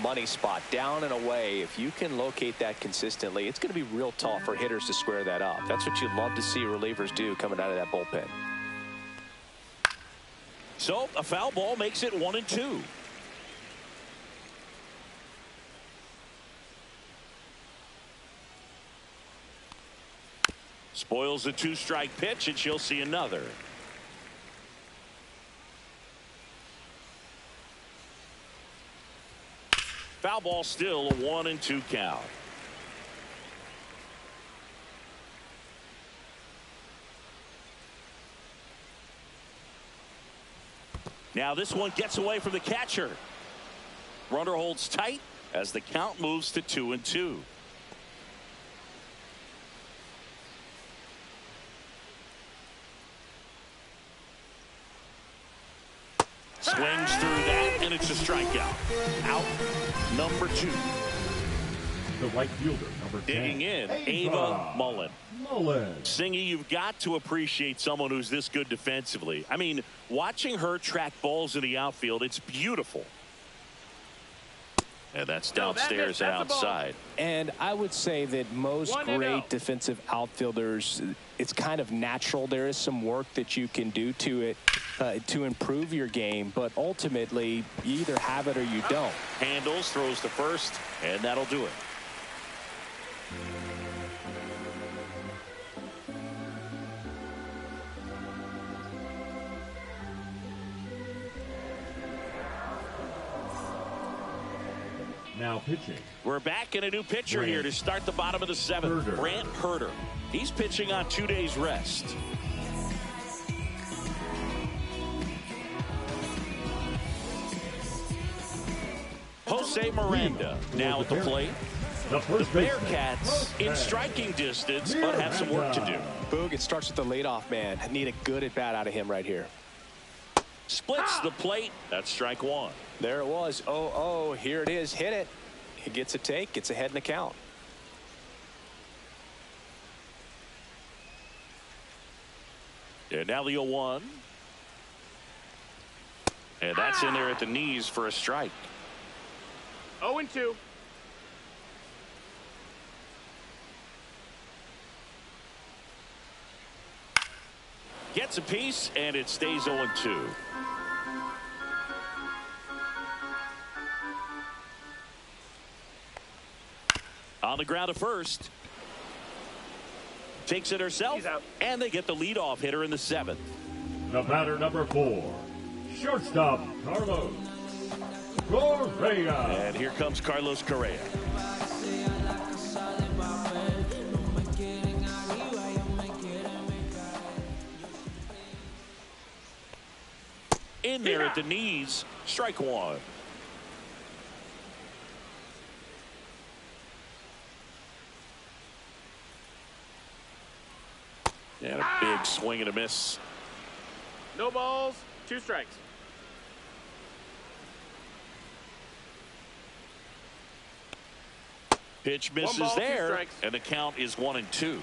Money spot, down and away. If you can locate that consistently, it's going to be real tough for hitters to square that up. That's what you'd love to see relievers do coming out of that bullpen. So a foul ball makes it 1-2. Spoils the 2-strike pitch, and she'll see another. Foul ball, still a 1-2 count. Now this one gets away from the catcher. Runner holds tight as the count moves to 2-2. Swings through that, and it's a strikeout. Out number 2. The right fielder, number 10. Digging in, Ava Mullen. Singy, you've got to appreciate someone who's this good defensively. I mean, watching her track balls in the outfield, it's beautiful. And that's downstairs and outside. And I would say that most great defensive outfielders, it's kind of natural. There is some work that you can do to it to improve your game, but ultimately you either have it or you don't. Handles, throws to first, and that'll do it. Now pitching. We're back in a new pitcher here to start the bottom of the 7th. Brant Herter. He's pitching on 2 days rest. Jose Miranda now at the plate. The Bearcats in striking distance, but have some work to do. Boog, it starts with the leadoff man. I need a good at bat out of him right here. Splits the plate. That's strike 1. There it was. Oh, here it is. Hit it. He gets a take. Gets ahead in the count. And now the 0-1. And that's in there at the knees for a strike. 0-2. Gets a piece, and it stays 0-2. On the ground at first. Takes it herself, and they get the leadoff hitter in the 7th. The batter, number 4, shortstop Carlos Correa. And here comes Carlos Correa. In there at the knees, strike 1. And a big Swing and a miss. No balls, 2 strikes. Pitch 1 misses ball, 2 there, strikes. and the count is 1-2.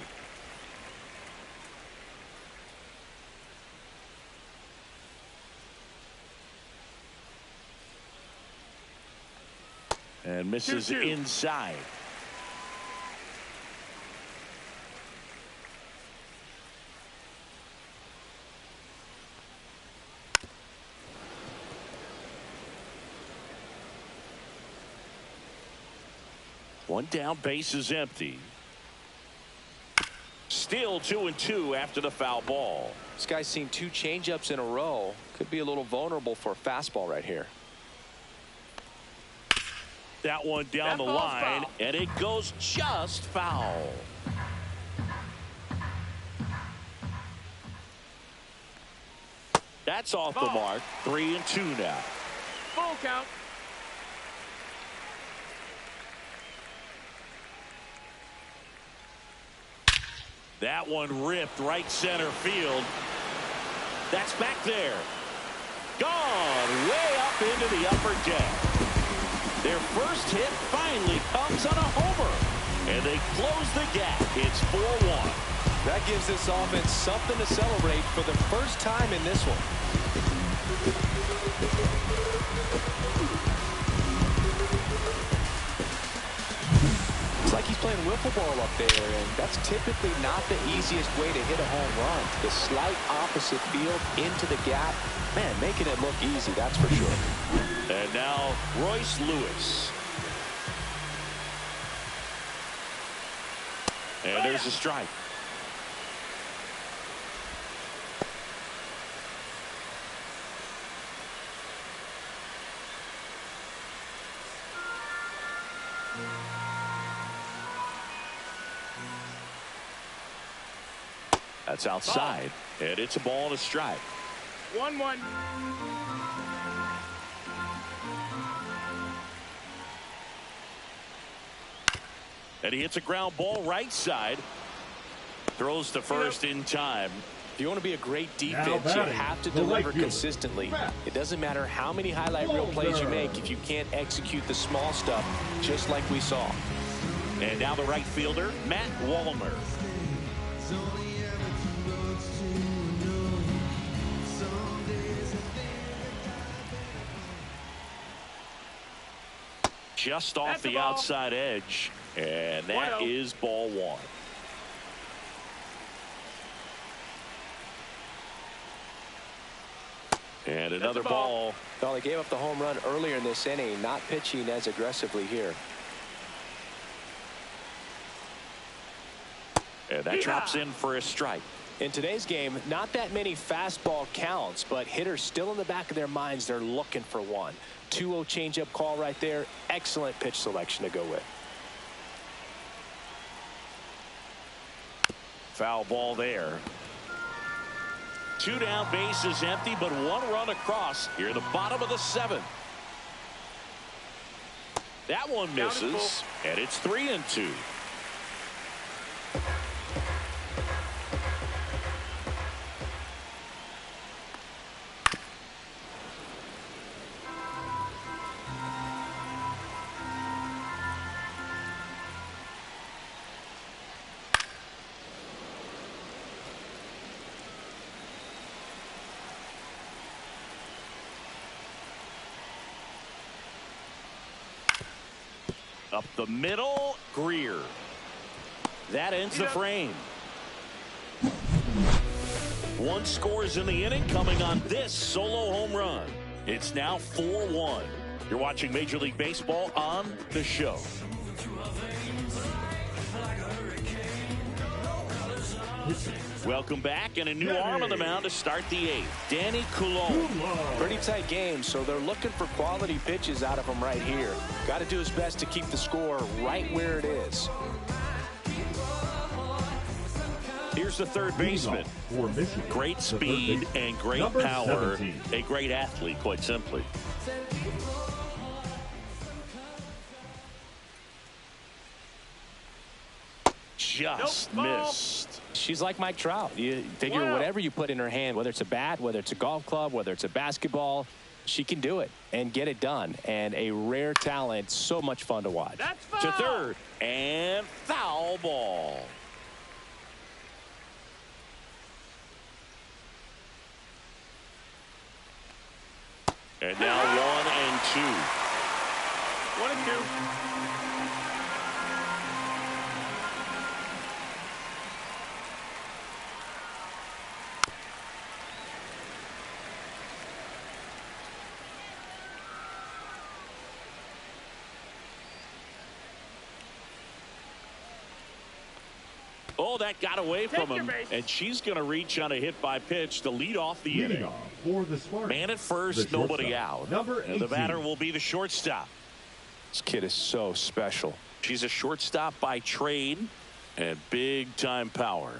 And misses 2-2. inside. One down, base is empty. Still 2-2 after the foul ball. This guy's seen 2 changeups in a row. Could be a little vulnerable for a fastball right here. That one down the line, and it goes just foul. That's off the mark. 3-2 now. Full count. That one ripped right center field. That's back there. Gone way up into the upper deck. Their first hit finally comes on a homer. And they close the gap. It's 4-1. That gives this offense something to celebrate for the first time in this one. It's like he's playing wiffle ball up there, and that's typically not the easiest way to hit a home run. The slight opposite field into the gap. Man, making it look easy, that's for sure. And now Royce Lewis. And there's a strike. That's outside, and it's a ball and a strike. 1-1. And he hits a ground ball right side. Throws to first in time. If you want to be a great defense, you have to deliver consistently. It doesn't matter how many highlight reel plays you make if you can't execute the small stuff, just like we saw. And now the right fielder, Matt Wallmer. Just off the outside edge, and that is ball 1. And another ball. Well, they gave up the home run earlier in this inning, not pitching as aggressively here. And that drops in for a strike. In today's game, not that many fastball counts, but hitters still in the back of their minds, they're looking for one. 2-0 changeup call right there. Excellent pitch selection to go with. Foul ball there. 2 down, base is empty, but 1 run across here in the bottom of the 7th. That one misses, and it's 3-2. Up the middle, Greer. That ends the frame. 1 scores in the inning, coming on this solo home run. It's now 4-1. You're watching Major League Baseball on The Show. Welcome back, and a new arm on the mound to start the 8th. Danny Coulomb. Pretty tight game, so they're looking for quality pitches out of him right here. Got to do his best to keep the score right where it is. Here's the third baseman. Great speed and great power. A great athlete, quite simply. Just missed. she's like Mike Trout. You figure whatever you put in her hand, whether it's a bat, whether it's a golf club, whether it's a basketball, she can do it and get it done. And a rare talent, so much fun to watch. To third, and foul ball. And now 1 and 2. 1 and 2. Oh, that got away from him, and she's going to reach on a hit by pitch to lead off the inning. For the Spartans, Man at first, nobody out. Number 18. And the batter will be the shortstop. This kid is so special. She's a shortstop by trade and big time power.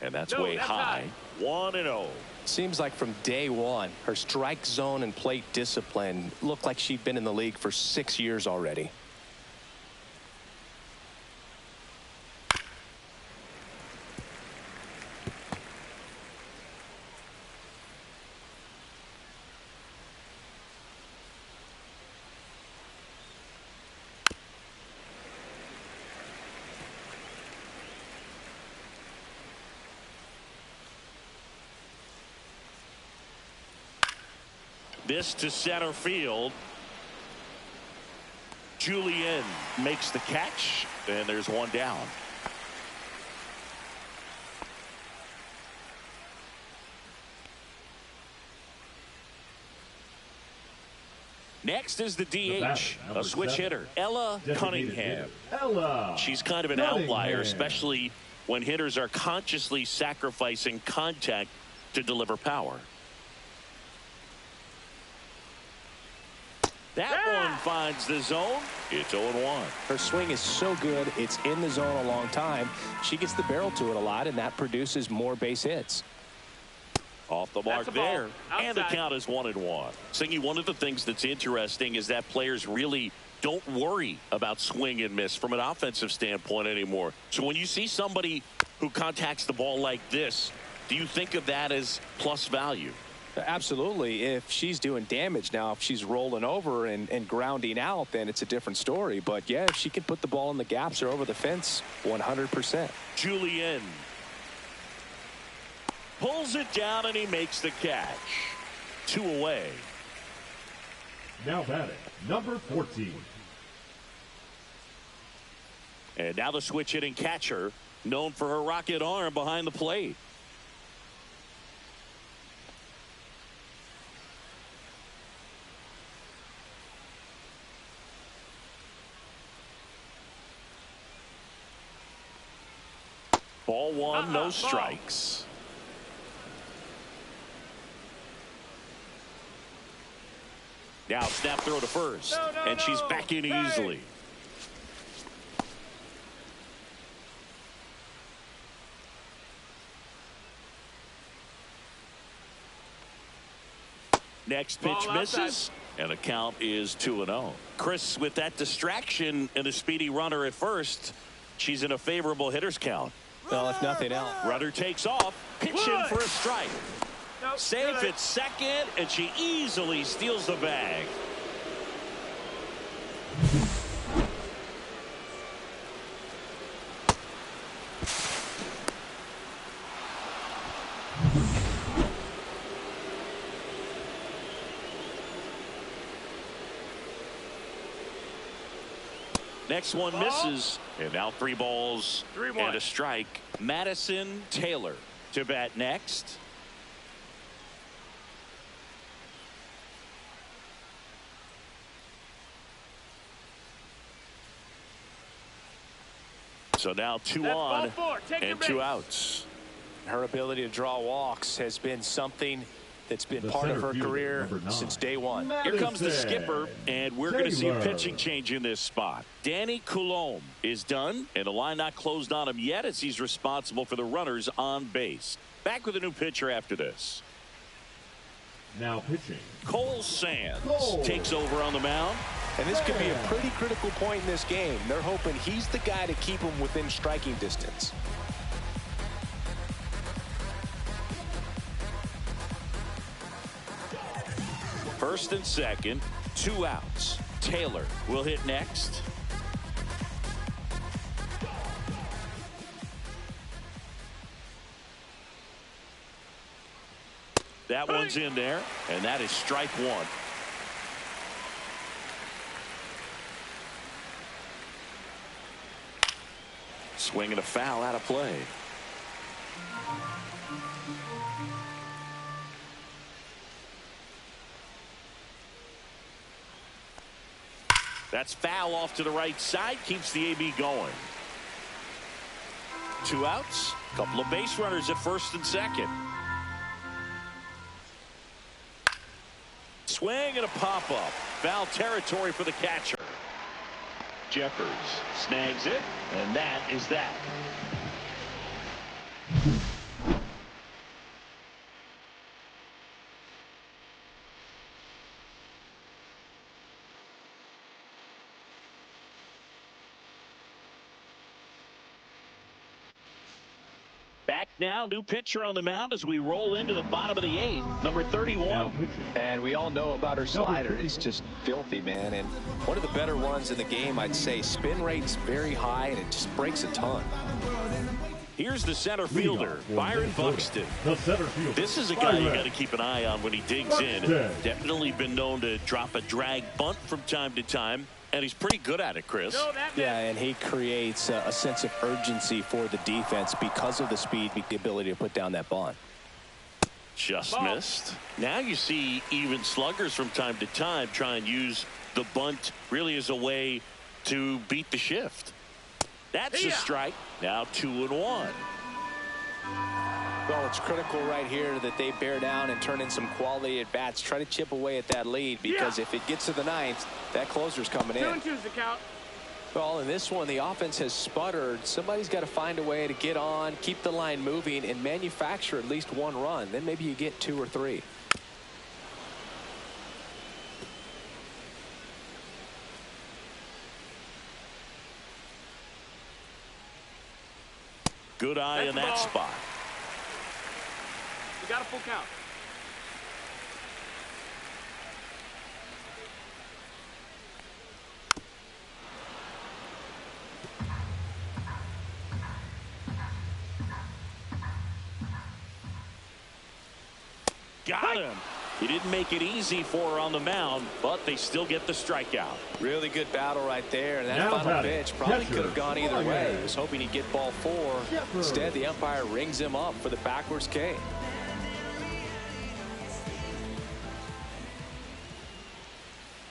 And that's way high. 1-0. Seems like from day one, her strike zone and plate discipline looked like she'd been in the league for 6 years already. This to center field. Julian makes the catch, and there's one down. Next is the DH, a switch hitter, Ella Cunningham. She's kind of an outlier, especially when hitters are consciously sacrificing contact to deliver power. That one finds the zone. It's 0-1. Her swing is so good, it's in the zone a long time. She gets the barrel to it a lot, and that produces more base hits. Off the mark there. And the count is 1-1. Singy, one of the things that's interesting is that players really don't worry about swing and miss from an offensive standpoint anymore. So when you see somebody who contacts the ball like this, do you think of that as plus value? Absolutely. If she's doing damage now, if she's rolling over and grounding out, then it's a different story. But yeah, if she can put the ball in the gaps or over the fence, 100%. Julian pulls it down, and he makes the catch. 2 away. Now batting, number 14. And now the switch hitting catcher, known for her rocket arm behind the plate. Ball 1, no strikes. Now snap throw to first, and she's back in easily. Next pitch misses, and the count is 2-0. Chris, with that distraction and a speedy runner at first, she's in a favorable hitter's count. Well, if nothing else. Runner takes off, pitch in for a strike. Safe at second, and she easily steals the bag. Next one misses, and now 3 balls and a strike. Madison Taylor to bat next. So now 2 on and 2 outs. Her ability to draw walks has been something that's been part of her career since day one. Here comes the skipper, and we're going to see a pitching change in this spot. Danny Coulombe is done, and the line not closed on him yet as he's responsible for the runners on base. Back with a new pitcher after this. Now pitching. Cole Sands takes over on the mound. And this could be a pretty critical point in this game. They're hoping he's the guy to keep them within striking distance. First and second, 2 outs. Taylor will hit next. That one's in there, and that is strike 1. Swinging a foul out of play. That's foul off to the right side, keeps the AB going. 2 outs, couple of base runners at first and second. Swing and a pop-up. Foul territory for the catcher. Jeffers snags it, and that is that. Back now, new pitcher on the mound as we roll into the bottom of the 8th, number 31. And we all know about her slider. It's just filthy, man. And one of the better ones in the game, I'd say. Spin rate's very high, and it just breaks a ton. Here's the center fielder, Byron Buxton. This is a guy you got to keep an eye on when he digs in. Definitely been known to drop a drag bunt from time to time. And he's pretty good at it, Chris. Yeah, and he creates a sense of urgency for the defense because of the speed, the ability to put down that bunt. Just missed. Now you see even sluggers from time to time try and use the bunt really as a way to beat the shift. That's a strike. Now 2-1. Well, it's critical right here that they bear down and turn in some quality at bats. Try to chip away at that lead, because if it gets to the 9th, that closer's coming in. 2-2's the count. Well, in this one, the offense has sputtered. Somebody's got to find a way to get on, keep the line moving, and manufacture at least 1 run. Then maybe you get 2 or 3. Good eye in that spot. You got a full count. Got him. He didn't make it easy for her on the mound, but they still get the strikeout. Really good battle right there, and that final pitch probably could have gone either way. He was hoping he'd get ball 4. Instead, the umpire rings him up for the backwards K.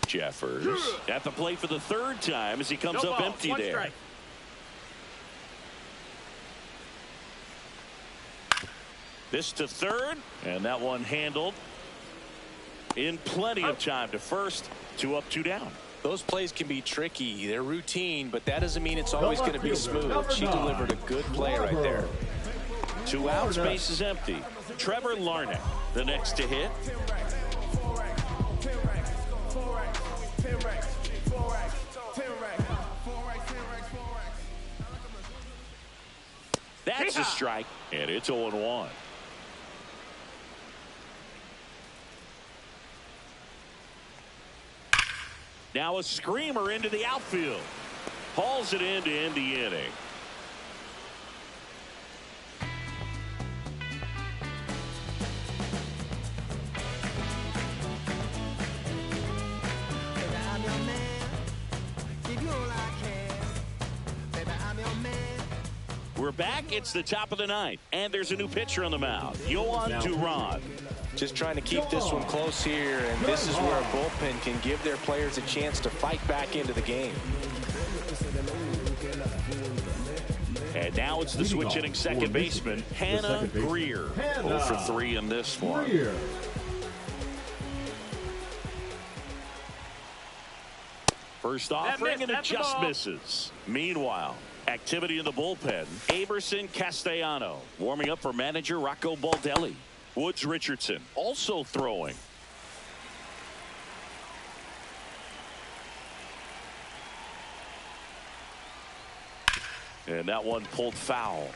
Jeffers at the plate for the 3rd time as he comes up empty there. Strike. This to 3rd, and that one handled in plenty of time to 1st. 2 up, 2 down. Those plays can be tricky. They're routine, but that doesn't mean it's always going to be smooth. She delivered a good play right there. 2 outs, base is empty. Trevor Larnach, the next to hit. That's a strike, and it's 0-1. Now a screamer into the outfield. Hauls it in to end the inning. We're back. It's the top of the 9th, and there's a new pitcher on the mound, Yohan Duran. Just trying to keep this one close here, and this is where a bullpen can give their players a chance to fight back into the game. And now it's the switch hitting second baseman, Hannah Greer. 0 for 3 in this one. First offering, and it just misses. Meanwhile, activity in the bullpen. Aberson Castellano warming up for manager Rocco Baldelli. Woods Richardson also throwing. And that one pulled foul.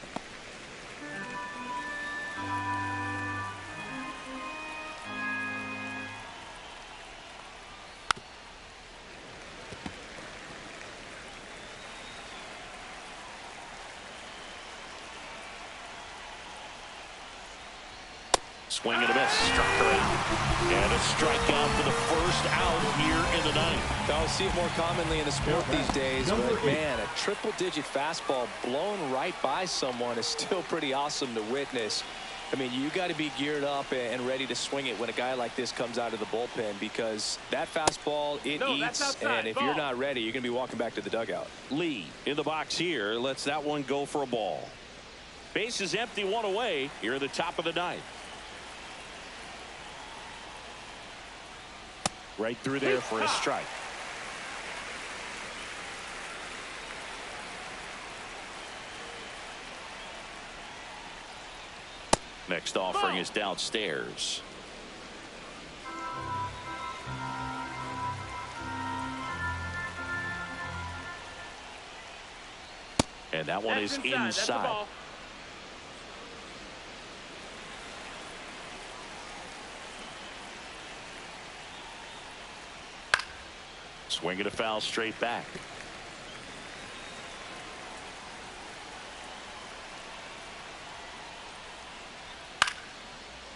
Swing and a miss. Struck her out. And a strikeout for the first out here in the ninth. I'll see it more commonly in the sport these days, but man, a triple-digit fastball blown right by someone is still pretty awesome to witness. I mean, you got to be geared up and ready to swing it when a guy like this comes out of the bullpen, because that fastball, it eats, and if you're not ready, you're going to be walking back to the dugout. Lee in the box here lets that one go for a ball. Base is empty, one away here at the top of the ninth. Right through there for a strike. Next offering is downstairs. And that one is inside. Swing and a foul straight back.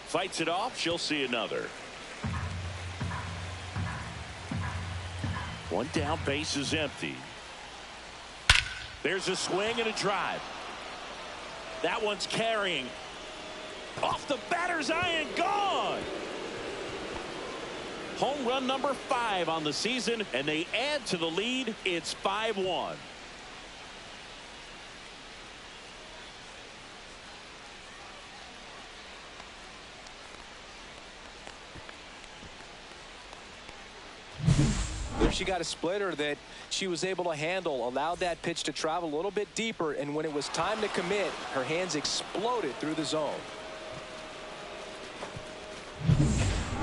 Fights it off. She'll see another. One down, base is empty. There's a swing and a drive. That one's carrying. Off the batter's iron, gone. Home run number 5 on the season, and they add to the lead. It's 5-1. There she got a splitter that she was able to handle, allowed that pitch to travel a little bit deeper, and when it was time to commit, her hands exploded through the zone.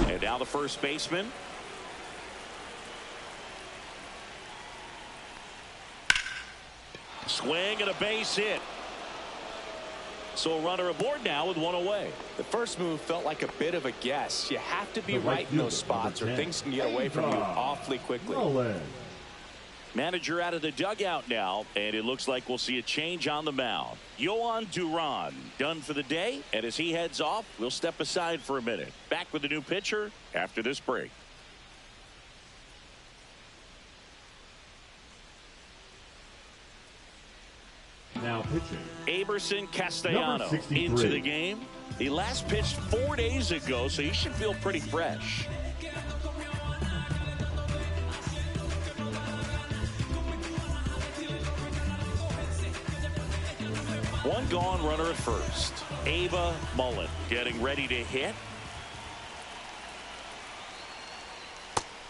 And now the first baseman. Swing and a base hit. So a runner aboard now with one away. The first move felt like a bit of a guess. You have to be right in those spots or things can get away from you awfully quickly. Manager out of the dugout now, and it looks like we'll see a change on the mound. Yohan Duran done for the day, and as he heads off, we'll step aside for a minute. Back with the new pitcher after this break. Now pitching, Aberson Castellano into the game. He last pitched 4 days ago, so he should feel pretty fresh. One gone, runner at first. Ava Mullen getting ready to hit.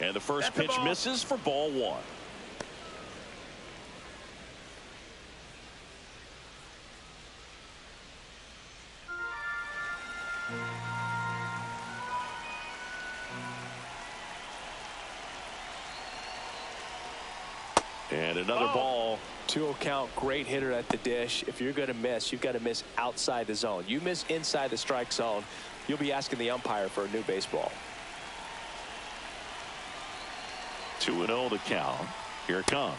And the first pitch misses for ball 1. And another ball. 2-0 count, great hitter at the dish. If you're going to miss, you've got to miss outside the zone. You miss inside the strike zone, you'll be asking the umpire for a new baseball. 2-0 the count. Here it comes.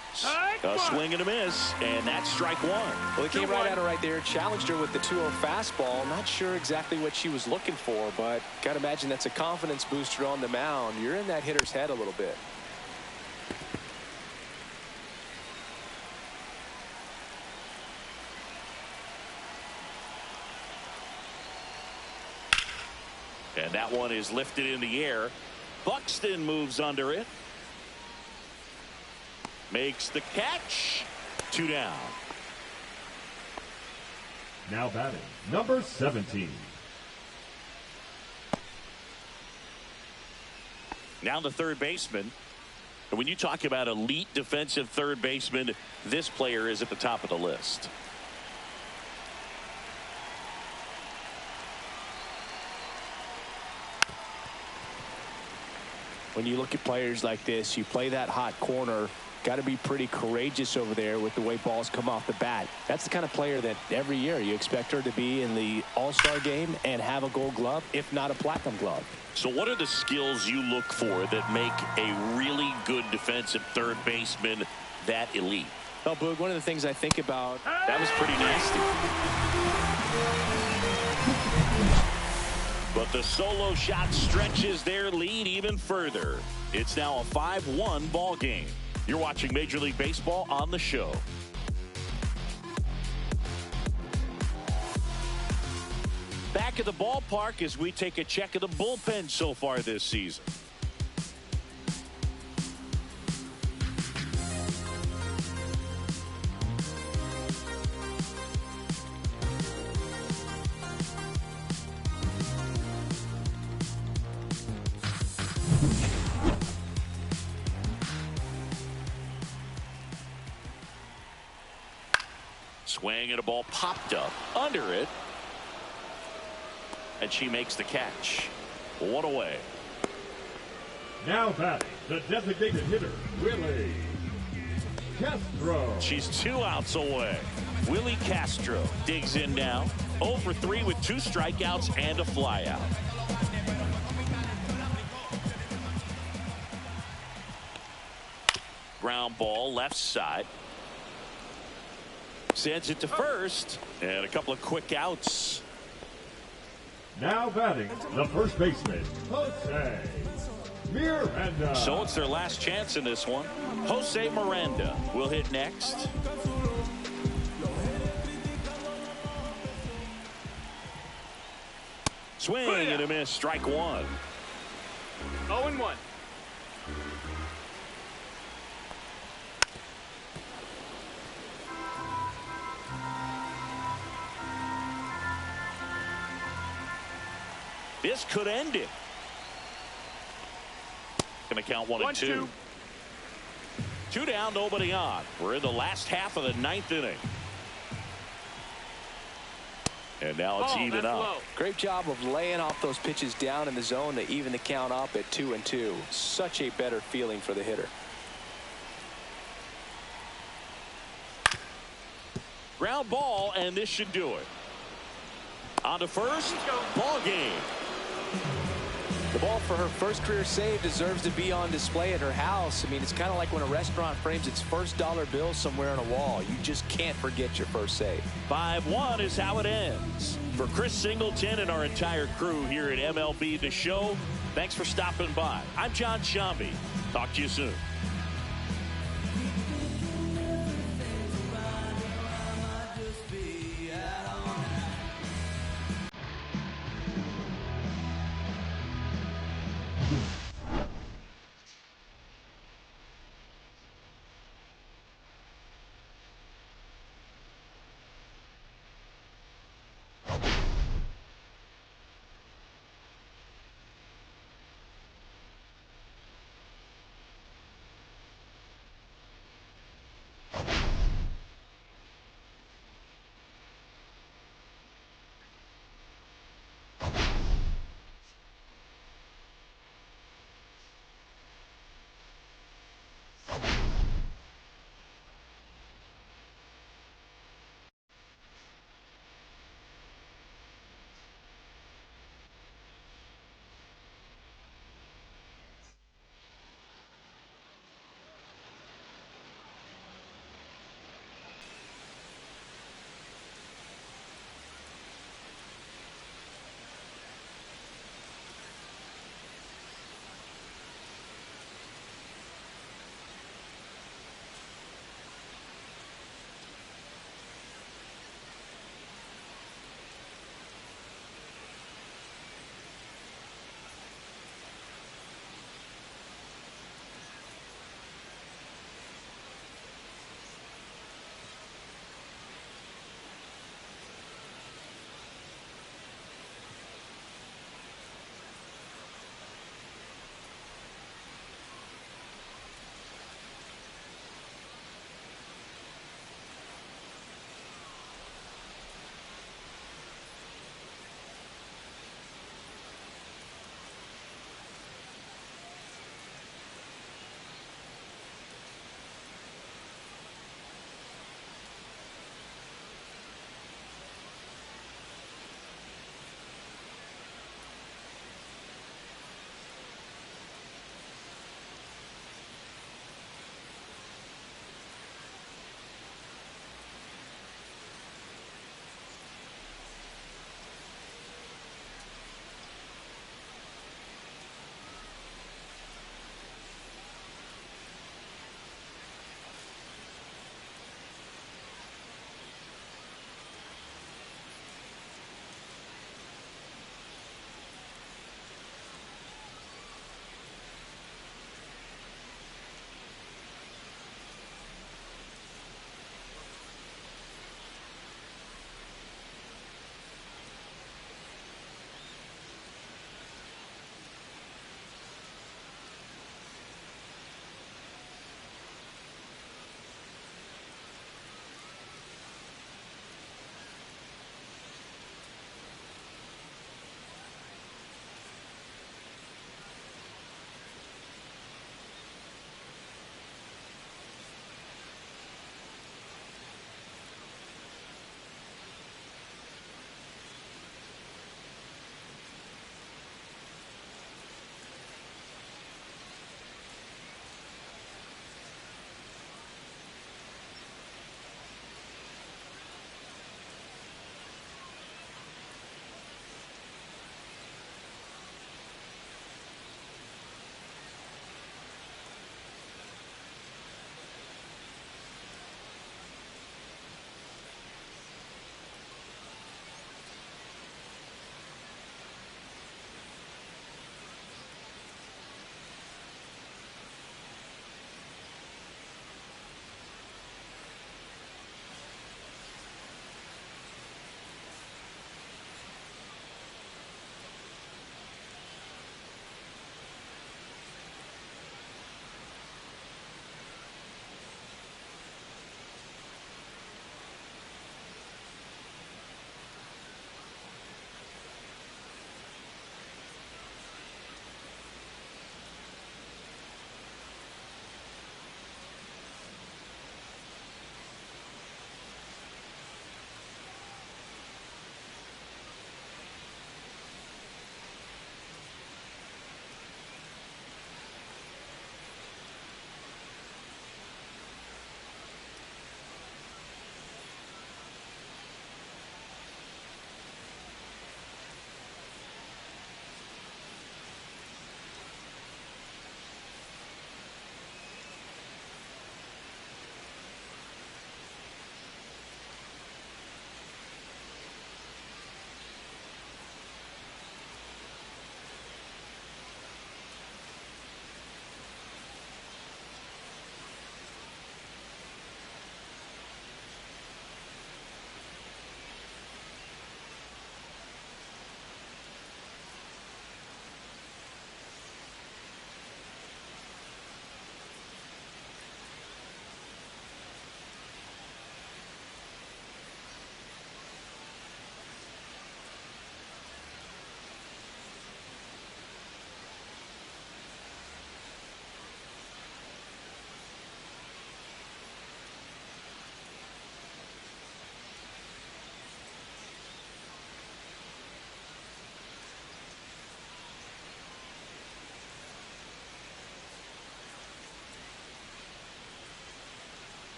A swing and a miss, and that's strike 1. Well, he came right at her right there, challenged her with the 2-0 fastball. Not sure exactly what she was looking for, but got to imagine that's a confidence booster on the mound. You're in that hitter's head a little bit. And that one is lifted in the air. Buxton moves under it. Makes the catch. 2 down. now batting, number 17. Now the third baseman. And when you talk about elite defensive third baseman, this player is at the top of the list. When you look at players like this, you play that hot corner, Got to be pretty courageous over there with the way balls come off the bat. That's the kind of player that every year you expect her to be in the All-Star game and have a Gold Glove, if not a Platinum Glove. So what are the skills you look for that make a really good defensive third baseman that elite? Well, Boog, one of the things I think about, that was pretty nasty. But the solo shot stretches their lead even further. It's now a 5-1 ball game. You're watching Major League Baseball on the show. Back at the ballpark as we take a check of the bullpen so far this season. Swing and a ball popped up under it. And she makes the catch. One away. Now batting, the designated hitter, Willie Castro. She's 2 outs away. Willie Castro digs in now. 0 for 3 with 2 strikeouts and a flyout. Ground ball left side. Sends it to first. And a couple of quick outs. Now batting, the first baseman, Jose Miranda. So it's their last chance in this one. Jose Miranda will hit next. Swing and a miss. Strike one. 0-1. This could end it. Going to count 1 and 2. 2 down, nobody on. We're in the last half of the 9th inning. And now it's even up. Low. Great job of laying off those pitches down in the zone to even the count up at 2 and 2. Such a better feeling for the hitter. Ground ball, and this should do it. On to first. Ball game. The ball for her first career save deserves to be on display at her house. I mean, it's kind of like when a restaurant frames its first dollar bill somewhere on a wall. You just can't forget your first save. 5-1 is how it ends. For Chris Singleton and our entire crew here at MLB The Show, thanks for stopping by. I'm John Shambi. Talk to you soon.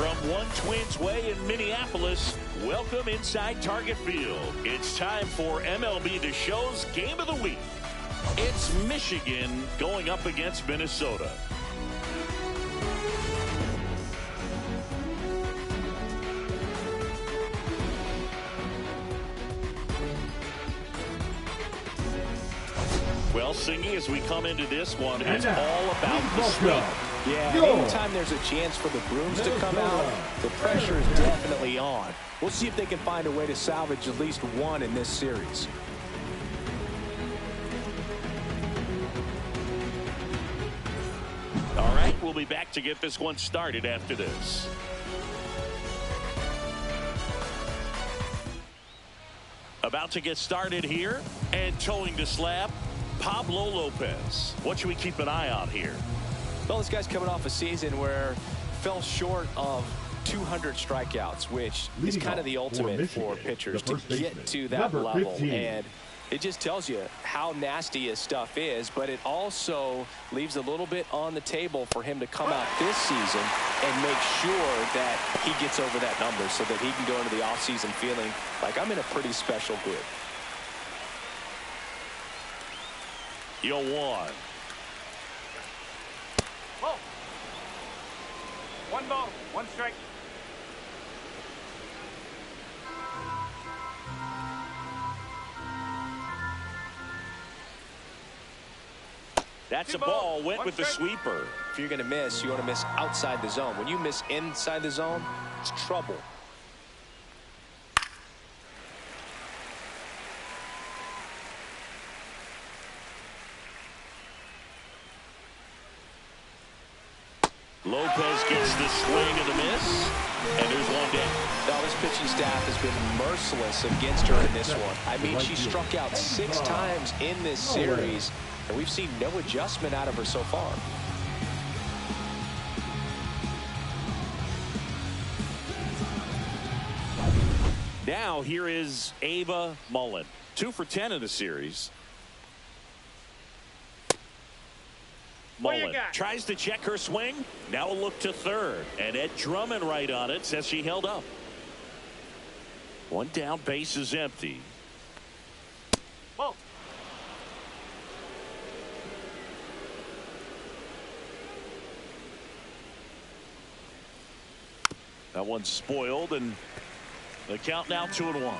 From One Twins Way in Minneapolis, welcome inside Target Field. It's time for MLB The Show's Game of the Week. It's Michigan going up against Minnesota. Well, Singy, as we come into this one, it's all about the sweep. Yeah, anytime there's a chance for the Brooms to come out, the pressure is definitely on. We'll see if they can find a way to salvage at least one in this series. All right, we'll be back to get this one started after this. About to get started here, and towing the slab, Pablo Lopez. What should we keep an eye on here? Well, this guy's coming off a season where fell short of 200 strikeouts, which is kind of the ultimate for pitchers to get to that level. And it just tells you how nasty his stuff is, but it also leaves a little bit on the table for him to come out this season and make sure that he gets over that number so that he can go into the offseason feeling like I'm in a pretty special group. 0-1. Whoa. One ball, one strike. That's a ball, went with the sweeper. If you're going to miss, you want to miss outside the zone. When you miss inside the zone, it's trouble. Lopez gets the swing and the miss, and there's one down. Now, this pitching staff has been merciless against her in this one. I mean, she struck out 6 times in this series, and we've seen no adjustment out of her so far. Now here is Ava Mullen, 2 for 10 in the series. Mullen tries to check her swing. Now a look to third, and Ed Drummond right on it, says she held up. One down, base is empty. Whoa. That one's spoiled, and the count now 2-1.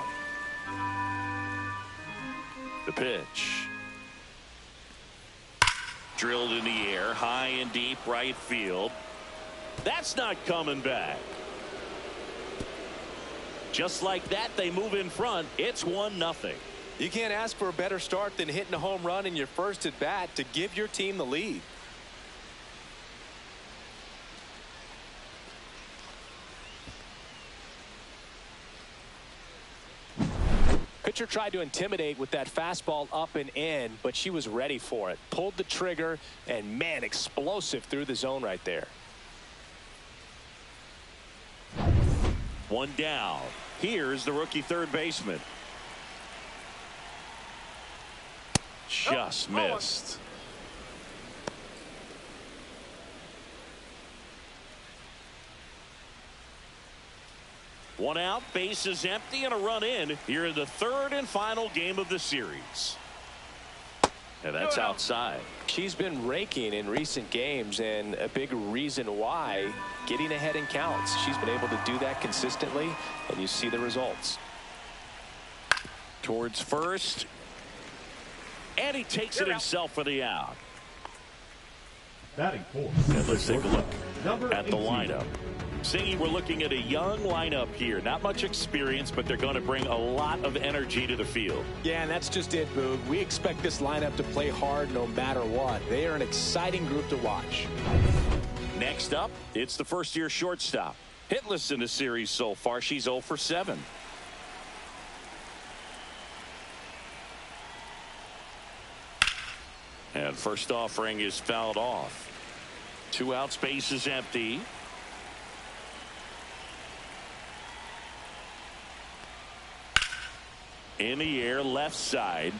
The pitch. Drilled in the air, high and deep right field. That's not coming back. Just like that, they move in front. It's 1-0. You can't ask for a better start than hitting a home run in your first at bat to give your team the lead. Pitcher tried to intimidate with that fastball up and in, but she was ready for it. Pulled the trigger, and man, explosive through the zone right there. One down. Here's the rookie third baseman. Just missed. One out, base is empty, and a run in here in the third and final game of the series. And that's outside. She's been raking in recent games, and a big reason why, getting ahead in counts. She's been able to do that consistently, and you see the results. Towards first, and he takes it himself for the out. Batting fourth. And let's take a look at the 18. lineup. Singy, we're looking at a young lineup here. Not much experience, but they're going to bring a lot of energy to the field. Yeah, and that's just it, Boog. We expect this lineup to play hard no matter what. They are an exciting group to watch. Next up, it's the first-year shortstop. Hitless in the series so far. She's 0 for 7. And first offering is fouled off. 2 outs, base is empty. In the air, left side.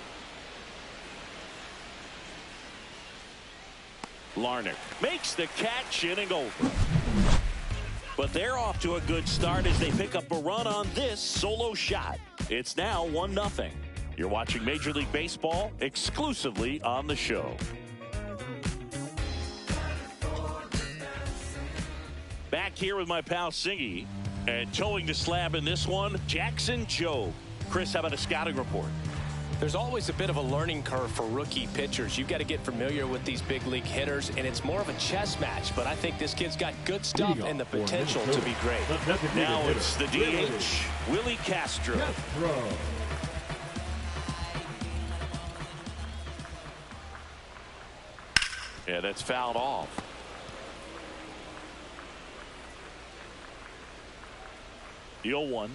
Larnach makes the catch, inning over. But they're off to a good start as they pick up a run on this solo shot. It's now 1-0. You're watching Major League Baseball exclusively on the show. Back here with my pal Singy, and towing the slab in this one, Jackson Jobe. Chris, how about a scouting report? There's always a bit of a learning curve for rookie pitchers. You've got to get familiar with these big league hitters, and it's more of a chess match. But I think this kid's got good stuff and the potential to be great. Now it's the DH, Willie Castro. Yeah, that's fouled off. The 0-1.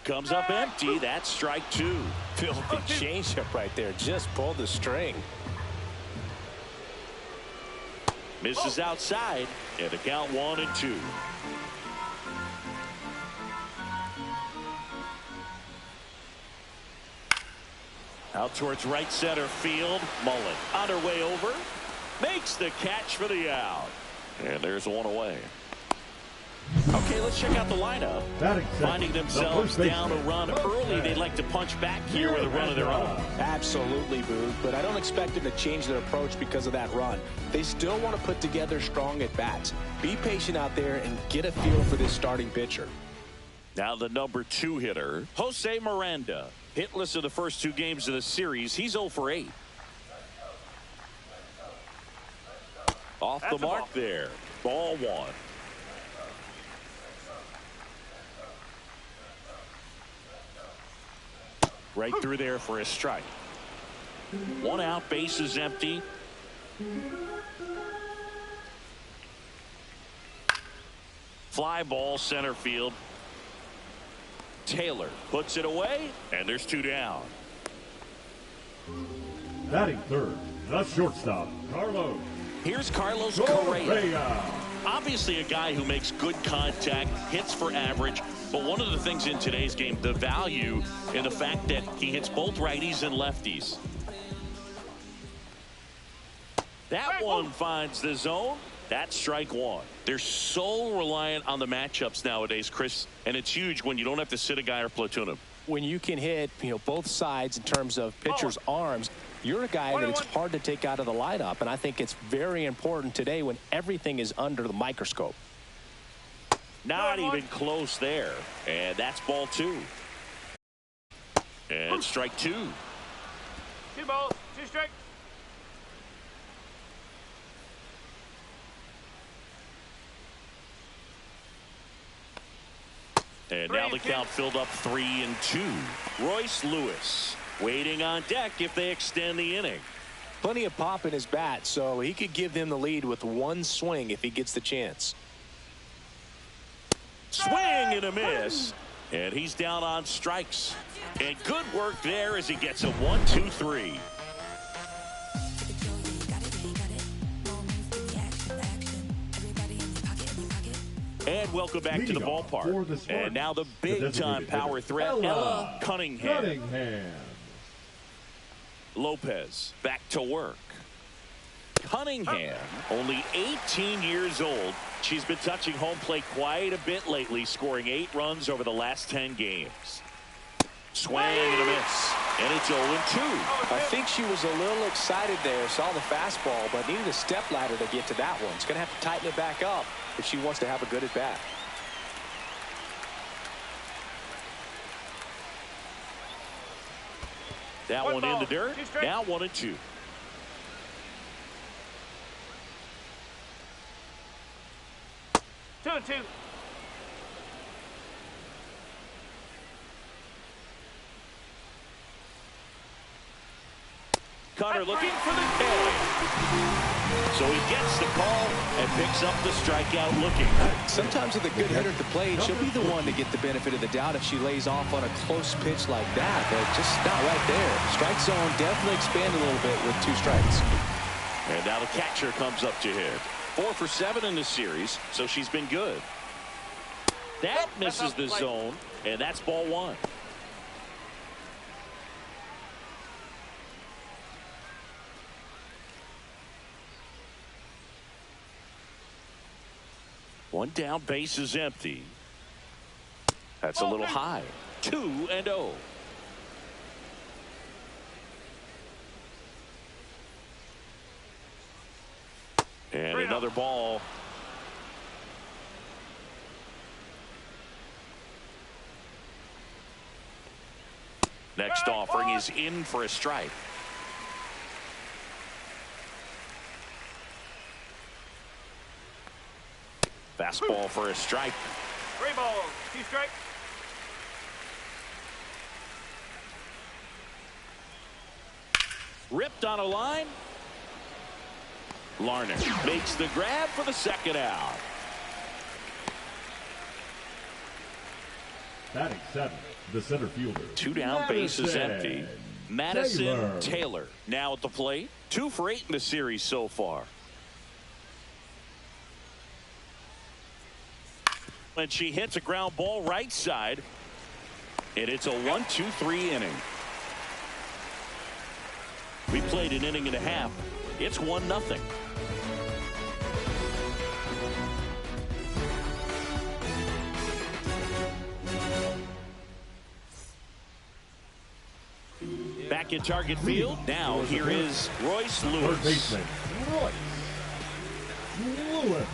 Comes up empty. That's strike 2. Filthy changeup right there. Just pulled the string. Misses outside. And the count 1-2. Out towards right center field. Mullen on her way over. Makes the catch for the out. And there's one away. Okay, let's check out the lineup. Finding themselves down a run early, they'd like to punch back here with a run of their own. Absolutely, Boog, but I don't expect them to change their approach because of that run. They still want to put together strong at-bats. Be patient out there and get a feel for this starting pitcher. Now the number 2 hitter, Jose Miranda. Hitless in the first 2 games of the series. He's 0 for 8. Off the mark there. Ball 1. Right through there for a strike. 1 out, base is empty. Fly ball center field. Taylor puts it away, and there's 2 down. Batting third, the shortstop, Carlos. Here's Carlos Correa. Obviously a guy who makes good contact, hits for average, but one of the things in today's game, the value in the fact that he hits both righties and lefties. That one finds the zone, That's strike one. They're so reliant on the matchups nowadays, Chris, and it's huge when you don't have to sit a guy or platoon him. When you can hit, both sides in terms of pitchers' arms, you're a guy that it's hard to take out of the lineup, and I think it's very important today when everything is under the microscope. Not even close there, and that's ball two. And strike two. 2 balls, 2 strikes. And now the count filled up 3-2. Royce Lewis waiting on deck if they extend the inning. Plenty of pop in his bat, so he could give them the lead with one swing if he gets the chance. Swing and a miss. And he's down on strikes. And good work there as he gets a 1-2-3. And welcome back to the ballpark. And now the big-time power threat, Ella Cunningham. Lopez back to work. Cunningham, only 18 years old. She's been touching home plate quite a bit lately, scoring 8 runs over the last 10 games. Swing and a miss. And it's 0-2. I think she was a little excited there, saw the fastball, but needed a step ladder to get to that one. She's going to have to tighten it back up if she wants to have a good at bat. That one in the dirt. Now 1-2. Two and two. Cutter looking for the K. So he gets the call and picks up the strikeout looking. Sometimes with a good hitter at the plate, she'll be the one to get the benefit of the doubt if she lays off on a close pitch like that, but just not right there. Strike zone definitely expanded a little bit with 2 strikes. And now the catcher comes up to hit. 4 for 7 in the series, so she's been good. That misses the zone, and that's ball 1. One down, base is empty. That's a little high. 2-0. And another ball. Next offering is in for a strike. Fastball for a strike. 3 balls, 2 strikes. Ripped on a line. Larner makes the grab for the second out. Batting 7th, the center fielder. 2 down, base is empty. Madison Taylor now at the plate. 2 for 8 in the series so far. And she hits a ground ball right side. And it's a 1-2-3 inning. We played an inning and a half. It's 1-0. Back in target field. Now here is Royce Lewis. Third baseman, Royce Lewis.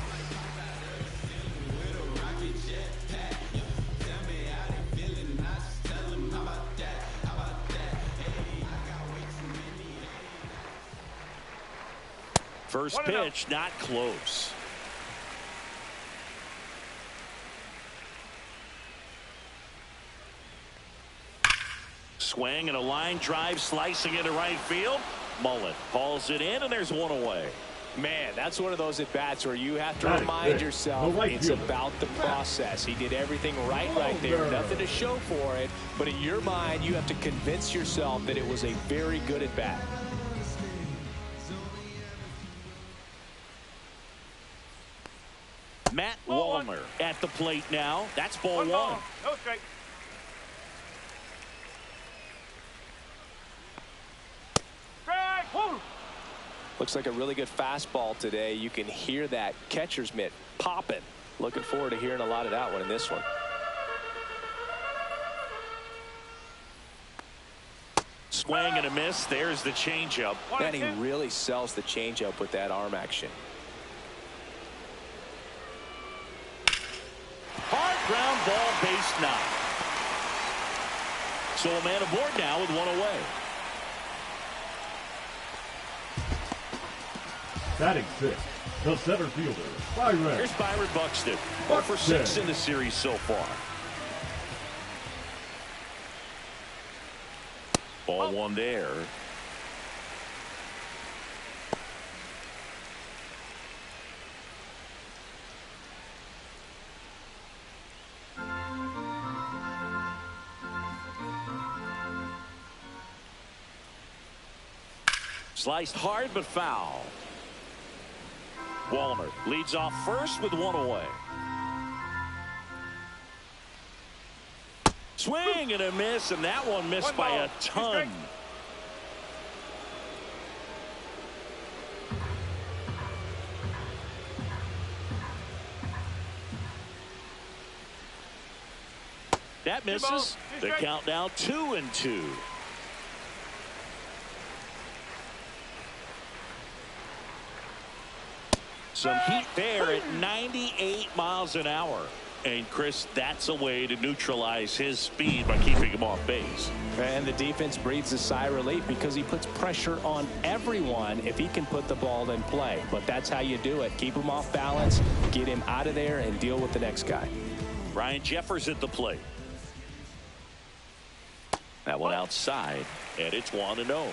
First pitch, not close. Swing and a line drive slicing into right field. Mullen hauls it in, and there's one away. Man, that's one of those at bats where you have to remind yourself it's about the process. He did everything right there. Nothing to show for it, but in your mind, you have to convince yourself that it was a very good at bat. Matt Wallner at the plate now. That's ball 1. No strike. Strike. Woo. Looks like a really good fastball today. You can hear that catcher's mitt popping. Looking forward to hearing a lot of that one in this one. Swing and a miss. There's the changeup. And he really sells the changeup with that arm action. Hard ground ball, base 9. So a man aboard now with 1 away. Batting 6th, the center fielder, Byron. Here's Byron Buxton. 4 for 6 in the series so far. Ball 1 there. Sliced hard but foul. Wallner leads off first with 1 away. Swing and a miss, and that one missed by a ton. That misses. The count now 2-2. Some heat there at 98 miles an hour. And Chris, that's a way to neutralize his speed by keeping him off base. And the defense breathes a sigh of relief because he puts pressure on everyone if he can put the ball in play. But that's how you do it. Keep him off balance, get him out of there, and deal with the next guy. Ryan Jeffers at the plate. That one outside, and it's 1-0.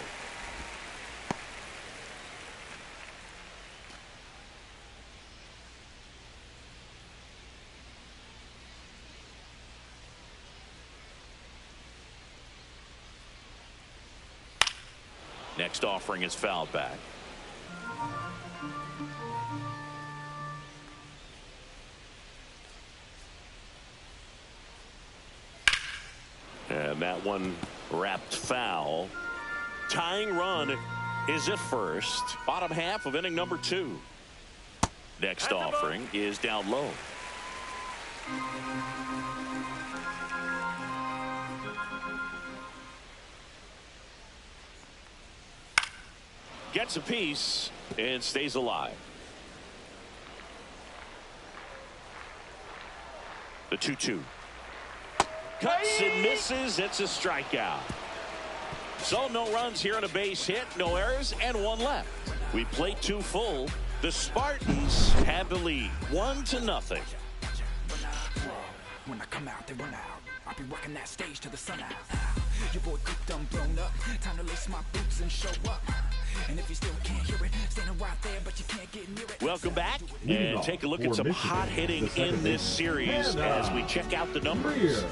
Next offering is fouled back. And that one wrapped foul. Tying run is at first. Bottom half of inning number 2. Next offering is down low. Gets a piece and stays alive. The 2-2. Cuts and misses. It's a strikeout. So no runs here on a base hit, no errors, and 1 left. We played 2 full. The Spartans have the lead, 1-0. When I come out, they run out. I'll be working that stage till the sun out. Your boy cooked, I'm blown up. Time to lace my boots and show up. And if you still can't hear it, standing right there, but you can't get near it. Welcome back, and take a look at some hot hitting in this series as we check out the numbers.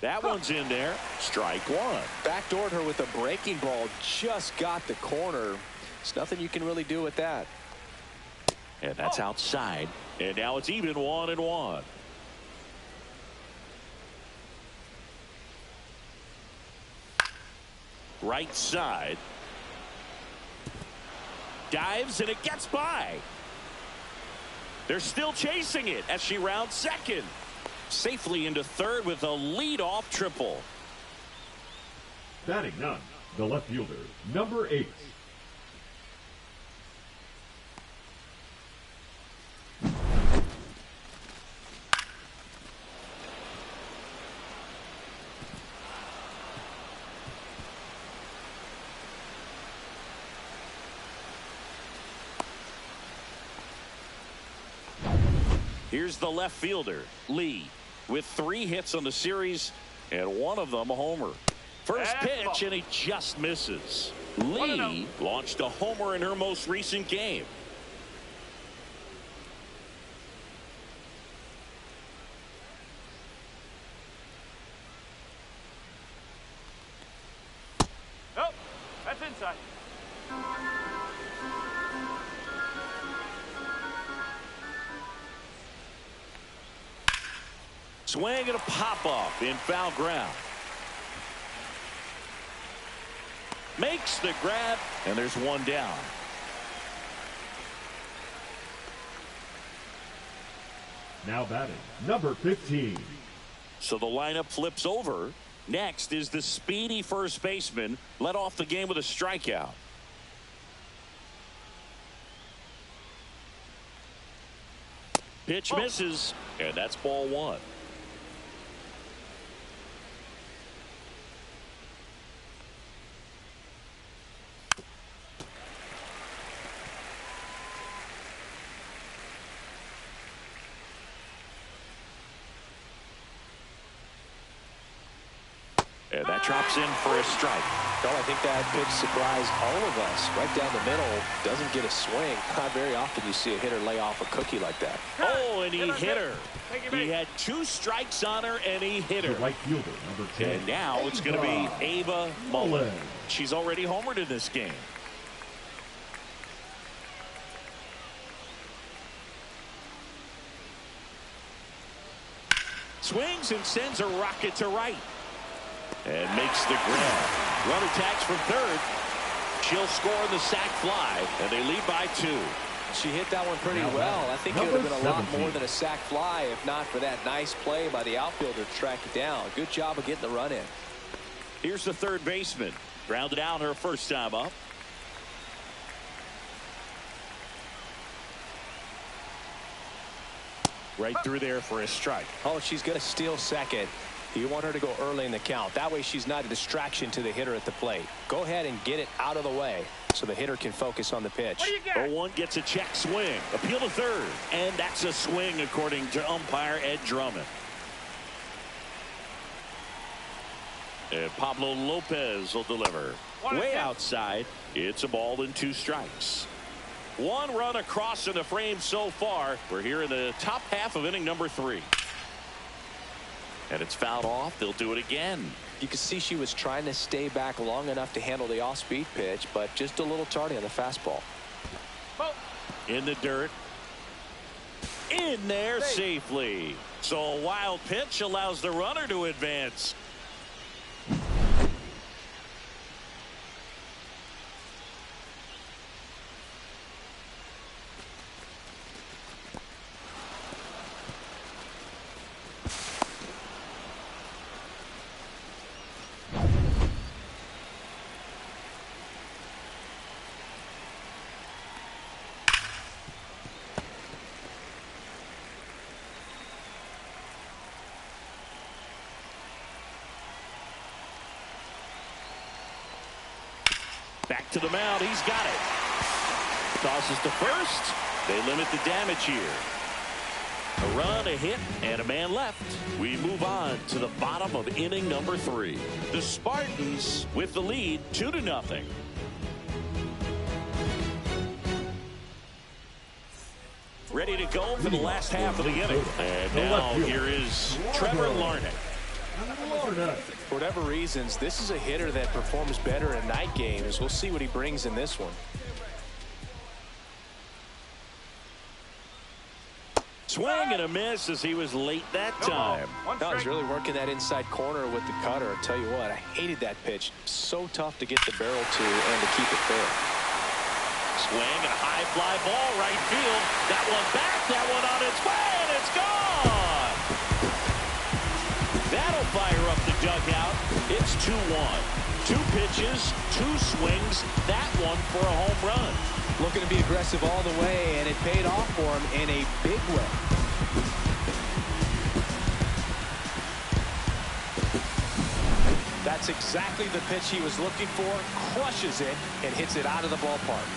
That one's in there. Strike 1. Backdoored her with a breaking ball. Just got the corner. There's nothing you can really do with that. And that's outside. And now it's even 1-1. Right side. Dives and it gets by. They're still chasing it as she rounds second. Safely into third with a leadoff triple. Batting 9, the left fielder, number 8. Here's the left fielder, Lee, with 3 hits on the series and 1 of them a homer. First pitch, and he just misses. Lee launched a homer in her most recent game. side. Swing and a pop-off in foul ground. Makes the grab, and there's one down. Now batting, number 15. So the lineup flips over. Next is the speedy first baseman, led off the game with a strikeout. Pitch misses, and that's ball one. And that drops in for a strike. Well, I think that pitch surprised all of us. Right down the middle, doesn't get a swing. Not very often you see a hitter lay off a cookie like that. Oh, and he hit her. He had 2 strikes on her, and he hit her. The right fielder, number 10. And now it's going to be Ava Mullen. She's already homered in this game. Swings and sends a rocket to right. And makes the grab. Runner tags from third. She'll score the sac fly, and they lead by 2. She hit that one pretty well. I think it would have been a lot more than a sac fly if not for that nice play by the outfielder to track it down. Good job of getting the run in. Here's the third baseman. Grounded out her first time up. Right through there for a strike. Oh, she's going to steal second. You want her to go early in the count. That way she's not a distraction to the hitter at the plate. Go ahead and get it out of the way so the hitter can focus on the pitch. 0-1 gets a check swing. Appeal to third. And that's a swing according to umpire Ed Drummond. And Pablo Lopez will deliver. Way outside. It's a ball and 2 strikes. 1 run across in the frame so far. We're here in the top half of inning number 3. And it's fouled off. They'll do it again. You can see she was trying to stay back long enough to handle the off-speed pitch, but just a little tardy on the fastball. In the dirt. In there safely. So a wild pitch allows the runner to advance. Back to the mound. He's got it. Tosses to first. They limit the damage here. A run, a hit, and a man left. We move on to the bottom of inning number 3. The Spartans with the lead 2-0. Ready to go for the last half of the inning. And now here is Trevor Larnach. For whatever reasons, this is a hitter that performs better in night games. We'll see what he brings in this one. Swing and a miss as he was late that time. No, he's really working that inside corner with the cutter. I'll tell you what, I hated that pitch. So tough to get the barrel to and to keep it fair. Swing and a high fly ball right field. That one back, that one on its way, and it's gone. That'll fire up the dugout. It's 2-1. 2 pitches, 2 swings. That one for a home run. Looking to be aggressive all the way, and it paid off for him in a big way. That's exactly the pitch he was looking for. Crushes it and hits it out of the ballpark.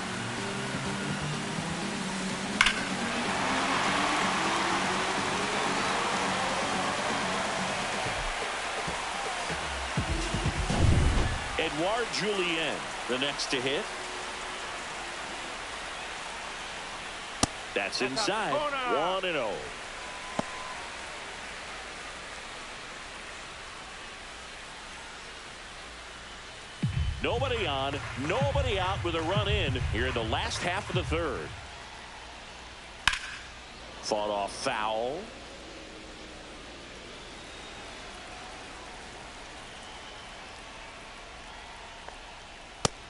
Edouard Julien, the next to hit. That's inside. 1-0. Nobody on, nobody out with a run in here in the last half of the third. Fought off foul.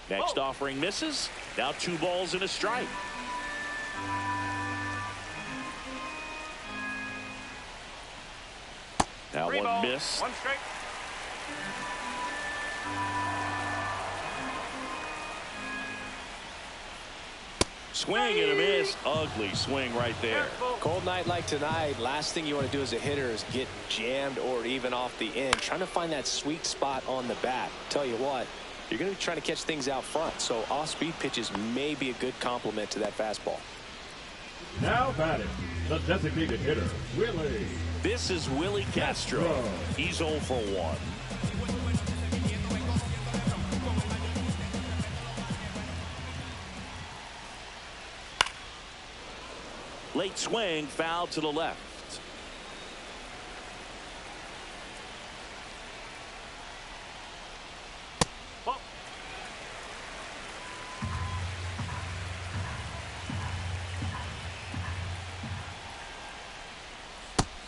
Next offering misses. Now 2 balls and a strike. Now 3 one balls, miss. 1 strike. Swing and a miss. Ugly swing right there. Cold night like tonight, last thing you want to do as a hitter is get jammed or even off the end. Trying to find that sweet spot on the bat. Tell you what, you're going to be trying to catch things out front, so off-speed pitches may be a good complement to that fastball. Now batting, the designated hitter, Willie. This is Willie Castro. He's 0 for 1. Late swing, foul to the left.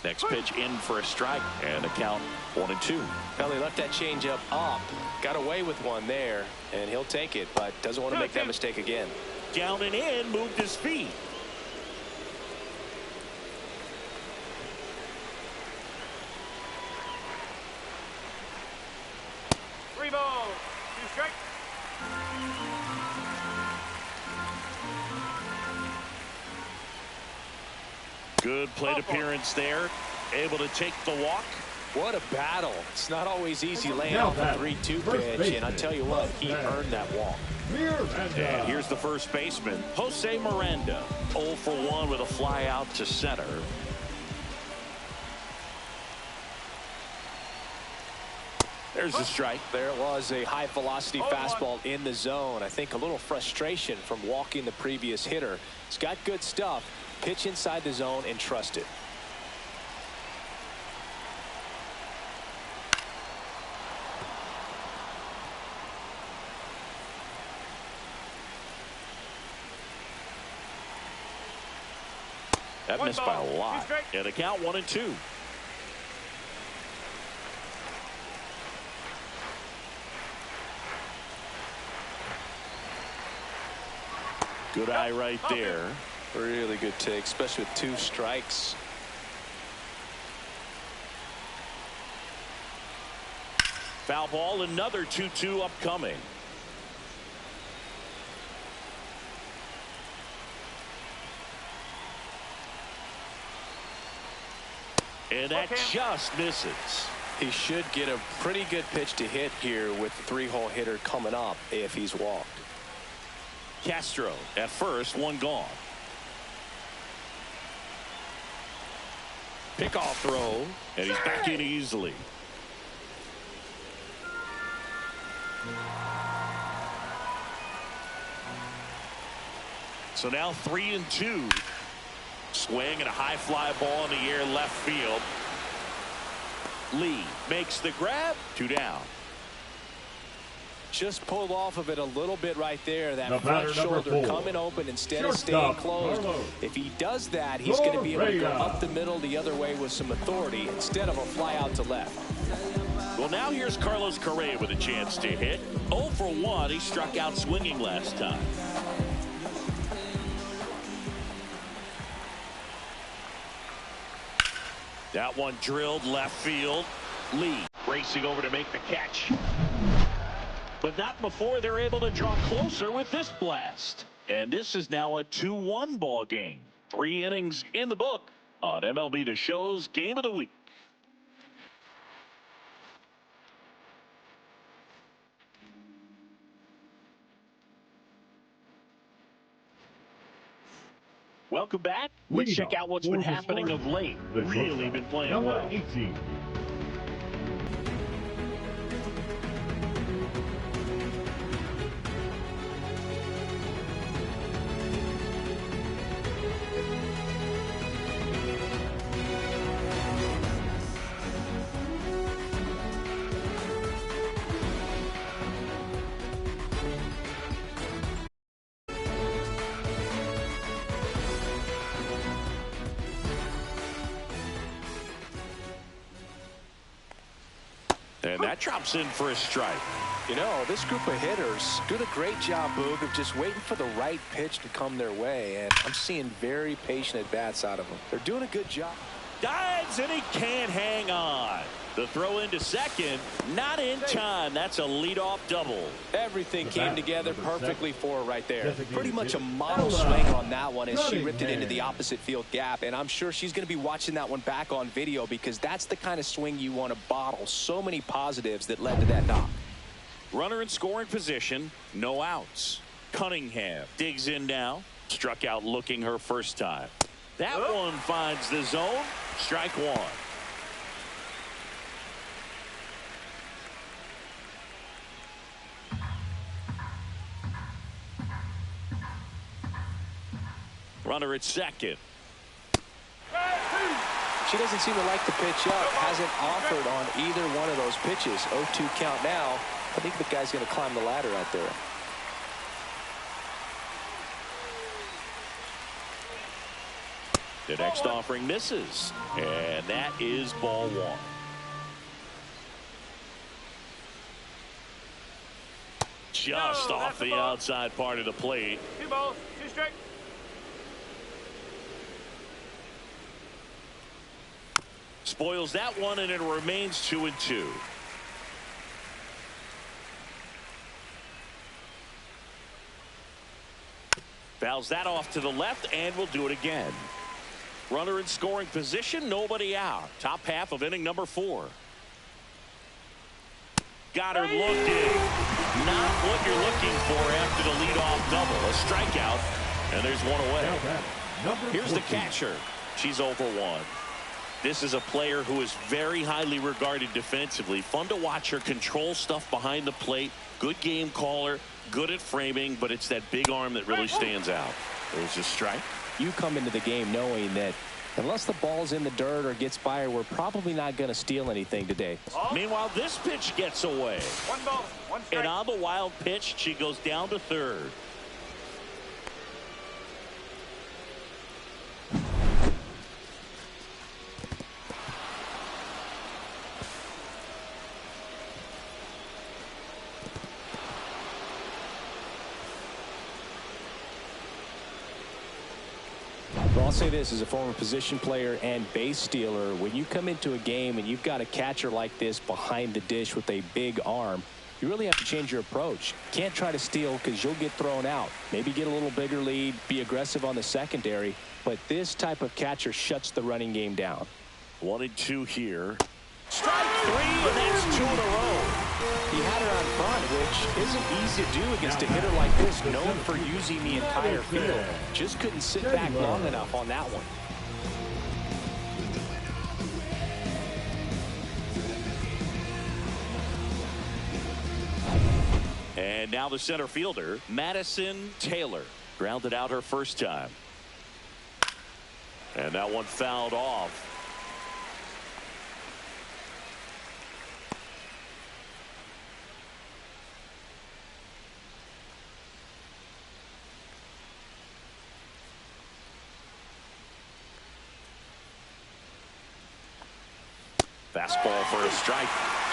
Next pitch in for a strike and a count 1-2. Well, he left that changeup up, got away with one there, and he'll take it, but doesn't want to make that mistake again. Down and in, moved his feet. Three balls, 2 strikes. Good plate appearance there. Able to take the walk. What a battle. It's not always easy laying off a 3-2 pitch, and I tell you what, he earned that walk. And here's the first baseman, Jose Miranda. 0 for 1 with a fly out to center. There's a strike. There was a high velocity fastball in the zone. I think a little frustration from walking the previous hitter. He's got good stuff. Pitch inside the zone and trust it. That missed by a lot. And a count 1-2. Good eye right there. Really good take, especially with 2 strikes. Foul ball, another 2-2 upcoming. And that just misses. He should get a pretty good pitch to hit here with the 3-hole hitter coming up if he's walked. Castro at first, 1 gone. Pickoff throw, and he's back in easily. So now 3-2. Swing and a high fly ball in the air left field. Lee makes the grab. 2 down. Just pulled off of it a little bit right there. That front shoulder coming open instead of staying closed. If he does that, he's going to be able to go up the middle the other way with some authority instead of a fly out to left. Well, now here's Carlos Correa with a chance to hit. 0 for 1. He struck out swinging last time. That one drilled left field. Lee racing over to make the catch. But not before they're able to draw closer with this blast. And this is now a 2-1 ball game. 3 innings in the book on MLB The Show's Game of the Week. Welcome back. Let's check out what's been happening of late. Really been playing well. 18. And that drops in for a strike. You know, this group of hitters doing a great job, Boog, of just waiting for the right pitch to come their way. And I'm seeing very patient at-bats out of them. They're doing a good job. Dives, and he can't hang on. The throw into second, not in time. That's a leadoff double. Everything came together perfectly for her right there. Pretty much a model swing on that one as she ripped it into the opposite field gap. And I'm sure she's going to be watching that one back on video because that's the kind of swing you want to bottle. So many positives that led to that knock. Runner in scoring position, no outs. Cunningham digs in now. Struck out looking her first time. That one finds the zone. Strike one. Runner at second. She doesn't seem to like the pitch up. Hasn't offered on either one of those pitches. 0-2 count now. I think the guy's going to climb the ladder out there. The next offering misses. And that is ball one. Just off the outside part of the plate. 2 balls, 2 strikes. Spoils that one, and it remains 2-2. Fouls that off to the left, and will do it again. Runner in scoring position, nobody out. Top half of inning number 4. Got her looking. Not what you're looking for after the leadoff double. A strikeout, and there's one away. Here's the catcher. She's over 1. This is a player who is very highly regarded defensively. Fun to watch her control stuff behind the plate. Good game caller, good at framing, but it's that big arm that really stands out. There's a strike. You come into the game knowing that unless the ball's in the dirt or gets by her, we're probably not going to steal anything today. Meanwhile, this pitch gets away. 1 ball, 1 strike. And on the wild pitch, she goes down to third. I'll say this as a former position player and base stealer. When you come into a game and you've got a catcher like this behind the dish with a big arm, you really have to change your approach. Can't try to steal because you'll get thrown out. Maybe get a little bigger lead, be aggressive on the secondary. But this type of catcher shuts the running game down. 1-2 here. Strike 3, and that's 2 in a row. He had her on front, which isn't easy to do against a hitter like this, known for using the entire field. Just couldn't sit back long enough on that one. And now the center fielder, Madison Taylor, grounded out her first time. And that one fouled off. Fastball for a strike.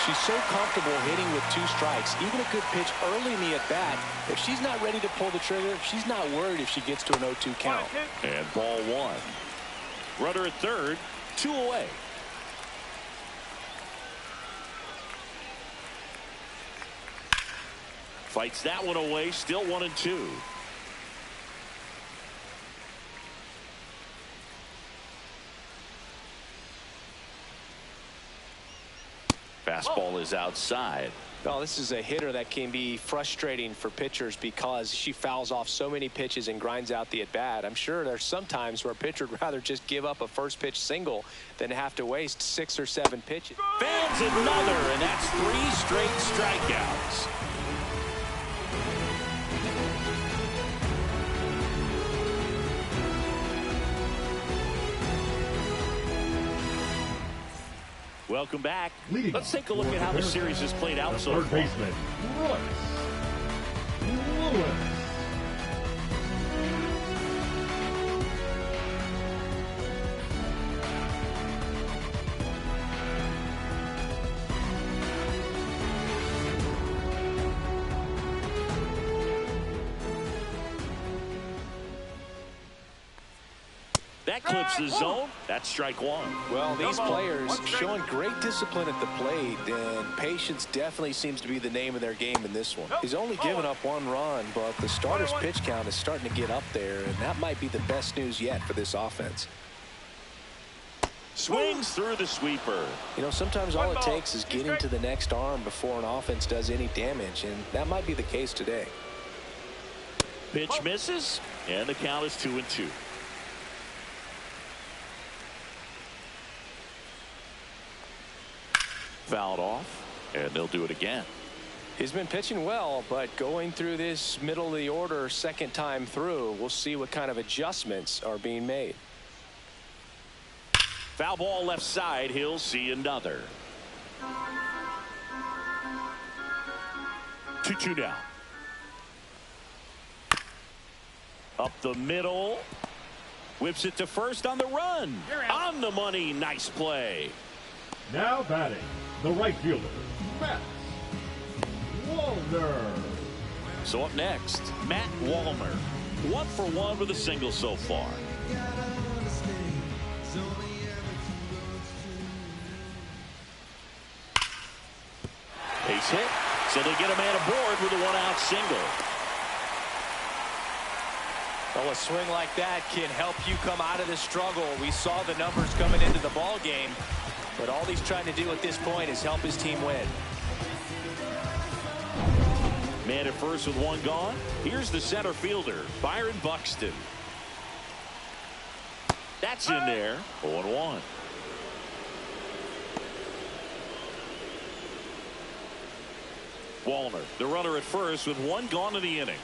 She's so comfortable hitting with 2 strikes. Even a good pitch early in the at-bat. If she's not ready to pull the trigger, she's not worried if she gets to an 0-2 count. And ball 1. Runner at third, 2 away. Fights that one away, still 1-2. Fastball is outside. Well, this is a hitter that can be frustrating for pitchers because she fouls off so many pitches and grinds out the at-bat. I'm sure there's some times where a pitcher would rather just give up a first pitch single than have to waste 6 or 7 pitches. Fans another, and that's 3 straight strikeouts. Welcome back. Let's take a look at how the series has played out so far. Third baseman, Lewis. That clips the zone. That's strike one. Well, these players showing great discipline at the plate, and patience definitely seems to be the name of their game in this one. He's only given up 1 run, but the starter's pitch count is starting to get up there, and that might be the best news yet for this offense. Swings through the sweeper. You know, sometimes all it takes is getting to the next arm before an offense does any damage, and that might be the case today. Pitch misses, and the count is 2-2. Fouled off, and they'll do it again. He's been pitching well, but going through this middle of the order second time through, we'll see what kind of adjustments are being made. Foul ball left side. He'll see another. 2-2 now. Up the middle. Whips it to first on the run. On the money. Nice play. Now batting, the right fielder, Matt Wallner. So up next, Matt Wallner. 1 for 1 with a single so far. Base hit, so they get a man aboard with a 1-out single. Well, a swing like that can help you come out of the struggle. We saw the numbers coming into the ball game, but all he's trying to do at this point is help his team win. Man at first with 1 gone. Here's the center fielder, Byron Buxton. That's in there. 0-1. Wallner, the runner at first with 1 gone in the inning.